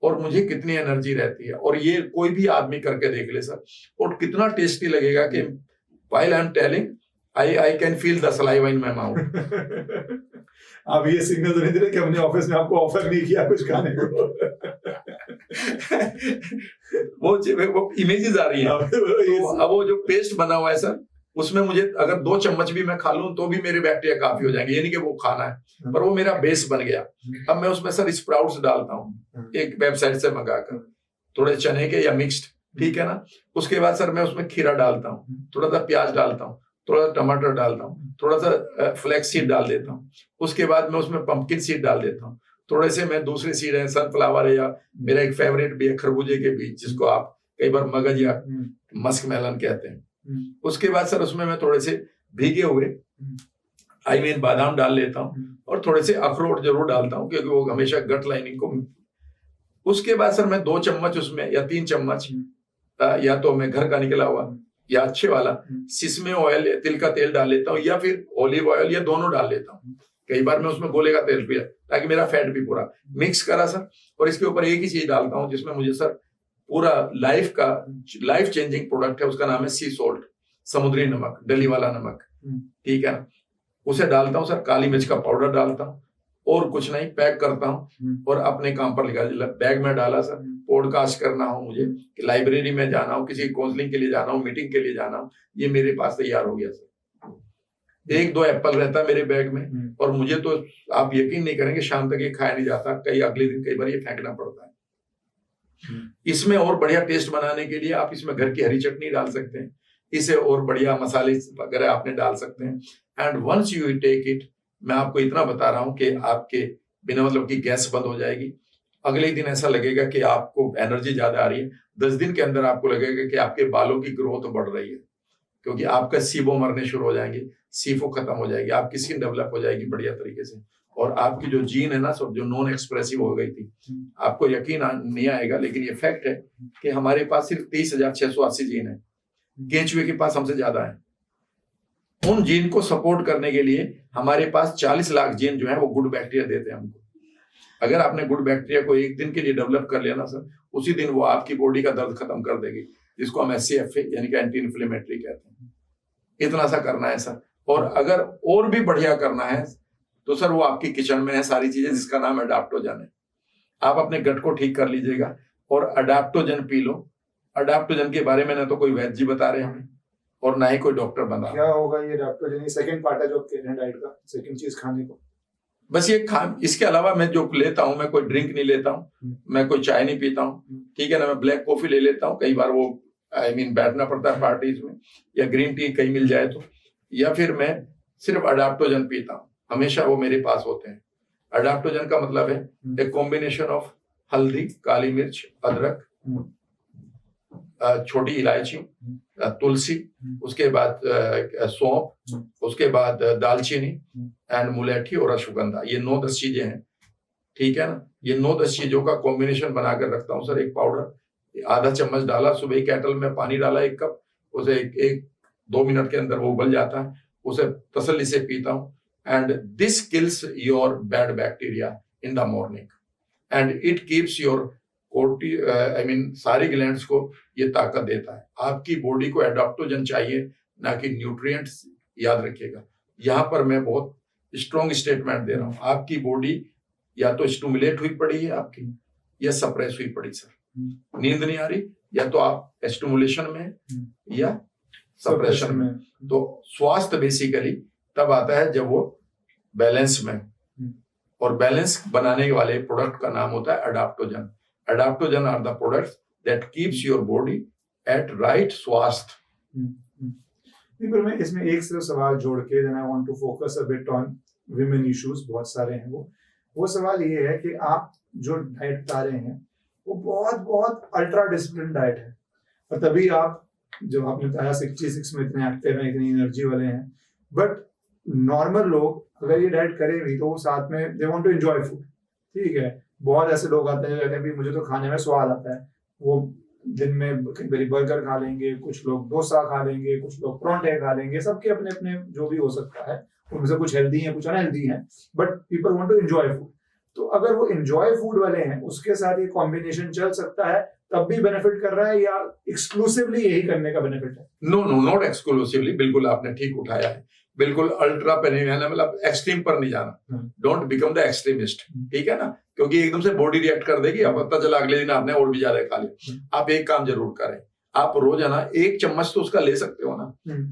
और मुझे कितनी एनर्जी रहती है। और ये कोई भी आदमी करके देख ले सर, और कितना टेस्टी लगेगा कि while I am telling I can feel the saliva in my mouth. अब ये सिग्नल तो नहीं दे रहे कि हमने ऑफिस में आपको ऑफर नहीं किया कुछ खाने को। वो इमेजेस आ रही हैं। तो अब वो जो पेस्ट बना हुआ है सर, उसमें मुझे अगर 2 चम्मच भी मैं खा लूं तो भी मेरे बैक्टीरिया काफी हो जाएंगे। ये नहीं कि वो खाना है, पर वो मेरा बेस बन गया। अब मैं उसमें सर स्प्राउट्स डालता हूँ एक वेबसाइट से मंगाकर, थोड़े चने के या मिक्स्ड, ठीक है ना। उसके बाद सर मैं उसमें खीरा डालता हूँ, थोड़ा सा प्याज डालता हूँ, थोड़ा सा टमाटर डालता हूँ, थोड़ा सा फ्लैक्स सीड डाल देता हूँ। उसके बाद मैं उसमें पंपकिन सीड डाल देता हूँ, थोड़े से मैं दूसरी सीड है सनफ्लावर, या मेरा एक फेवरेट भी है खरबूजे के बीज, जिसको आप कई बार मगज या मस्क मेलन कहते हैं। उसके बाद सर उसमें मैं थोड़े से भीगे हुए आई मीन बादाम डाल लेता हूँ, और थोड़े से अखरोट जरूर डालता हूँ क्योंकि वो हमेशा गट लाइनिंग को। उसके बाद सर मैं 2 चम्मच उसमें या 3 चम्मच या तो मैं घर का निकला हुआ या अच्छे वाला सिसमे ऑयल या तिल का तेल डाल लेता हूँ, या फिर ऑलिव ऑयल, या दोनों डाल लेता हूँ। कई बार मैं उसमें गोले का तेल भी, ताकि मेरा फैट भी पूरा मिक्स करा सर। और इसके ऊपर एक ही चीज डालता हूँ जिसमें मुझे सर पूरा लाइफ चेंजिंग प्रोडक्ट है, उसका नाम है सी सॉल्ट, समुद्री नमक, डली वाला नमक, ठीक है ना। उसे डालता हूँ सर, काली मिर्च का पाउडर डालता हूँ, और कुछ नहीं, पैक करता हूँ और अपने काम पर निकाल। बैग में डाला सर, पॉडकास्ट करना हो मुझे, कि लाइब्रेरी में जाना हो, किसी काउंसलिंग के लिए जाना हो, मीटिंग के लिए जाना हो, ये मेरे पास तैयार हो गया सर। 1-2 एप्पल रहता है मेरे बैग में, और मुझे तो आप यकीन नहीं करेंगे शाम तक ये खाया नहीं जाता, अगले दिन कई बार ये फेंकना पड़ता है। इसमें और बढ़िया टेस्ट बनाने के लिए आप इसमें घर की हरी चटनी डाल सकते हैं, इसे और बढ़िया मसाले वगैरह आपने डाल सकते हैं। And once you take it, मैं आपको इतना बता रहा हूं कि आपके बिना मतलब की गैस बंद हो जाएगी। अगले दिन ऐसा लगेगा कि आपको एनर्जी ज्यादा आ रही है। 10 दिन के अंदर आपको लगेगा कि आपके बालों की ग्रोथ बढ़ रही है, क्योंकि आपका सीबो मरने शुरू हो जाएंगे, सीफो खत्म हो जाएगी, आपकी स्किन डेवलप हो जाएगी बढ़िया तरीके से। और आपकी जो जीन है ना सब, जो नॉन एक्सप्रेसिव हो गई थी, आपको यकीन नहीं आएगा लेकिन ये फैक्ट है कि हमारे पास सिर्फ 30,680 जीन है, केंचुए के पास हमसे ज्यादा है। उन जीन को सपोर्ट करने के लिए हमारे पास 40 लाख जीन जो है वो गुड बैक्टीरिया देते हैं हमको। अगर आपने गुड बैक्टीरिया को एक दिन के लिए डेवलप कर लिया ना सर, उसी दिन वो आपकी बॉडी का दर्द खत्म कर देगी, जिसको हम SCFA यानी कि एंटी इन्फ्लेमेटरी कहते हैं। इतना सा करना है सर। और अगर और भी बढ़िया करना है तो सर वो आपकी किचन में है सारी चीजें, जिसका नाम अडाप्टोजन है। आप अपने गट को ठीक कर लीजिएगा और अडाप्टोजन पी लो। अडाप्टोजन के बारे में ना तो कोई वैद्य जी बता रहे हमें और ना ही कोई डॉक्टर बता। क्या होगा ये अडाप्टोजन? सेकंड पार्ट है जो डाइट का, सेकंड चीज खाने को। बस ये इसके अलावा मैं जो लेता हूँ, मैं कोई ड्रिंक नहीं लेता हूँ, मैं कोई चाय नहीं पीता हूँ, ठीक है ना। मैं ब्लैक कॉफी ले लेता हूँ, कई बार वो बैठना पड़ता है पार्टीज में, या ग्रीन टी कहीं मिल जाए तो, या फिर मैं सिर्फ अडाप्टोजन पीता हूँ, हमेशा वो मेरे पास होते हैं। अडाप्टोजन का मतलब है एक कॉम्बिनेशन ऑफ हल्दी, काली मिर्च, अदरक, छोटी इलायची, तुलसी, उसके बाद सौंफ, उसके बाद दालचीनी एंड मुलेठी और अश्वगंधा। ये 9-10 चीजें हैं, ठीक है ना। ये 9-10 चीजों का कॉम्बिनेशन बनाकर रखता हूँ सर। एक पाउडर आधा चम्मच डाला, सुबह केटल में पानी डाला 1 कप, उसे 1-2 मिनट के अंदर वो उबल जाता है, उसे तसल्ली से पीता हूँ। and this kills your bad bacteria in the morning and it keeps your सारी ग्लैंड्स को ये ताकत देता है। आपकी बॉडी को एडाप्टोजन चाहिए, ना कि न्यूट्रिएंट्स, याद रखिएगा। यहाँ पर मैं बहुत स्ट्रॉन्ग स्टेटमेंट दे रहा हूँ, आपकी बॉडी या तो स्टिमुलेट हुई पड़ी है आपकी, या सप्रेस हुई पड़ी सर, नींद नहीं आ रही, या तो आप स्टिमुलेशन में या सप्रेशन में। तो स्वास्थ्य बेसिकली तब आता है जब वो बैलेंस में, और बैलेंस बनाने वाले प्रोडक्ट का नाम होता है अडाप्टोजन। Adaptogen are the products that keeps your body at right स्वास्थ्य। नहीं, पर मैं इसमें एक सिर्फ सवाल जोड़ के then I want to focus a bit on women issues, बहुत सारे हैं वो सवाल ये है कि आप जो डाइट बता रहे हैं वो बहुत बहुत अल्ट्रा डिसिप्लिन डाइट है, और तभी आप जो आपने बताया 66 में इतने एक्टिव हैं, इतनी एनर्जी वाले हैं। बट नॉर्मल लोग अगर ये डाइट करें भी तो वो साथ में they want to enjoy food, ठीक है। बहुत ऐसे लोग आते हैं कहते हैं मुझे तो खाने में स्वाद आता है, वो दिन में कई बार बर्गर खा लेंगे, कुछ लोग डोसा खा लेंगे, कुछ लोग परांठे खा लेंगे, सबके अपने अपने जो भी हो सकता है, उनमें से कुछ हेल्दी है कुछ अनहेल्दी है, but people want to enjoy food. तो अगर वो एंजॉय फूड वाले हैं उसके साथ ये कॉम्बिनेशन चल सकता है, तब भी बेनिफिट कर रहा है, या एक्सक्लूसिवली यही करने का बेनिफिट है? नो नो, नॉट एक्सक्लूसिवली, बिल्कुल आपने ठीक उठाया है, बिल्कुल अल्ट्रा पे नहीं रहना, मतलब एक्सट्रीम पर नहीं जाना, डोंट बिकम द एक्सट्रीमिस्ट, ठीक है ना, क्योंकि एकदम से बॉडी रिएक्ट कर देगी, अब पता चला अगले दिन आपने और भी ज्यादा खा लिया। आप एक काम जरूर करें, आप रोजाना 1 चम्मच तो उसका ले सकते हो ना,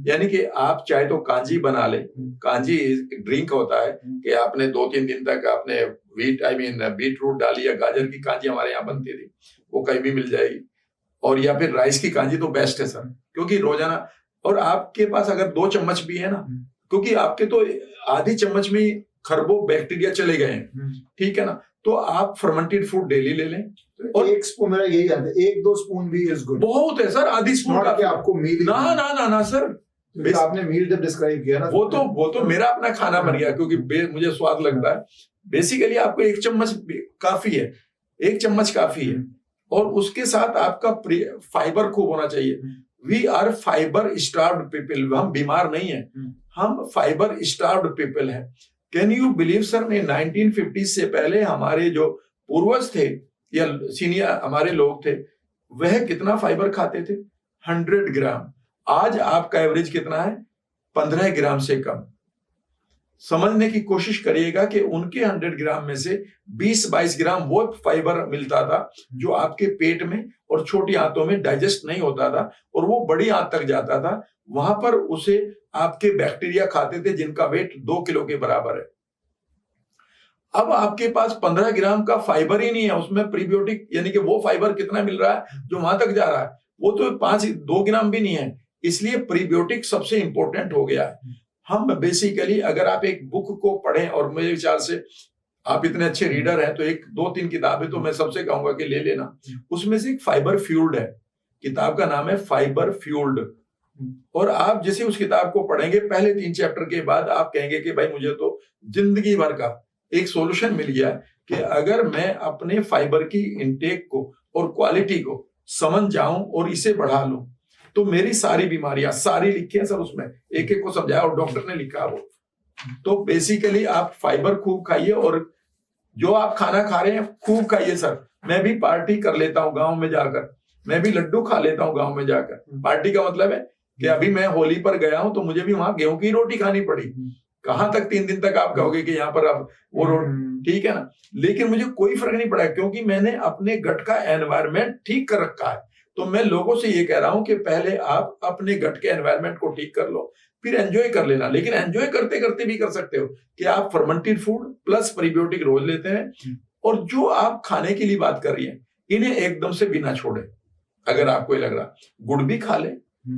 यानी कि आप चाहे तो कांजी बना ले, कांजी ड्रिंक होता है कि आपने 2-3 दिन तक आपने बीट रूट डाली या गाजर की कांजी हमारे यहाँ बनती थी, वो कहीं भी मिल जाएगी, और या फिर राइस की कांजी तो बेस्ट है सर, क्योंकि रोजाना, और आपके पास अगर 2 चम्मच भी है ना, क्योंकि आपके तो आधी चम्मच में खरबों बैक्टीरिया चले गए हैं, ठीक है ना, तो आप फर्मेंटेड फूड डेली ले लें, और 1 स्पून, मेरा यही आता है 1-2 स्पून भी इज गुड, बहुत है सर, आधी स्पून का आपको मील ना ना ना ना सर, आपने मील जब डिस्क्राइब किया ना, वो तो मेरा अपना खाना बन गया, क्योंकि मुझे स्वाद लगता है। बेसिकली आपको 1 चम्मच काफी है, 1 चम्मच काफी है, और उसके साथ आपका फाइबर खूब होना चाहिए। We are fibre starved people, हम बीमार नहीं है, हम फाइबर स्टार्व्ड पीपल हैं। कैन यू बिलीव सर, ने 1950 से पहले हमारे जो पूर्वज थे या सीनियर हमारे लोग थे, वह कितना फाइबर खाते थे? 100 ग्राम। आज आपका एवरेज कितना है? 15 ग्राम से कम। समझने की कोशिश करिएगा कि उनके 100 ग्राम में से 20-22 ग्राम वो फाइबर मिलता था जो आपके पेट में और छोटी आंतों में डाइजेस्ट नहीं होता था, और वो बड़ी आंत तक जाता था, वहां पर उसे आपके बैक्टीरिया खाते थे जिनका वेट 2 किलो के बराबर है। अब आपके पास 15 ग्राम का फाइबर ही नहीं है, उसमें प्रीबियोटिक यानी कि वो फाइबर कितना मिल रहा है जो वहां तक जा रहा है, वो तो 2 ग्राम भी नहीं है। इसलिए प्रीबियोटिक सबसे इंपॉर्टेंट हो गया है। हम बेसिकली अगर आप एक बुक को पढ़ें, और मेरे विचार से आप इतने अच्छे रीडर हैं, तो 1-2-3 किताबें तो मैं सबसे कहूंगा कि ले लेना। उसमें से एक फाइबर फ्यूल्ड है, किताब का नाम है फाइबर फ्यूल्ड, और आप जैसे उस किताब को पढ़ेंगे, पहले 3 चैप्टर के बाद आप कहेंगे कि भाई मुझे तो जिंदगी भर का एक सॉल्यूशन मिल गया कि अगर मैं अपने फाइबर की इंटेक को और क्वालिटी को समझ जाऊं और इसे बढ़ा लूं, तो मेरी सारी बीमारियां, सारी लिखी है सर उसमें, एक एक को समझाया और डॉक्टर ने लिखा वो। तो बेसिकली आप फाइबर खूब खाइए, और जो आप खाना खा रहे हैं खूब खाइए सर। मैं भी पार्टी कर लेता हूँ गांव में जाकर, मैं भी लड्डू खा लेता हूँ गांव में जाकर। पार्टी का मतलब है कि अभी मैं होली पर गया हूं तो मुझे भी वहां गेहूं की रोटी खानी पड़ी। कहां तक 3 दिन तक आप कहोगे कि यहाँ पर आप वो रोटी, ठीक है ना, लेकिन मुझे कोई फर्क नहीं पड़ा, क्योंकि मैंने अपने गट का एनवायरनमेंट ठीक कर रखा है। तो मैं लोगों से ये कह रहा हूं कि पहले आप अपने गट के एनवायरनमेंट को ठीक कर लो, फिर एंजॉय कर लेना। लेकिन एंजॉय करते करते भी कर सकते हो कि आप फर्मेंटेड फूड प्लस प्रीबियोटिक रोज लेते हैं, और जो आप खाने के लिए बात कर रही हैं इन्हें एकदम से बिना छोड़े। अगर आपको ये लग रहा गुड़ भी खा ले,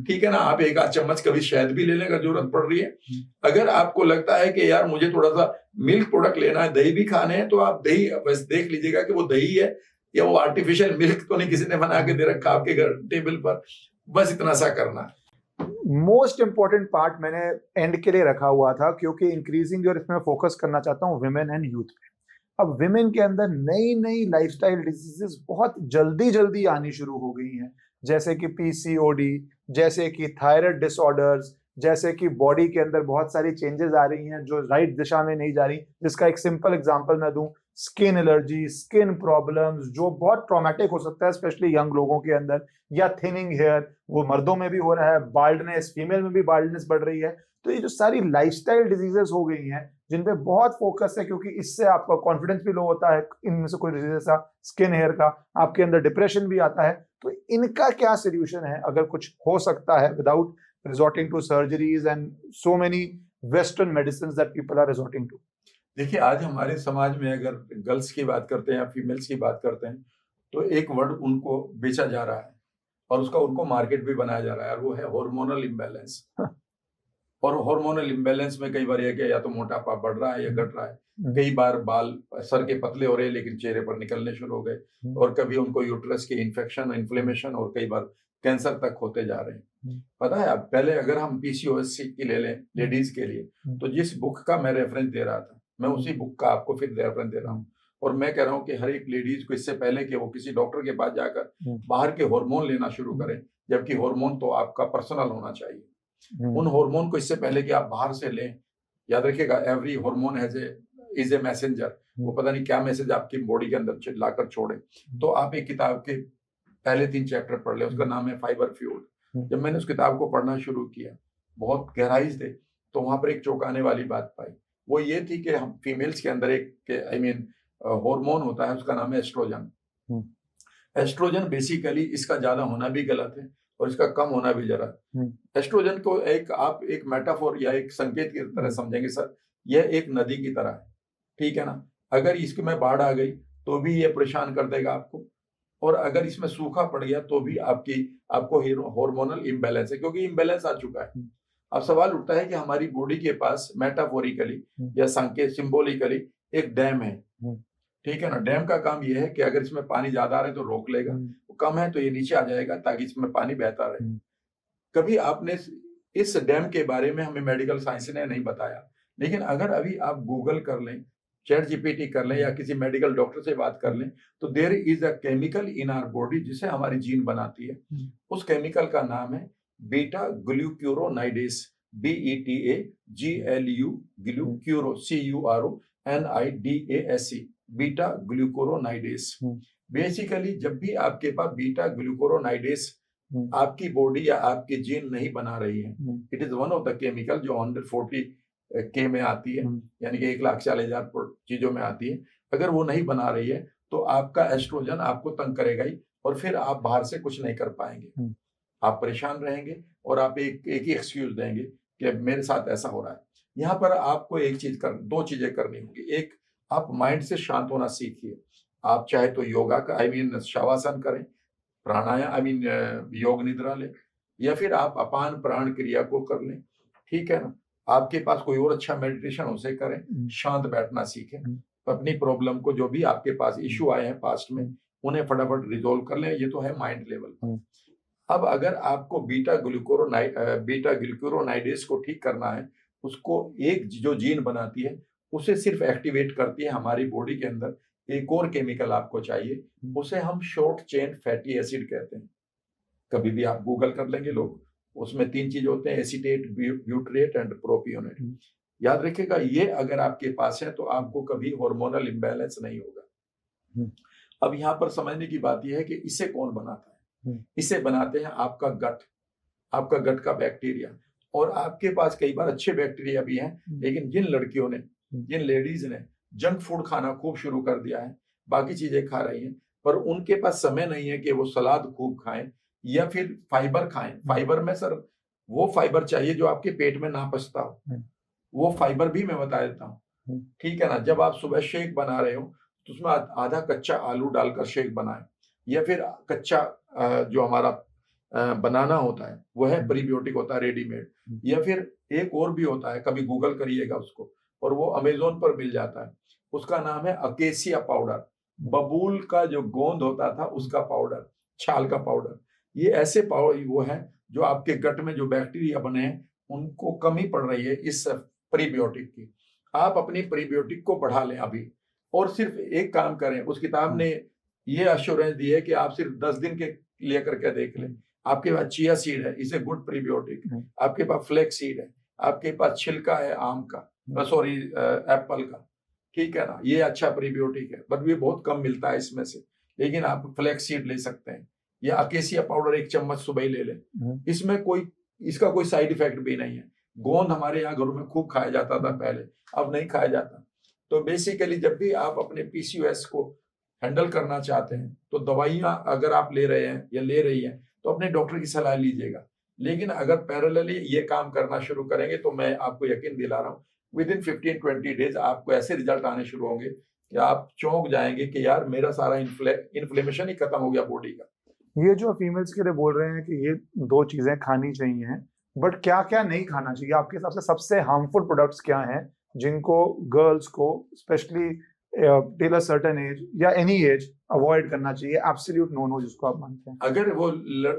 ठीक है ना, आप 1-8 चम्मच कभी शहद भी लेने का जरूरत पड़ रही है। अगर आपको लगता है कि यार मुझे थोड़ा सा मिल्क प्रोडक्ट लेना है, दही भी खाने हैं, तो आप दही बस देख लीजिएगा कि वो दही है या वो आर्टिफिशियल मिल्क तो नहीं किसी ने बना के दे रखा आपके घर टेबल पर। बस इतना सा करना। मोस्ट इंपॉर्टेंट पार्ट मैंने एंड के लिए रखा हुआ था, क्योंकि इंक्रीजिंग और इसमें फोकस करना चाहता हूँ विमेन एंड यूथ पे। अब विमेन के अंदर नई नई लाइफस्टाइल डिजीजेस बहुत जल्दी आनी शुरू हो गई हैं, जैसे कि पीसीओडी, जैसे कि थायराइड डिसऑर्डर्स, जैसे कि बॉडी के अंदर बहुत सारी चेंजेस आ रही हैं जो राइट दिशा में नहीं जा रही, जिसका एक सिंपल एग्जांपल मैं दूं, स्किन एलर्जी, स्किन प्रॉब्लम्स जो बहुत ट्रॉमेटिक हो सकता है स्पेशली यंग लोगों के अंदर, या थिनिंग हेयर वो मर्दों में भी हो रहा है, बाल्डनेस फीमेल में भी बाल्डनेस बढ़ रही है। तो ये जो सारी लाइफस्टाइल डिजीजेस हो गई हैं जिन पे बहुत फोकस है, क्योंकि इससे आपका कॉन्फिडेंस भी लो होता है, इनमें से कोई डिजीज ऐसा स्किन हेयर का, आपके अंदर डिप्रेशन भी आता है। तो इनका क्या सोल्यूशन है अगर कुछ हो सकता है without resorting to surgeries and so many western medicine that people are resorting to? देखिए, आज हमारे समाज में अगर गर्ल्स की बात करते हैं या फीमेल्स की बात करते हैं, तो एक वर्ड उनको बेचा जा रहा है और उसका उनको मार्केट भी बनाया जा रहा है, और वो है हार्मोनल इम्बैलेंस। और हार्मोनल इम्बैलेंस में कई बार यह कि या तो मोटापा बढ़ रहा है या घट रहा है, कई बार बाल सर के पतले हो रहे हैं लेकिन चेहरे पर निकलने शुरू हो गए, और कभी उनको यूट्रस के इन्फेक्शन, इन्फ्लेमेशन, और कई बार कैंसर तक होते जा रहे हैं। पता है, अब पहले अगर हम पीसीओएस की ले लें लेडीज के लिए, तो जिस बुक का मैं रेफरेंस दे रहा था, मैं उसी बुक का आपको फिर रेफरेंस दे रहा हूँ, और मैं कह रहा हूँ कि हर एक लेडीज को इससे पहले कि वो किसी डॉक्टर के पास जाकर बाहर के हार्मोन लेना शुरू करें, जबकि हार्मोन तो आपका पर्सनल होना चाहिए, उन हार्मोन को इससे पहले कि आप बाहर से लें, याद रखिएगा, every hormone is a messenger. वो पता नहीं क्या मैसेज आपकी बॉडी के अंदर लाकर छोड़े। तो आप एक किताब के पहले 3 चैप्टर पढ़ ले, उसका नाम है फाइबर फ्यूल। जब मैंने उस किताब को पढ़ना शुरू किया, बहुत गहराई से, तो वहां पर एक चौंकाने वाली बात पाई। वो ये थी कि हम फीमेल्स के अंदर एक हार्मोन होता है, उसका नाम है एस्ट्रोजन। एस्ट्रोजन बेसिकली इसका ज्यादा होना भी गलत है और इसका कम होना भी जरा। एस्ट्रोजन को आप एक मेटाफोर या एक संकेत की तरह समझेंगे सर, यह एक नदी की तरह है, ठीक है ना। अगर इसमें बाढ़ आ गई तो भी ये परेशान कर देगा आपको, और अगर इसमें सूखा पड़ गया तो भी आपको हार्मोनल इम्बैलेंस है, क्योंकि इम्बैलेंस आ चुका है। अब सवाल उठता है कि हमारी बॉडी के पास मेटाफोरिकली या संकेत सिंबॉलिकली एक डैम है, ठीक है ना। डैम का काम यह है कि अगर इसमें पानी ज्यादा आ रहा है तो रोक लेगा, वो कम है तो ये नीचे आ जाएगा ताकि इसमें पानी बहता रहे। कभी आपने इस डैम के बारे में हमें मेडिकल साइंस ने नहीं बताया, लेकिन अगर अभी आप गूगल कर लें, चैट जीपीटी कर लें, या किसी मेडिकल डॉक्टर से बात कर लें, तो there is a chemical in our body जिसे हमारी जीन बनाती है। उस केमिकल का नाम है beta glucuronidase, BETA glucuronidase CURONIDASE, beta glucuronidase. Basically जब भी आपके पास बीटा ग्लूक्यूरोनाइडेस आपकी बॉडी या आपकी जीन नहीं बना रही है, it is one of the chemical जो 140 के में आती है, यानी कि 1,40,000 चीजों में आती है। अगर वो नहीं बना रही है तो आपका एस्ट्रोजन आपको तंग करेगा ही, और फिर आप बाहर से कुछ नहीं कर पाएंगे, आप परेशान रहेंगे, और आप एक ही एक्सक्यूज देंगे कि मेरे साथ ऐसा हो रहा है। यहाँ पर आपको दो चीजें करनी होगी। एक, आप माइंड से शांत होना सीखिए। आप चाहे तो योगा का शवासन करें, प्राणायाम योग निद्रा लें, या फिर आप अपान प्राण क्रिया को कर लें, ठीक है ना। आपके पास कोई और अच्छा मेडिटेशन उसे करें, शांत बैठना सीखें, अपनी प्रॉब्लम को, जो भी आपके पास इश्यू आए हैं पास्ट में, उन्हें फटाफट रिजोल्व कर लें। ये तो है माइंड लेवल पर। अब अगर आपको बीटा ग्लूक्यूरोनाइडेस को ठीक करना है, उसको एक जो जीन बनाती है उसे सिर्फ एक्टिवेट करती है हमारी बॉडी के अंदर, एक और केमिकल आपको चाहिए, उसे हम शॉर्ट चेन फैटी एसिड कहते हैं। कभी भी आप गूगल कर लेंगे लोग, उसमें 3 चीज होते हैं, एसीटेट, ब्यूटरेट एंड प्रोपियोनेट। याद रखिएगा, ये अगर आपके पास है तो आपको कभी हार्मोनल इम्बैलेंस नहीं होगा। अब यहाँ पर समझने की बात यह है कि इसे कौन बनाता है। इसे बनाते हैं आपका गट का बैक्टीरिया, और आपके पास कई बार अच्छे बैक्टीरिया भी हैं, लेकिन जिन लड़कियों ने, जिन लेडीज ने जंक फूड खाना खूब शुरू कर दिया है, बाकी चीजें खा रही हैं, पर उनके पास समय नहीं है कि वो सलाद खूब खाएं या फिर फाइबर खाएं। फाइबर में सर वो फाइबर चाहिए जो आपके पेट में ना पचता हो, वो फाइबर भी मैं बता देता हूँ, ठीक है ना। जब आप सुबह शेक बना रहे हो तो उसमें आधा कच्चा आलू डालकर शेक बनाएं, या फिर कच्चा जो हमारा बनाना होता है वो है प्रीबियोटिक होता है रेडीमेड, या फिर एक और भी होता है, कभी गूगल करिएगा उसको, और वो अमेजोन पर मिल जाता है, उसका नाम है अकेसिया पाउडर। बबूल का जो गोंद होता था उसका पाउडर, छाल का पाउडर। ये ऐसे पाउडर वो है जो आपके गट में जो बैक्टीरिया बने हैं उनको कमी पड़ रही है इस प्रीबियोटिक की। आप अपनी प्रीबियोटिक को बढ़ा लें अभी, और सिर्फ एक काम करें, उस किताब ने ये अश्योरेंस दी है कि आप सिर्फ 10 दिन के लिए करके देख लें, आपके पास चिया सीड है, इसे गुड प्रीबियोटिक, आपके पास फ्लेक्स सीड है, आपके पास छिलका है आम का, सॉरी एप्पल का, ठीक है ना, ये अच्छा प्रीबियोटिक है, बट ये बहुत कम मिलता है इसमें से, लेकिन आप फ्लेक्स सीड ले सकते हैं, या अकेसिया पाउडर 1 चम्मच सुबह ही ले लें, इसमें इसका कोई साइड इफेक्ट भी नहीं है। गोंद हमारे यहाँ घरों में खूब खाया जाता था पहले, अब नहीं खाया जाता। तो बेसिकली जब भी आप अपने पीसीओएस को हैंडल करना चाहते हैं, तो दवाइयां अगर आप ले रहे हैं या ले रही हैं, तो अपने डॉक्टर की सलाह लीजिएगा। लेकिन अगर पैरेलली ये काम करना शुरू करेंगे, तो मैं आपको यकीन दिला रहा हूँ, विद इन 15-20 डेज आपको ऐसे रिजल्ट आने शुरू होंगे कि आप चौंक जाएंगे कि यार मेरा सारा इन्फ्लेमेशन ही खत्म हो गया बॉडी का। ये जो फीमेल्स के लिए बोल रहे हैं कि ये 2 चीजें खानी चाहिए, बट क्या क्या नहीं खाना चाहिए आपके हिसाब से? सबसे हार्मफुल प्रोडक्ट्स क्या हैं जिनको गर्ल्स को specially till a certain age या एनी एज अवॉइड करना चाहिए, एब्सोल्यूट नो नो जिसको आप मानते हैं? अगर वो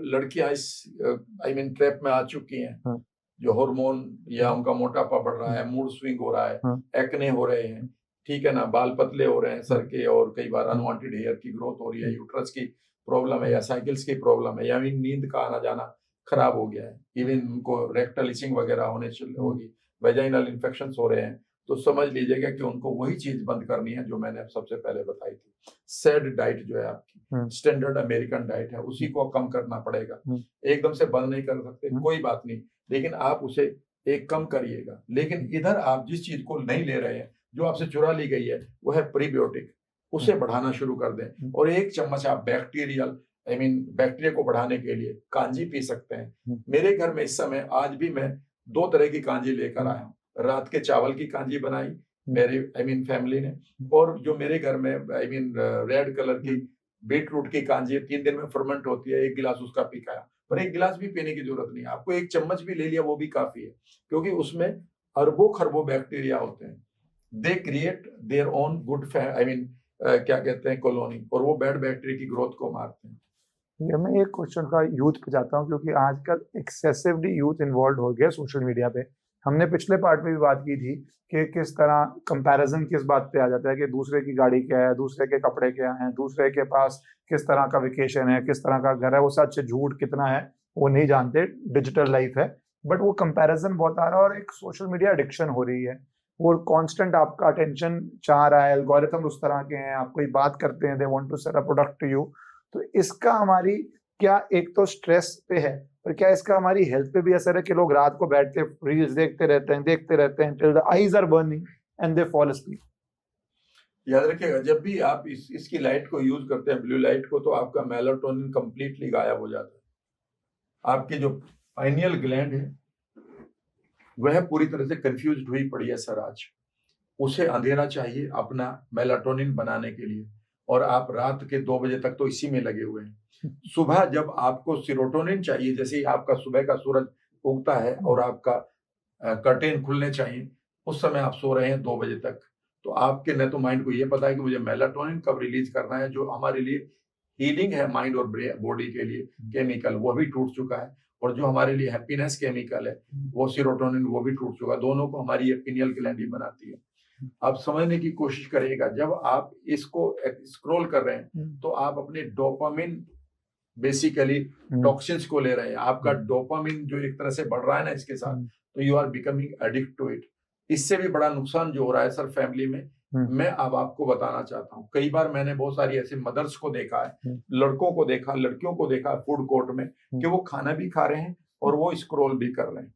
लड़कियां इस ट्रैप में आ चुकी हैं, जो हार्मोन या उनका मोटापा बढ़ रहा है, मूड स्विंग हो रहा है, एक्ने हो रहे हैं, ठीक है ना, बाल पतले हो रहे हैं सर के, और कई बार अनवांटेड हेयर की ग्रोथ हो रही है, यूट्रस की प्रॉब्लम है, या साइकिल्स की प्रॉब्लम है, या नींद का आना जाना खराब हो गया है, इवन उनको रेक्टल इचिंग वगैरह होने होगी, वेजाइनल इन्फेक्शंस हो रहे हैं, तो समझ लीजिएगा कि उनको वही चीज बंद करनी है जो मैंने सबसे पहले बताई थी। सैड डाइट जो है आपकी, स्टैंडर्ड अमेरिकन डाइट है, उसी को कम करना पड़ेगा। एकदम से बंद नहीं कर सकते, कोई बात नहीं, लेकिन आप उसे एक कम करिएगा। लेकिन इधर आप जिस चीज को नहीं ले रहे हैं, जो आपसे चुरा ली गई है, वो है प्रीबियोटिक, उसे बढ़ाना शुरू कर दें। और 1 चम्मच आप बैक्टीरिया को बढ़ाने के लिए कांजी पी सकते हैं। मेरे घर में इस समय आज भी मैं 2 तरह की कांजी लेकर आया हूँ। रात के चावल की कांजी बनाई मेरे फैमिली ने, और जो मेरे घर में रेड कलर की बीट रूट की कांजी 3 दिन में फर्मेंट होती है, 1 गिलास उसका पी खाया। पर 1 गिलास भी पीने की जरूरत नहीं है, आपको 1 चम्मच भी ले लिया वो भी काफी है, क्योंकि उसमें अरबों खरबों बैक्टीरिया होते हैं। They create their own good क्या कहते हैं कॉलोनी, और वो बैड बैक्टीरिया की ग्रोथ को मारते हैं। ये मैं एक क्वेश्चन का यूथ पे जाता हूँ, क्योंकि आजकल एक्सेसिवली यूथ इन्वॉल्व हो गया सोशल मीडिया पे। हमने पिछले पार्ट में भी बात की थी कि किस तरह कंपैरिजन किस बात पे आ जाता है कि दूसरे की गाड़ी क्या है, दूसरे के कपड़े क्या हैं, दूसरे के पास किस तरह का वेकेशन है, किस तरह का घर है, वो सच झूठ कितना है वो नहीं जानते, डिजिटल लाइफ है, बट वो कंपैरिजन बहुत आ रहा है और एक सोशल मीडिया एडिक्शन हो रही है। वो कांस्टेंट आपका अटेंशन चाह रहा है, एल्गोरिथम उस तरह के हैं, आप कोई बात करते हैं, they want to sell a product to you. तो इसका हमारी क्या, एक तो स्ट्रेस पे है, पर क्या इसका हमारी हेल्थ पे भी असर है कि लोग रात को बैठ के रील्स देखते रहते हैं till the eyes are burning and they fall asleep? याद रखिएगा, जब भी आप इसकी लाइट को यूज करते हैं, ब्लू लाइट को, तो आपका मेलाटोनिन कंप्लीटली गायब हो जाता है। आपकी जो पाइनियल ग्लैंड है वह पूरी तरह से कंफ्यूज हुई पड़ी है सर आज। उसे अंधेरा चाहिए अपना मेलाटोनिन बनाने के लिए, और आप रात के 2 बजे तक तो इसी में लगे हुए हैं। सुबह जब आपको सीरोटोनिन चाहिए, जैसे ही आपका सुबह का सूरज उगता है और आपका कर्टेन खुलने चाहिए, उस समय आप सो रहे हैं 2 बजे तक, तो आपके न तो माइंड को ये पता है कि मुझे मेलाटोनिन कब रिलीज करना है, जो हमारे लिए हीलिंग है माइंड और बॉडी के लिए केमिकल, वो भी टूट चुका है, और जो हमारे लिए हैप्पीनेस केमिकल है वो सीरोटोनिन, वो भी टूट चुका है। दोनों को हमारी पिनियल ग्लैंड ही बनाती है। आप समझने की कोशिश करिएगा, जब आप इसको स्क्रॉल कर रहे हैं तो आप अपने डोपामिन बेसिकली टॉक्सिन्स को ले रहे हैं। आपका डोपामिन जो एक तरह से बढ़ रहा है ना इसके साथ, तो you are becoming addict to it. इससे भी बड़ा नुकसान जो हो रहा है सर फैमिली में, मैं अब आपको बताना चाहता हूँ। कई बार मैंने बहुत सारी ऐसे मदर्स को देखा है, लड़कों को देखा, लड़कियों को देखा फूड कोर्ट में, कि वो खाना भी खा रहे हैं और वो स्क्रॉल भी कर रहे हैं।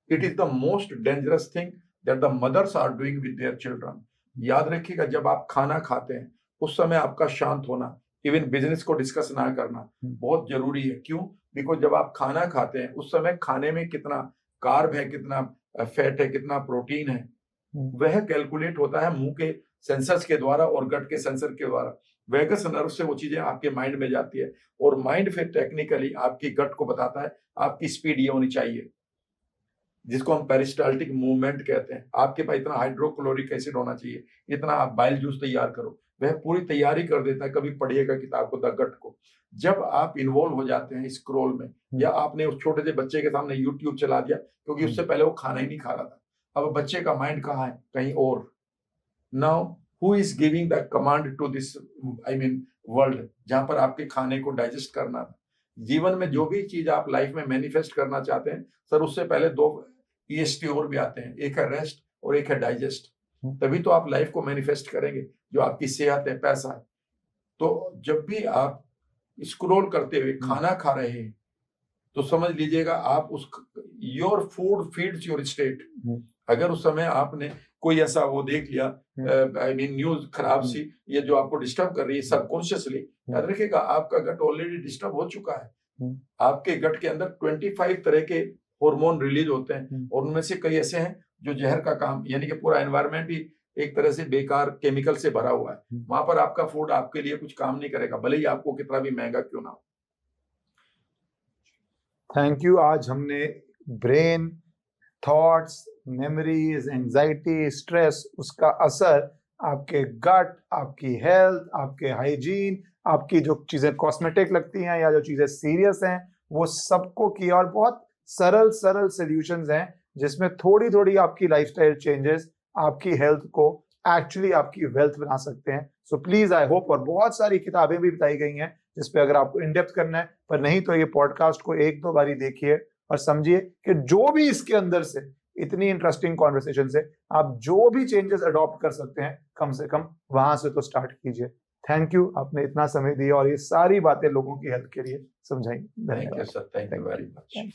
It is the most dangerous thing that the mothers are doing with their children. याद रखिएगा, जब आप खाना खाते हैं उस समय आपका शांत होना, इवन बिजनेस को डिस्कस ना करना बहुत जरूरी है। क्यों? बिकॉज जब आप खाना खाते हैं उस समय खाने में कितना कार्ब है, कितना फैट है, कितना प्रोटीन है, वह कैलकुलेट होता है मुंह के सेंसर्स के द्वारा और गट के सेंसर के द्वारा। वेगस नर्व से वो चीजें आपके माइंड में जाती है, और माइंड फिर टेक्निकली आपकी गट को बताता है आपकी स्पीड ये होनी चाहिए, जिसको हम पेरिस्टाल्टिक मूवमेंट कहते हैं। आपके पास इतना हाइड्रोक्लोरिक एसिड होना चाहिए, इतना आप बाइल जूस तैयार करो, वह पूरी तैयारी कर देता है। कभी पढ़िएगा किताब को, द गट को। जब आप इन्वॉल्व हो जाते हैं स्क्रॉल में, या आपने उस छोटे से बच्चे के सामने यूट्यूब चला दिया, क्योंकि उससे पहले वो खाना ही नहीं खा रहा था, अब बच्चे का माइंड कहाँ है? कहीं और। Now who is giving the command to this world, जहां पर आपके खाने को डाइजेस्ट करना था? जीवन में जो भी चीज आप लाइफ में मैनिफेस्ट करना चाहते हैं सर, उससे पहले 2 EST और भी आते हैं, एक है रेस्ट और एक है डाइजेस्ट। तभी तो आप लाइफ को मैनिफेस्ट करेंगे, जो आपकी सेहत है, पैसा है। तो जब भी आप स्क्रॉल करते हुए खाना खा रहे हैं तो समझ लीजिएगा आप उस your food feeds your state. अगर उस समय आपने कोई ऐसा वो देख लिया, आई मीन न्यूज खराब सी, ये जो आपको डिस्टर्ब कर रही है सबकॉन्शियसली, याद रखिएगा आपका गट ऑलरेडी डिस्टर्ब हो चुका है। आपके गट के अंदर 25 तरह के हार्मोन रिलीज होते हैं और उनमें से कई ऐसे हैं जो जहर का काम, यानी कि पूरा एनवायरनमेंट ही एक तरह से बेकार केमिकल से भरा हुआ है। वहां पर आपका फूड आपके लिए कुछ काम नहीं करेगा, भले ही आपको कितना भी महंगा क्यों ना हो। Thank you. आज हमने brain, thoughts, memories, anxiety, stress, उसका असर आपके गट, आपकी हेल्थ, आपके हाइजीन, आपकी जो चीजें कॉस्मेटिक लगती हैं या जो चीजें सीरियस हैं, वो सबको किया। और बहुत सरल सरल सॉल्यूशंस हैं जिसमें थोड़ी थोड़ी आपकी लाइफस्टाइल चेंजेस आपकी हेल्थ को एक्चुअली आपकी वेल्थ बना सकते हैं। सो प्लीज आई होप, और बहुत सारी किताबें भी बताई गई हैं जिसपे अगर आपको इन डेप्थ करना है, पर नहीं तो ये पॉडकास्ट को 1-2 बारी देखिए और समझिए कि जो भी इसके अंदर से इतनी इंटरेस्टिंग कॉन्वर्सेशन से आप जो भी चेंजेस अडॉप्ट कर सकते हैं, कम से कम वहां से तो स्टार्ट कीजिए। थैंक यू, आपने इतना समय दिया और ये सारी बातें लोगों की हेल्थ के लिए समझाई। Thank you sir, thank you very much.